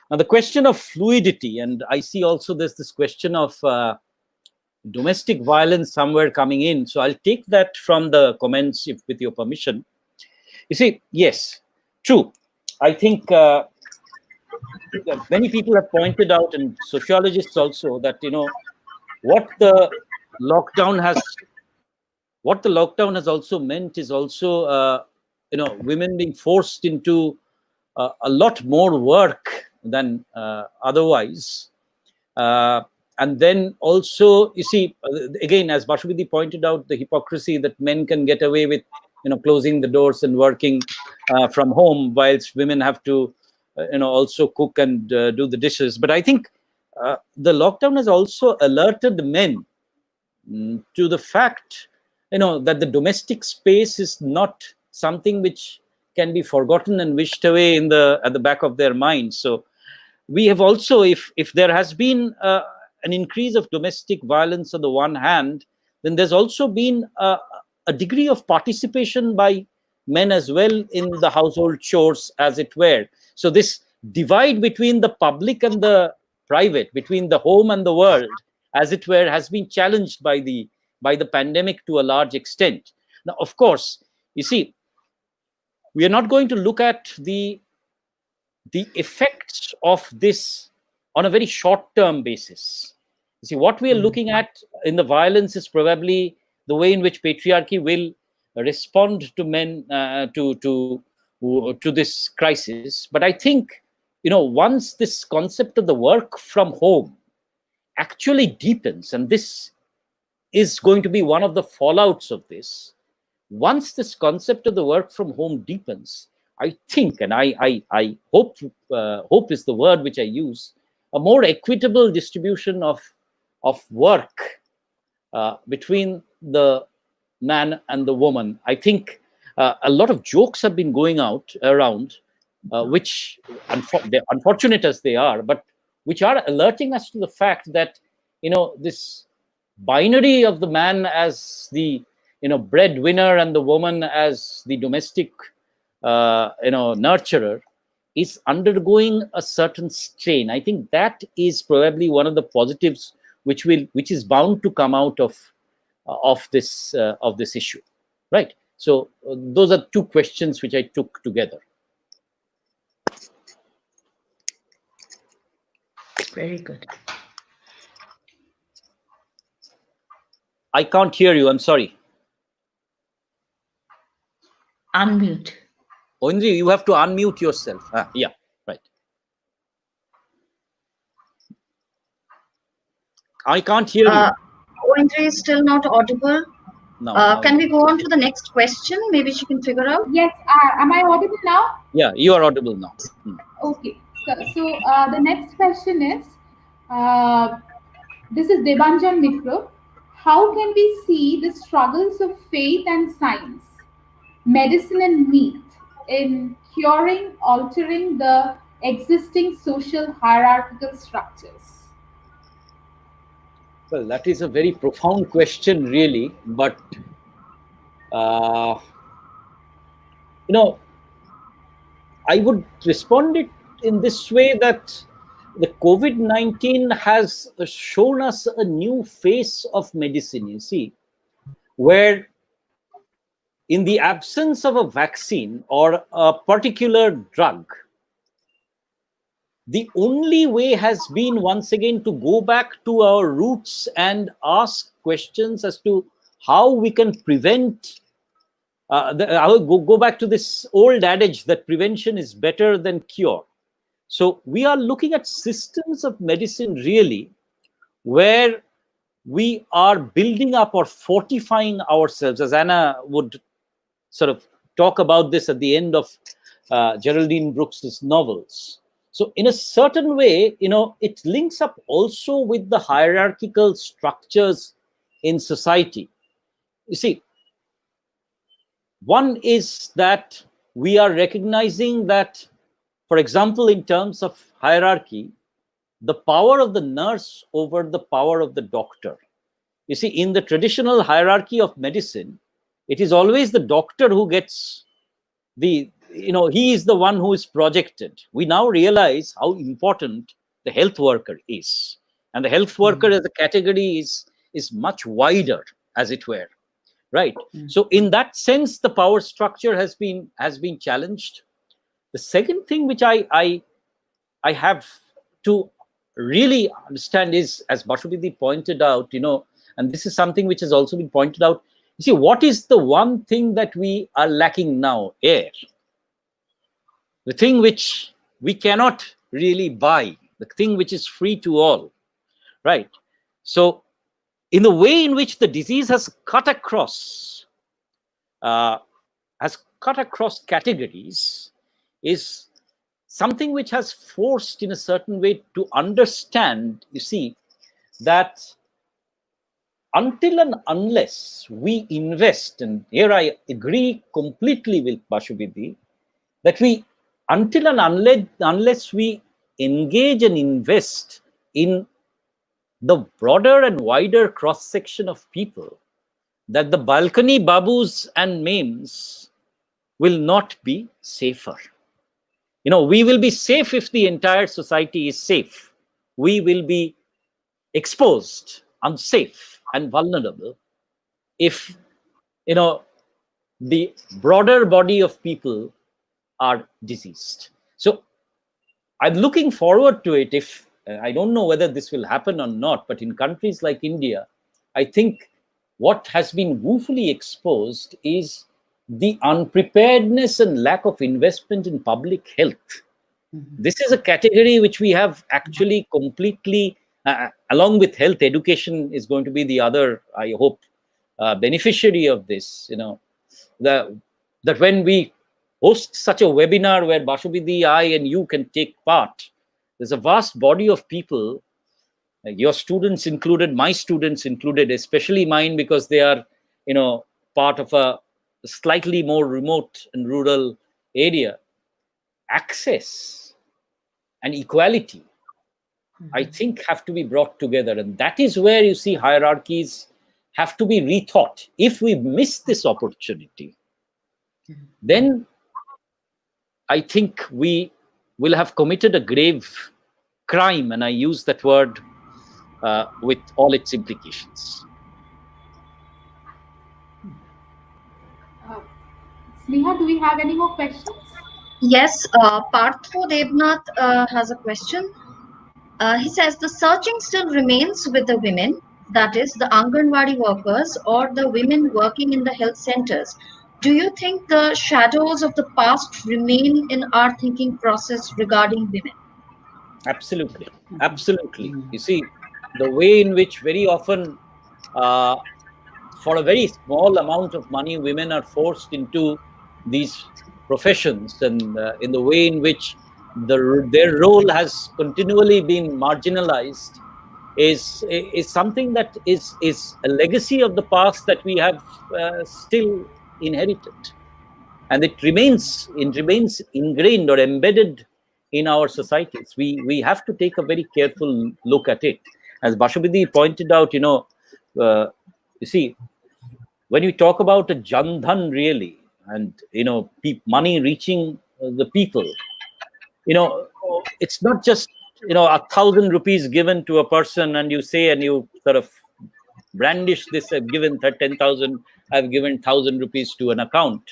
Now, the question of fluidity, and I see also there's this question of domestic violence somewhere coming in. So I'll take that from the comments, if with your permission. You see, yes, true. I think many people have pointed out, and sociologists also, that what the lockdown has also meant is also women being forced into a lot more work than otherwise. And then also, you see, again, as Bashubidhi pointed out, the hypocrisy that men can get away with, closing the doors and working from home, whilst women have to, also cook and do the dishes. But I think the lockdown has also alerted men to the fact, that the domestic space is not something which can be forgotten and wished away at the back of their minds. So we have also, if there has been an increase of domestic violence on the one hand, then there's also been a degree of participation by men as well in the household chores, as it were. So this divide between the public and the private, between the home and the world, as it were, has been challenged by the pandemic to a large extent. Now, of course, you see, we are not going to look at the effects of this on a very short-term basis. You see, what we are looking at in the violence is probably the way in which patriarchy will respond to men to this crisis. But I think, once this concept of the work from home actually deepens, and this is going to be one of the fallouts of this, once this concept of the work from home deepens, I think, and I hope, hope is the word which I use, a more equitable distribution of work between the man and the woman. I think a lot of jokes have been going around, which, unfortunate as they are, but which are alerting us to the fact that, this binary of the man as the breadwinner and the woman as the domestic nurturer is undergoing a certain strain. I think that is probably one of the positives which is bound to come out of this issue, right? So those are two questions which I took together. Very good. I can't hear you. I'm sorry. Unmute. Oindri, you have to unmute yourself. Yeah, right. I can't hear you. Oindri is still not audible. Now Can we go on to the next question? Maybe she can figure out. Yes, am I audible now? yeah, you are audible now. Okay. So the next question is, uh, this is Debanjan Mitra. How can we see the struggles of faith and science, medicine and meat in curing, altering the existing social hierarchical structures? Well, that is a very profound question, really. But uh, you know, I would respond it in this way that the COVID-19 has shown us a new face of medicine. You see, where in the absence of a vaccine or a particular drug, the only way has been once again to go back to our roots and ask questions as to how we can prevent. I will go back to this old adage that prevention is better than cure. So we are looking at systems of medicine really where we are building up or fortifying ourselves, as Anna would sort of talk about this at the end of Geraldine Brooks's novels. So in a certain way, it links up also with the hierarchical structures in society. You see, one is that we are recognizing that, for example, in terms of hierarchy, the power of the nurse over the power of the doctor. You see, in the traditional hierarchy of medicine, it is always the doctor who gets he is the one who is projected. We now realize how important the health worker is. And the health worker as a category is much wider, as it were. Right. So in that sense, the power structure has been challenged. The second thing which I have to really understand is, as Bashubidi pointed out, and this is something which has also been pointed out. You see, what is the one thing that we are lacking now? Air. The thing which we cannot really buy, the thing which is free to all, right? So in the way in which the disease has cut across categories is something which has forced in a certain way to understand, you see, that until and unless we invest, and here I agree completely with Bashubidi, that until and unless we engage and invest in the broader and wider cross-section of people, that the balcony babus and maims will not be safer. We will be safe if the entire society is safe. We will be exposed, unsafe, and vulnerable if, the broader body of people are diseased. So I'm looking forward to it. If I don't know whether this will happen or not, but in countries like India, I think what has been woefully exposed is the unpreparedness and lack of investment in public health. This is a category which we have actually completely, along with health, education is going to be the other, I hope, beneficiary of this. That when we host such a webinar where Bashubidi, I, and you can take part, there's a vast body of people, your students included, my students included, especially mine because they are, part of a slightly more remote and rural area. Access and equality, I think, have to be brought together. And that is where you see hierarchies have to be rethought. If we miss this opportunity, then I think we will have committed a grave crime, and I use that word with all its implications. Sneha, do we have any more questions? Yes, Partho Devnath has a question. He says the searching still remains with the women, that is, the Anganwadi workers or the women working in the health centers. Do you think the shadows of the past remain in our thinking process regarding women? Absolutely. Absolutely. You see, the way in which very often for a very small amount of money, women are forced into these professions, and in the way in which their role has continually been marginalized is something that is a legacy of the past that we have still inherited, and it remains ingrained or embedded in our societies. We have to take a very careful look at it. As Bashubidi pointed out, uh, you see, when you talk about a Jandhan really, and money reaching the people, it's not just 1,000 rupees given to a person, and you say, and you sort of brandish this: I've given 10,000, I've given 1,000 rupees to an account.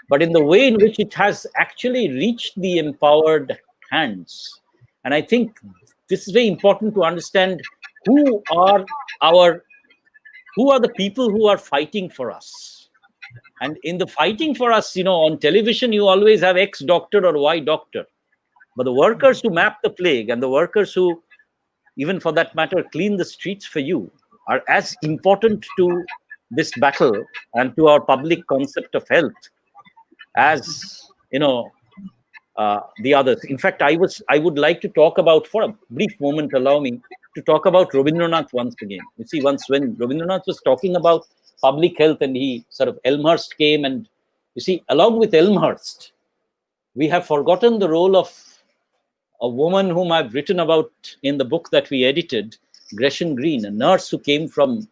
But in the way in which it has actually reached the empowered hands. And I think this is very important to understand who are our who are the people who are fighting for us. And in the fighting for us, on television, you always have X doctor or Y doctor. But the workers who map the plague, and the workers who, even for that matter, clean the streets for you, are as important to this battle and to our public concept of health as the others. In fact, I would like to talk about, for a brief moment, allow me to talk about Rabindranath once again. You see, once when Rabindranath was talking about public health, and he sort of, Elmhurst came, and you see, along with Elmhurst, we have forgotten the role of a woman whom I've written about in the book that we edited, Gresham Greene, a nurse who came from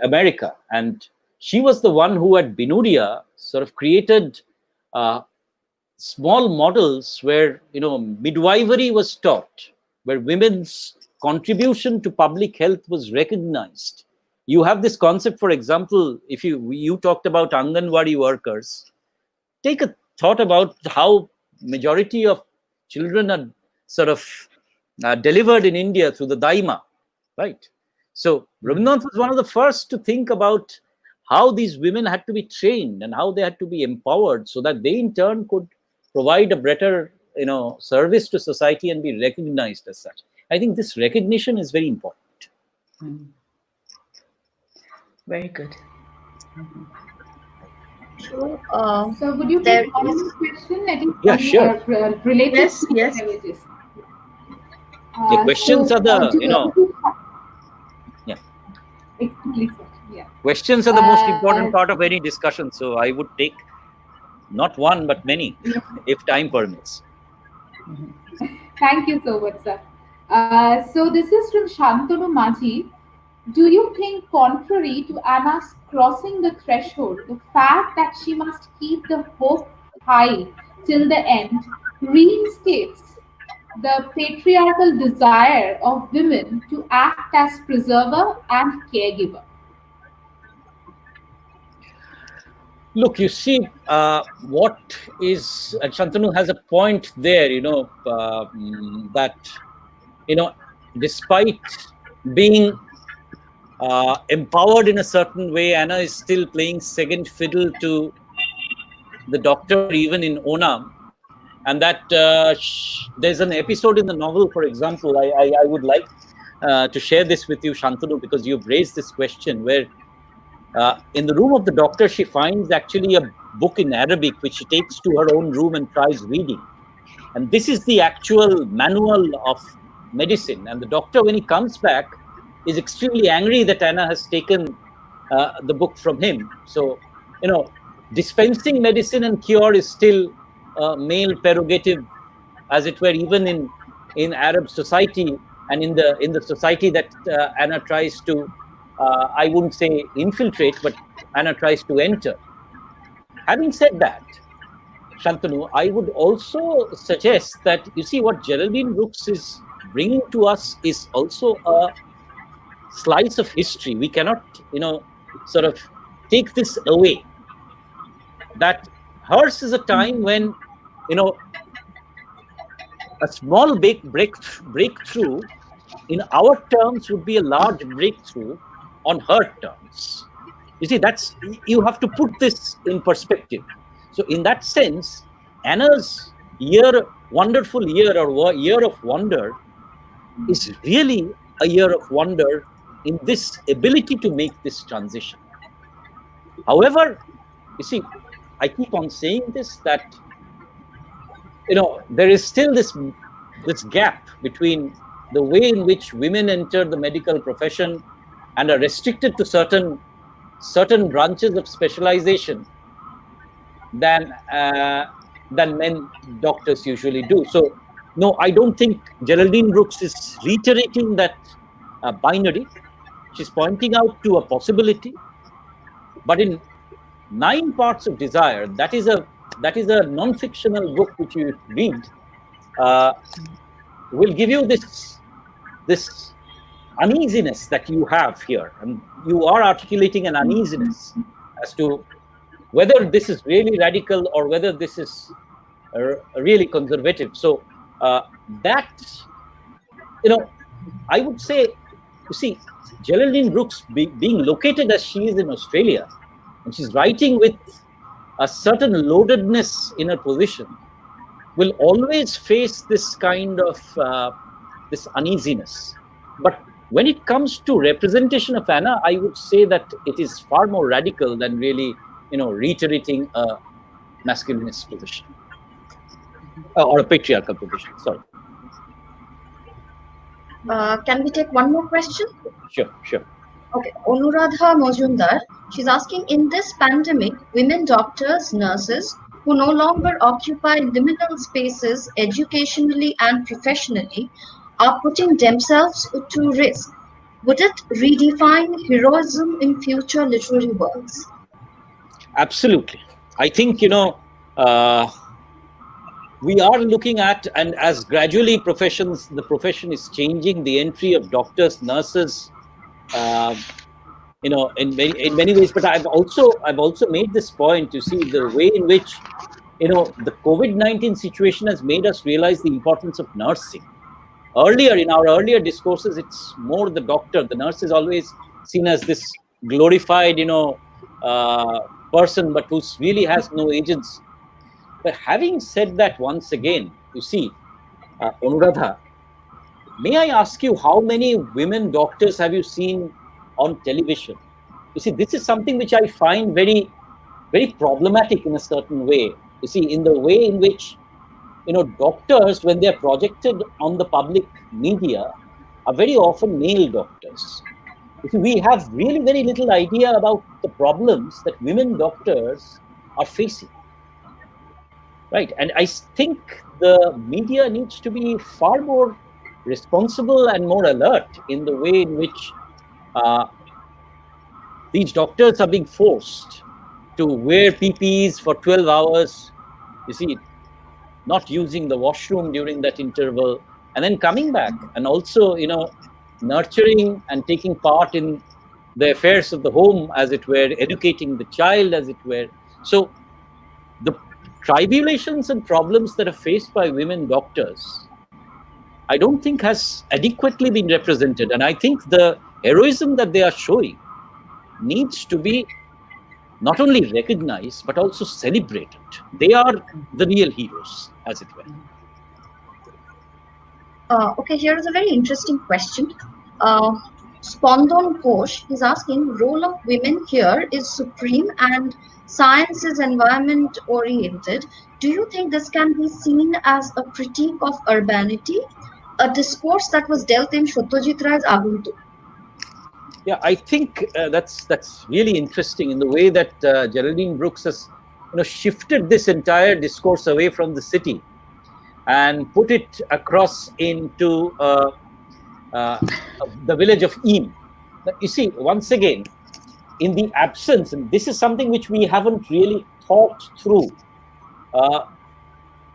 America. And she was the one who at Binuria sort of created small models where midwifery was taught, where women's contribution to public health was recognized. You have this concept, for example, if you talked about Anganwadi workers. Take a thought about how majority of children are sort of delivered in India through the daima, right? So Rabindranath was one of the first to think about how these women had to be trained and how they had to be empowered so that they in turn could provide a better service to society and be recognized as such. I think this recognition is very important. Very good. So, So would you there take one is- more question? I think Yeah, sure. Related Yes, to yes. beverages. The questions are the yeah. Exactly, sir. Yeah. Questions are the most important part of any discussion. So I would take not one but many, if time permits. Thank you so much, sir. So this is from Shantanu Maji. Do you think, contrary to Anna's crossing the threshold, the fact that she must keep the hope high till the end reinstates the patriarchal desire of women to act as preserver and caregiver? Look, you see, what is, and Shantanu has a point there, that, despite being empowered in a certain way, Anna is still playing second fiddle to the doctor, even in Onam. And that there's an episode in the novel, for example, I would like to share this with you, Shantanu, because you've raised this question, where in the room of the doctor, she finds actually a book in Arabic, which she takes to her own room and tries reading. And this is the actual manual of medicine. And the doctor, when he comes back, is extremely angry that Anna has taken the book from him. So, dispensing medicine and cure is still a male prerogative, as it were, even in Arab society, and in the society that Anna tries to, I wouldn't say infiltrate, but Anna tries to enter. Having said that, Shantanu, I would also suggest that, you see, what Geraldine Brooks is bringing to us is also a slice of history. We cannot, sort of take this away. That hers is a time when, a small breakthrough in our terms would be a large breakthrough on her terms. You see, you have to put this in perspective. So in that sense, Anna's wonderful year, or year of wonder, is really a year of wonder in this ability to make this transition. However, you see, I keep on saying this, that there is still this gap between the way in which women enter the medical profession and are restricted to certain branches of specialization than men doctors usually do. So no, I don't think Geraldine Brooks is reiterating that binary. She's pointing out to a possibility, but in 9 Parts of Desire, that is a non-fictional book which you read, will give you this uneasiness that you have here, and you are articulating an uneasiness as to whether this is really radical or whether this is really conservative. So that, I would say, you see, Geraldine Brooks being located as she is in Australia, and she's writing with a certain loadedness in her position, will always face this kind of this uneasiness. But when it comes to representation of Anna, I would say that it is far more radical than really, reiterating a masculinist position or a patriarchal position. Sorry. Can we take one more question? Sure. Okay, Anuradha Mojumdar, she's asking, in this pandemic, women doctors, nurses who no longer occupy liminal spaces educationally and professionally are putting themselves to risk. Would it redefine heroism in future literary works? Absolutely. I think, we are looking at, and as gradually the profession is changing, the entry of doctors, nurses, in many ways. But I've also made this point, to see the way in which, the COVID-19 situation has made us realize the importance of nursing. In our earlier discourses, it's more the doctor. The nurse is always seen as this glorified, person, but who really has no agency. But having said that, once again, you see, Anuradha, may I ask you, how many women doctors have you seen on television? You see, this is something which I find very, very problematic in a certain way. You see, in the way in which, doctors, when they're projected on the public media, are very often male doctors. You see, we have really very little idea about the problems that women doctors are facing. Right. And I think the media needs to be far more responsible and more alert in the way in which these doctors are being forced to wear PPEs for 12 hours, you see, not using the washroom during that interval, and then coming back and also, nurturing and taking part in the affairs of the home, as it were, educating the child, as it were. So the tribulations and problems that are faced by women doctors, I don't think has adequately been represented. And I think the heroism that they are showing needs to be not only recognized, but also celebrated. They are the real heroes, as it were. Okay, here is a very interesting question. Spondon Ghosh is asking, role of women here is supreme and science is environment oriented. Do you think this can be seen as a critique of urbanity, a discourse that was dealt in Satyajit Ray's Aguntuk? Yeah, I think that's really interesting in the way that Geraldine Brooks has shifted this entire discourse away from the city and put it across into the village of Eam. You see, once again, in the absence, and this is something which we haven't really thought through, all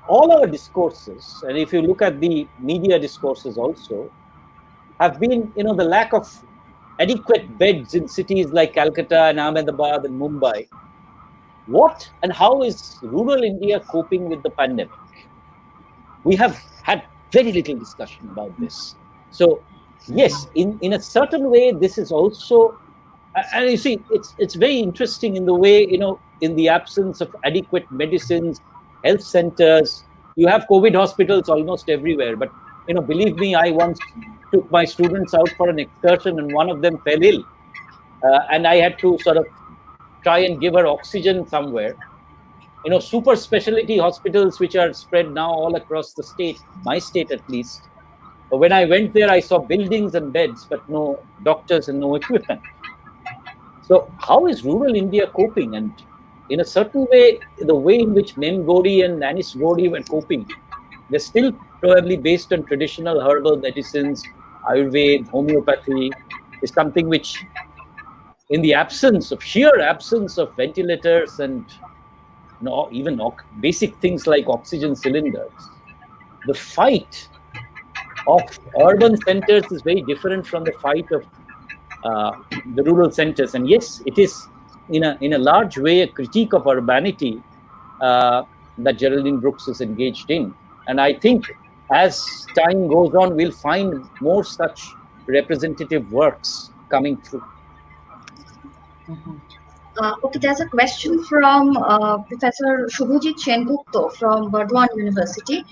our discourses, and if you look at the media discourses also, have been, the lack of adequate beds in cities like Calcutta and Ahmedabad and Mumbai. What and how is rural India coping with the pandemic? We have had very little discussion about this. So yes, in a certain way, this is also, and you see, it's very interesting in the way, in the absence of adequate medicines, health centers, you have COVID hospitals almost everywhere. But believe me, I once took my students out for an excursion, and one of them fell ill. And I had to sort of try and give her oxygen somewhere. Super specialty hospitals, which are spread now all across the state, my state at least. But when I went there, I saw buildings and beds, but no doctors and no equipment. So how is rural India coping? And in a certain way, the way in which Mem Godi and Anis Godi were coping, they're still probably based on traditional herbal medicines, Ayurveda, homeopathy, is something which, in the sheer absence of ventilators and even basic things like oxygen cylinders, the fight of urban centers is very different from the fight of the rural centers. And yes, it is in a large way a critique of urbanity that Geraldine Brooks is engaged in. And I think as time goes on, we'll find more such representative works coming through. Okay, there's a question from Professor Shubhajit Sengupta from Burdwan University.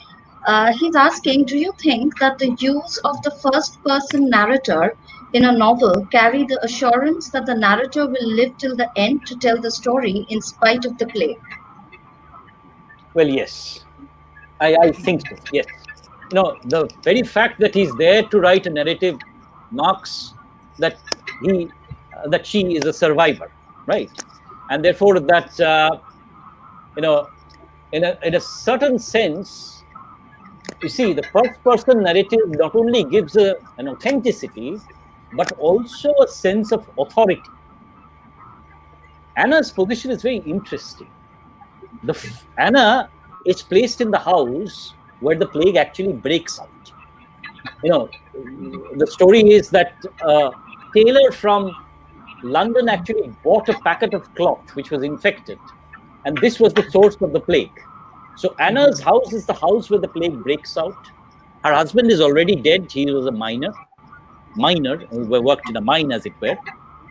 He's asking, do you think that the use of the first-person narrator in a novel carry the assurance that the narrator will live till the end to tell the story in spite of the plague? Well, yes, I think so, yes. The very fact that he's there to write a narrative marks that she is a survivor, right? And therefore that, in a certain sense, you see, the first person narrative not only gives an authenticity, but also a sense of authority. Anna's position is very interesting. Anna is placed in the house where the plague actually breaks out. The story is that a tailor from London actually bought a packet of cloth which was infected, and this was the source of the plague. So Anna's house is the house where the plague breaks out. Her husband is already dead. He was a miner who worked in a mine, as it were,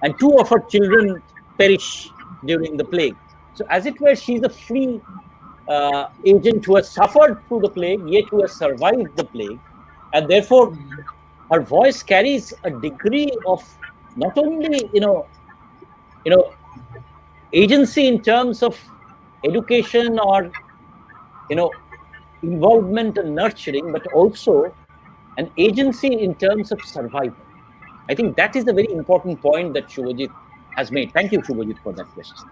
and two of her children perish during the plague. So as it were, she's a free agent who has suffered through the plague, yet who has survived the plague, and therefore her voice carries a degree of not only agency in terms of education or involvement and nurturing, but also an agency in terms of survival. I think that is a very important point that Shubhajit has made. Thank you, Shubhajit, for that question.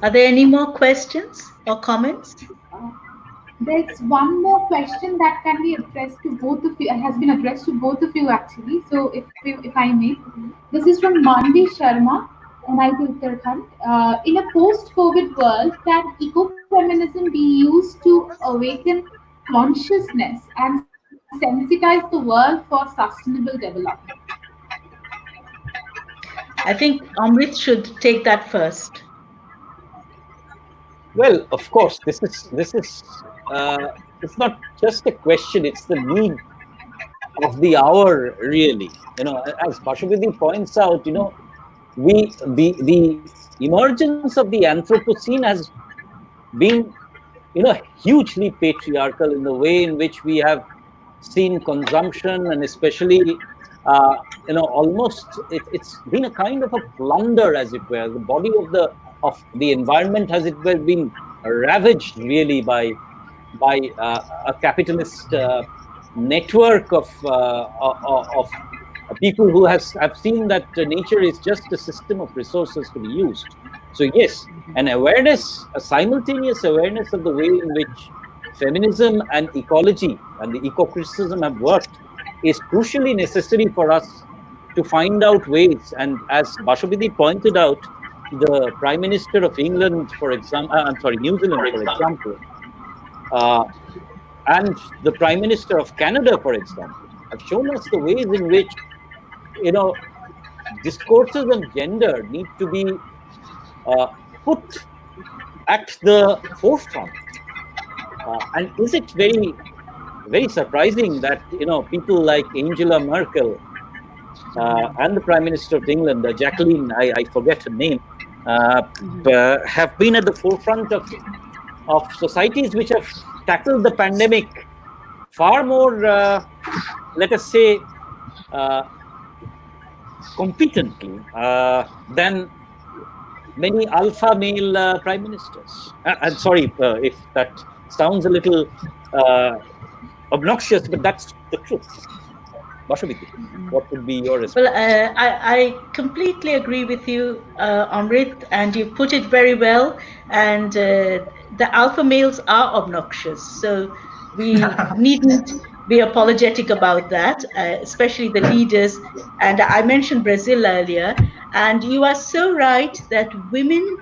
Are there any more questions or comments? There's one more question that can be addressed to both of you, has been addressed to both of you actually. So if I may, this is from Manvi Sharma, NIT Uttarakhand. In a post-COVID world, can ecofeminism be used to awaken consciousness and sensitize the world for sustainable development? I think Amrit should take that first. Well, of course, this is it's not just a question; it's the need of the hour, really. As Pashupati points out, the emergence of the Anthropocene has been, hugely patriarchal in the way in which we have seen consumption, and especially, almost it's been a kind of a plunder, as it were. The body of the environment has it were been ravaged really by a capitalist network of people who have seen that nature is just a system of resources to be used. So yes, a simultaneous awareness of the way in which feminism and ecology and the eco-criticism have worked is crucially necessary for us to find out ways. And as Bashupati pointed out, the Prime Minister of England, for example, New Zealand, for example, and the Prime Minister of Canada, for example, have shown us the ways in which, discourses on gender need to be put at the forefront. And is it very, very surprising that, people like Angela Merkel and the Prime Minister of England, Jacqueline, I forget her name, have been at the forefront of of societies which have tackled the pandemic far more, let us say, competently than many alpha male prime ministers. I'm sorry if that sounds a little obnoxious, but that's the truth. Bashaviti, what would be your Well, response? I completely agree with you, Amrit, and you put it very well. And the alpha males are obnoxious, so we needn't be apologetic about that, especially the leaders. And I mentioned Brazil earlier, and you are so right that women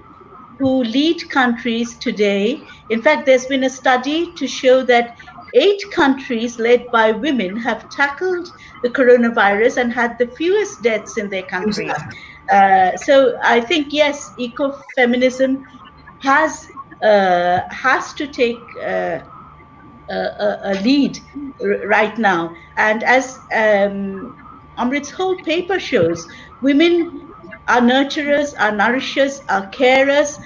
who lead countries today. In fact, there's been a study to show that 8 countries led by women have tackled the coronavirus and had the fewest deaths in their New countries. Zealand. So I think, yes, ecofeminism has to take a lead right now. And as Amrit's whole paper shows, women are nurturers, are nourishers, are carers,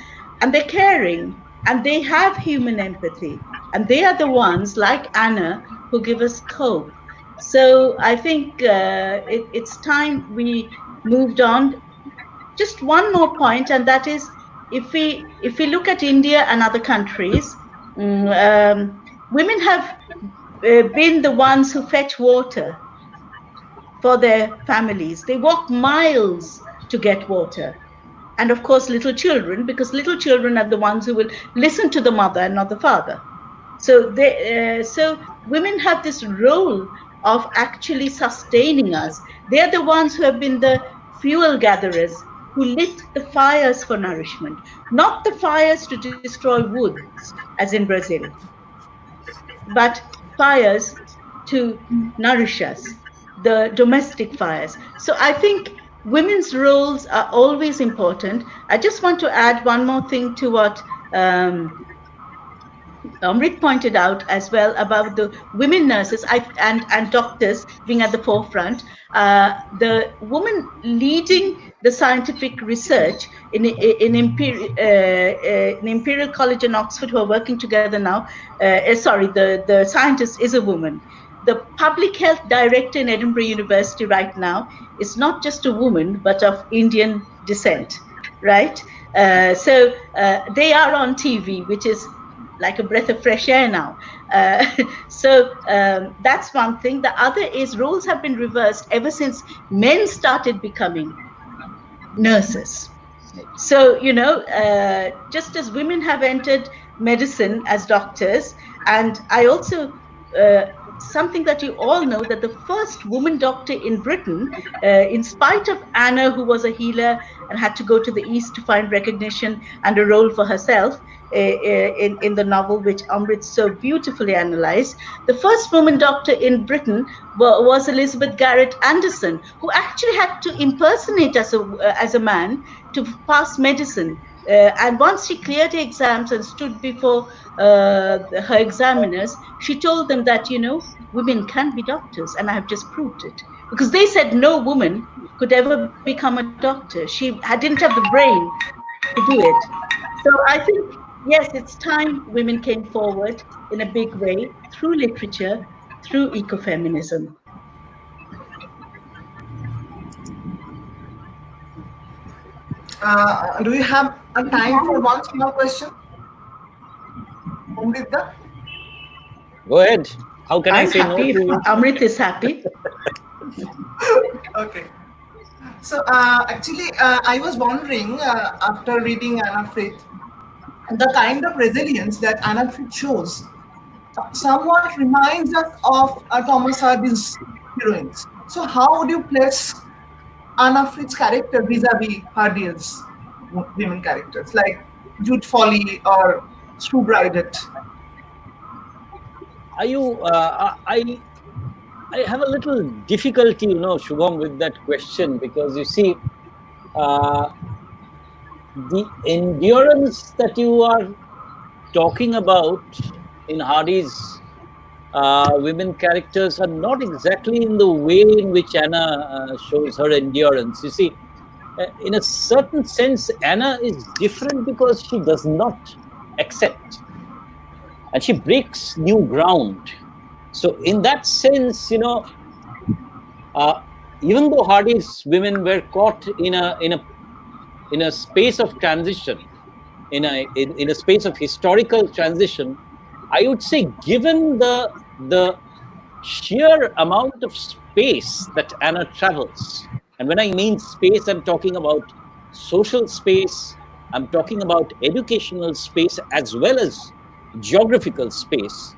and they're caring and they have human empathy. And they are the ones, like Anna, who give us hope. So I think it's time we moved on. Just one more point, and that is, if we look at India and other countries, women have been the ones who fetch water for their families. They walk miles to get water. And of course, little children, because little children are the ones who will listen to the mother and not the father. So women have this role of actually sustaining us. They are the ones who have been the fuel gatherers who lit the fires for nourishment, not the fires to destroy woods, as in Brazil, but fires to nourish us, the domestic fires. So I think women's roles are always important. I just want to add one more thing to what Amrit pointed out as well about the women nurses and doctors being at the forefront. The woman leading the scientific research in Imperial College in Oxford, who are working together now. Sorry, the scientist is a woman. The public health director in Edinburgh University right now is not just a woman, but of Indian descent, right? So they are on TV, which is like a breath of fresh air now. So that's one thing. The other is roles have been reversed ever since men started becoming nurses. So, just as women have entered medicine as doctors, and I also, something that you all know, that the first woman doctor in Britain, in spite of Anna, who was a healer and had to go to the East to find recognition and a role for herself, in the novel which Amrit so beautifully analyzed, the first woman doctor in Britain was Elizabeth Garrett Anderson, who actually had to impersonate as a man to pass medicine. And once she cleared her exams and stood before her examiners, she told them that, women can be doctors, and I have just proved it. Because they said no woman could ever become a doctor. She didn't have the brain to do it. So I think, yes, it's time women came forward in a big way through literature, through ecofeminism. Do you have a time for one small question, Amrita? Go ahead. How can I I'm say no happy to if you? Amrit is happy. Okay. So actually, I was wondering after reading Anna Frith, the kind of resilience that Anna Frith shows somewhat reminds us of Thomas Hardy's heroines. So how would you place Anna Frith's character vis-a-vis Hardy's women characters, like Jude Folly or Sue Brydet? Are you? I have a little difficulty, Shubham, with that question, because you see, uh, the endurance that you are talking about in Hardy's women characters are not exactly in the way in which Anna shows her endurance. You see, in a certain sense, Anna is different because she does not accept. and she breaks new ground. So in that sense, uh, even though Hardy's women were caught in a space of transition, in a space of historical transition, I would say, given the sheer amount of space that Anna travels, and when I mean space, I'm talking about social space, I'm talking about educational space as well as geographical space,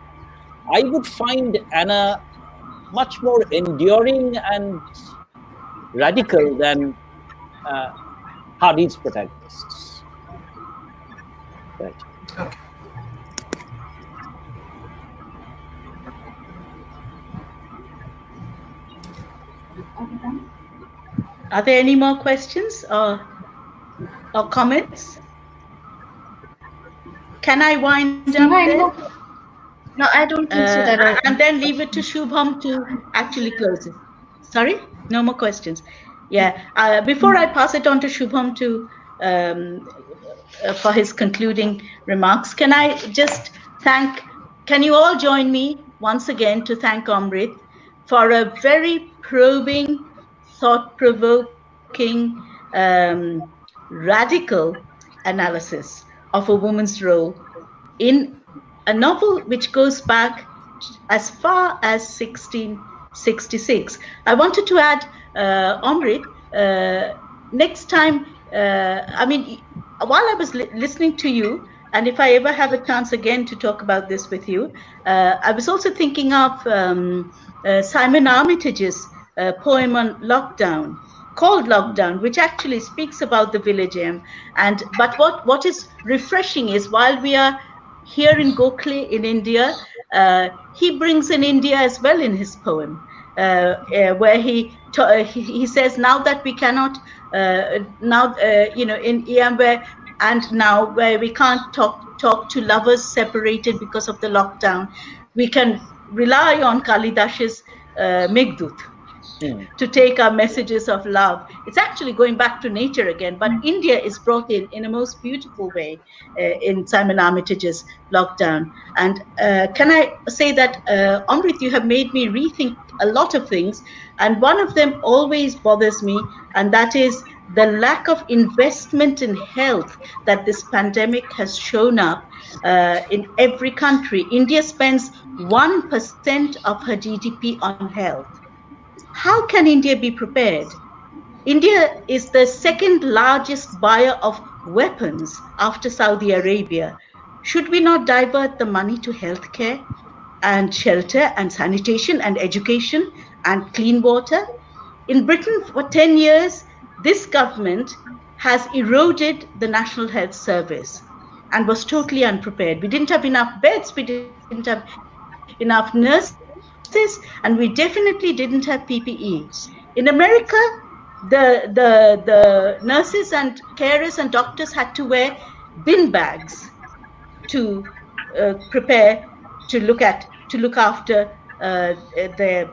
I would find Anna much more enduring and radical than uh, Hardy's protagonists. Right. Okay. Okay, thanks. Are there any more questions or comments? Can I wind up Sneha, then? any more? No, I don't think so. There are And then leave it to Shubham to actually close it. Sorry? No more questions. Yeah. Before I pass it on to Shubham um, for his concluding remarks, can I just can you all join me once again to thank Amrit for a very probing, thought-provoking, radical analysis of a woman's role in a novel which goes back as far as 1666. I wanted to add, Amrit, next time, I mean, while I was listening to you, and if I ever have a chance again to talk about this with you, I was also thinking of Simon Armitage's poem on lockdown, called Lockdown, which actually speaks about the village aim. And but what is refreshing is, while we are here in Gokhale in India, he brings in India as well in his poem, where he says, now that we cannot in EM, and now where we can't talk to lovers separated because of the lockdown, we can rely on Kalidash's Meghdut Hmm. to take our messages of love. It's actually going back to nature again, but India is brought in a most beautiful way in Simon Armitage's Lockdown. And can I say that, Amrit, you have made me rethink a lot of things, and one of them always bothers me, and that is the lack of investment in health that this pandemic has shown up in every country. India spends 1% of her GDP on health. How can India be prepared? India is the second largest buyer of weapons after Saudi Arabia. Should we not divert the money to healthcare and shelter and sanitation and education and clean water? In Britain, for 10 years, this government has eroded the National Health Service and was totally unprepared. We didn't have enough beds, we didn't have enough nurses, and we definitely didn't have PPE. In America, the nurses and carers and doctors had to wear bin bags to prepare to look after their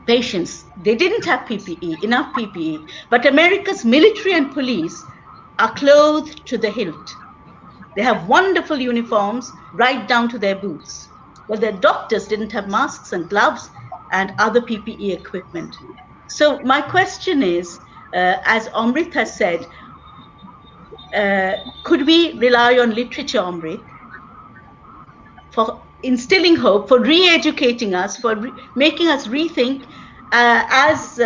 patients. They didn't have PPE, enough PPE. But America's military and police are clothed to the hilt. They have wonderful uniforms right down to their boots. Well, their doctors didn't have masks and gloves and other PPE equipment. So my question is, as Amrit has said, could we rely on literature, Amrit, for instilling hope, for re-educating us, for making us rethink, as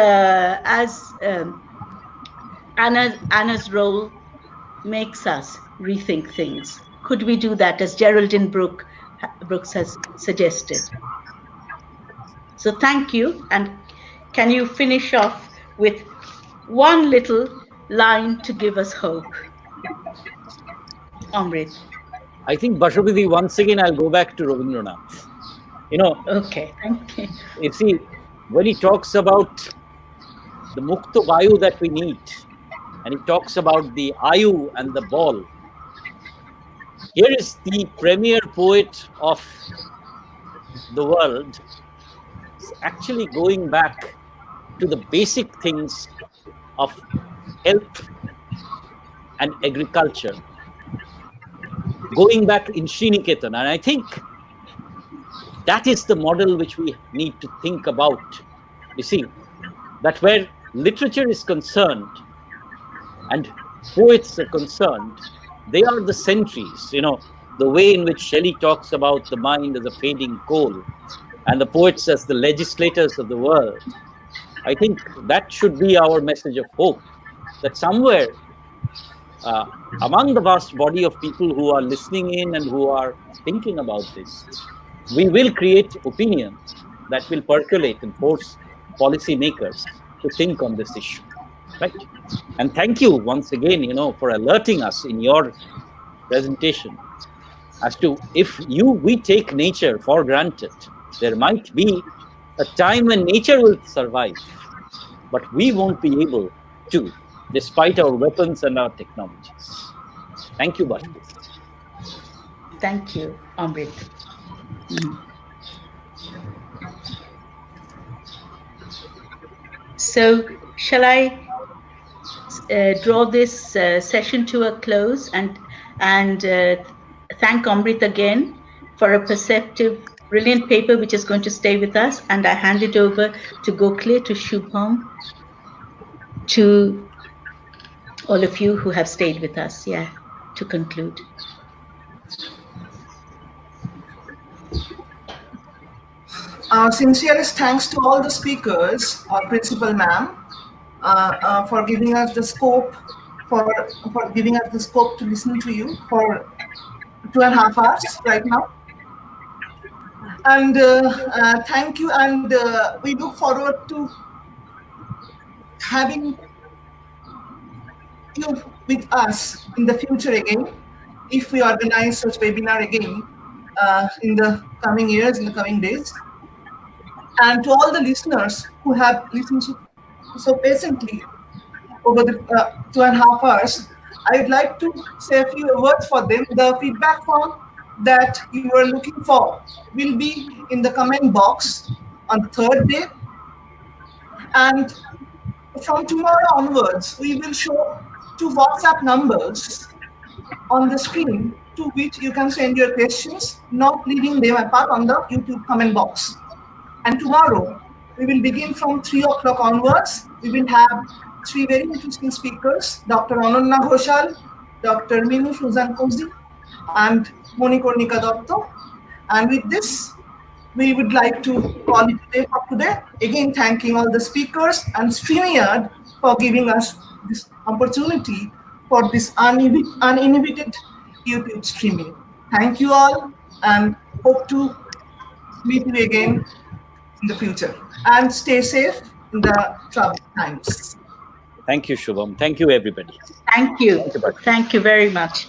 Anna's role makes us rethink things? Could we do that, as Geraldine Brooks has suggested? So thank you. And can you finish off with one little line to give us hope, Amrit? I think, Bashopati, once again, I'll go back to Rabindranath. Okay, thank you. You see, when he talks about the Mukto Vayu that we need, and he talks about the Ayu and the ball, here is the premier poet of the world actually going back to the basic things of health and agriculture. going back in Sriniketan. And I think that is the model which we need to think about. You see, that where literature is concerned and poets are concerned, they are the sentries. The way in which Shelley talks about the mind as a fading coal and the poets as the legislators of the world. I think that should be our message of hope, that somewhere uh, among the vast body of people who are listening in and who are thinking about this, we will create opinions that will percolate and force policymakers to think on this issue. Right? And thank you once again, for alerting us in your presentation as to if we take nature for granted, there might be a time when nature will survive, but we won't be able to, despite our weapons and our technologies. Thank you, Bashir. Thank you, Amrit. So, shall I draw this session to a close and thank Amrit again for a perceptive, brilliant paper which is going to stay with us. And I hand it over to Gokhale, to Shubham, to all of you who have stayed with us. Yeah, to conclude. Sincerest thanks to all the speakers, our principal ma'am, for giving us the scope for giving us the scope to listen to you for 2.5 hours right now. And thank you, and we look forward to having you with us in the future again, if we organize such webinar again in the coming years, in the coming days. And to all the listeners who have listened so patiently over the 2.5 hours, I would like to say a few words for them. The feedback form that you were looking for will be in the comment box on the third day. And from tomorrow onwards, we will show 2 WhatsApp numbers on the screen to which you can send your questions, not leaving them apart on the YouTube comment box. And tomorrow, we will begin from 3 o'clock onwards. We will have 3 very interesting speakers, Dr. Ananya Ghoshal, Dr. Minu Suzan Kozi, and Monikornika Dotto. And with this, we would like to call it a day for today. Again, thanking all the speakers and StreamYard for giving us this opportunity for this uninhibited YouTube streaming. Thank you all, and hope to meet you again in the future. And stay safe in the troubled times. Thank you, Shubham. Thank you, everybody. Thank you. Thank you very much.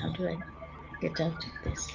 How do I get out of this?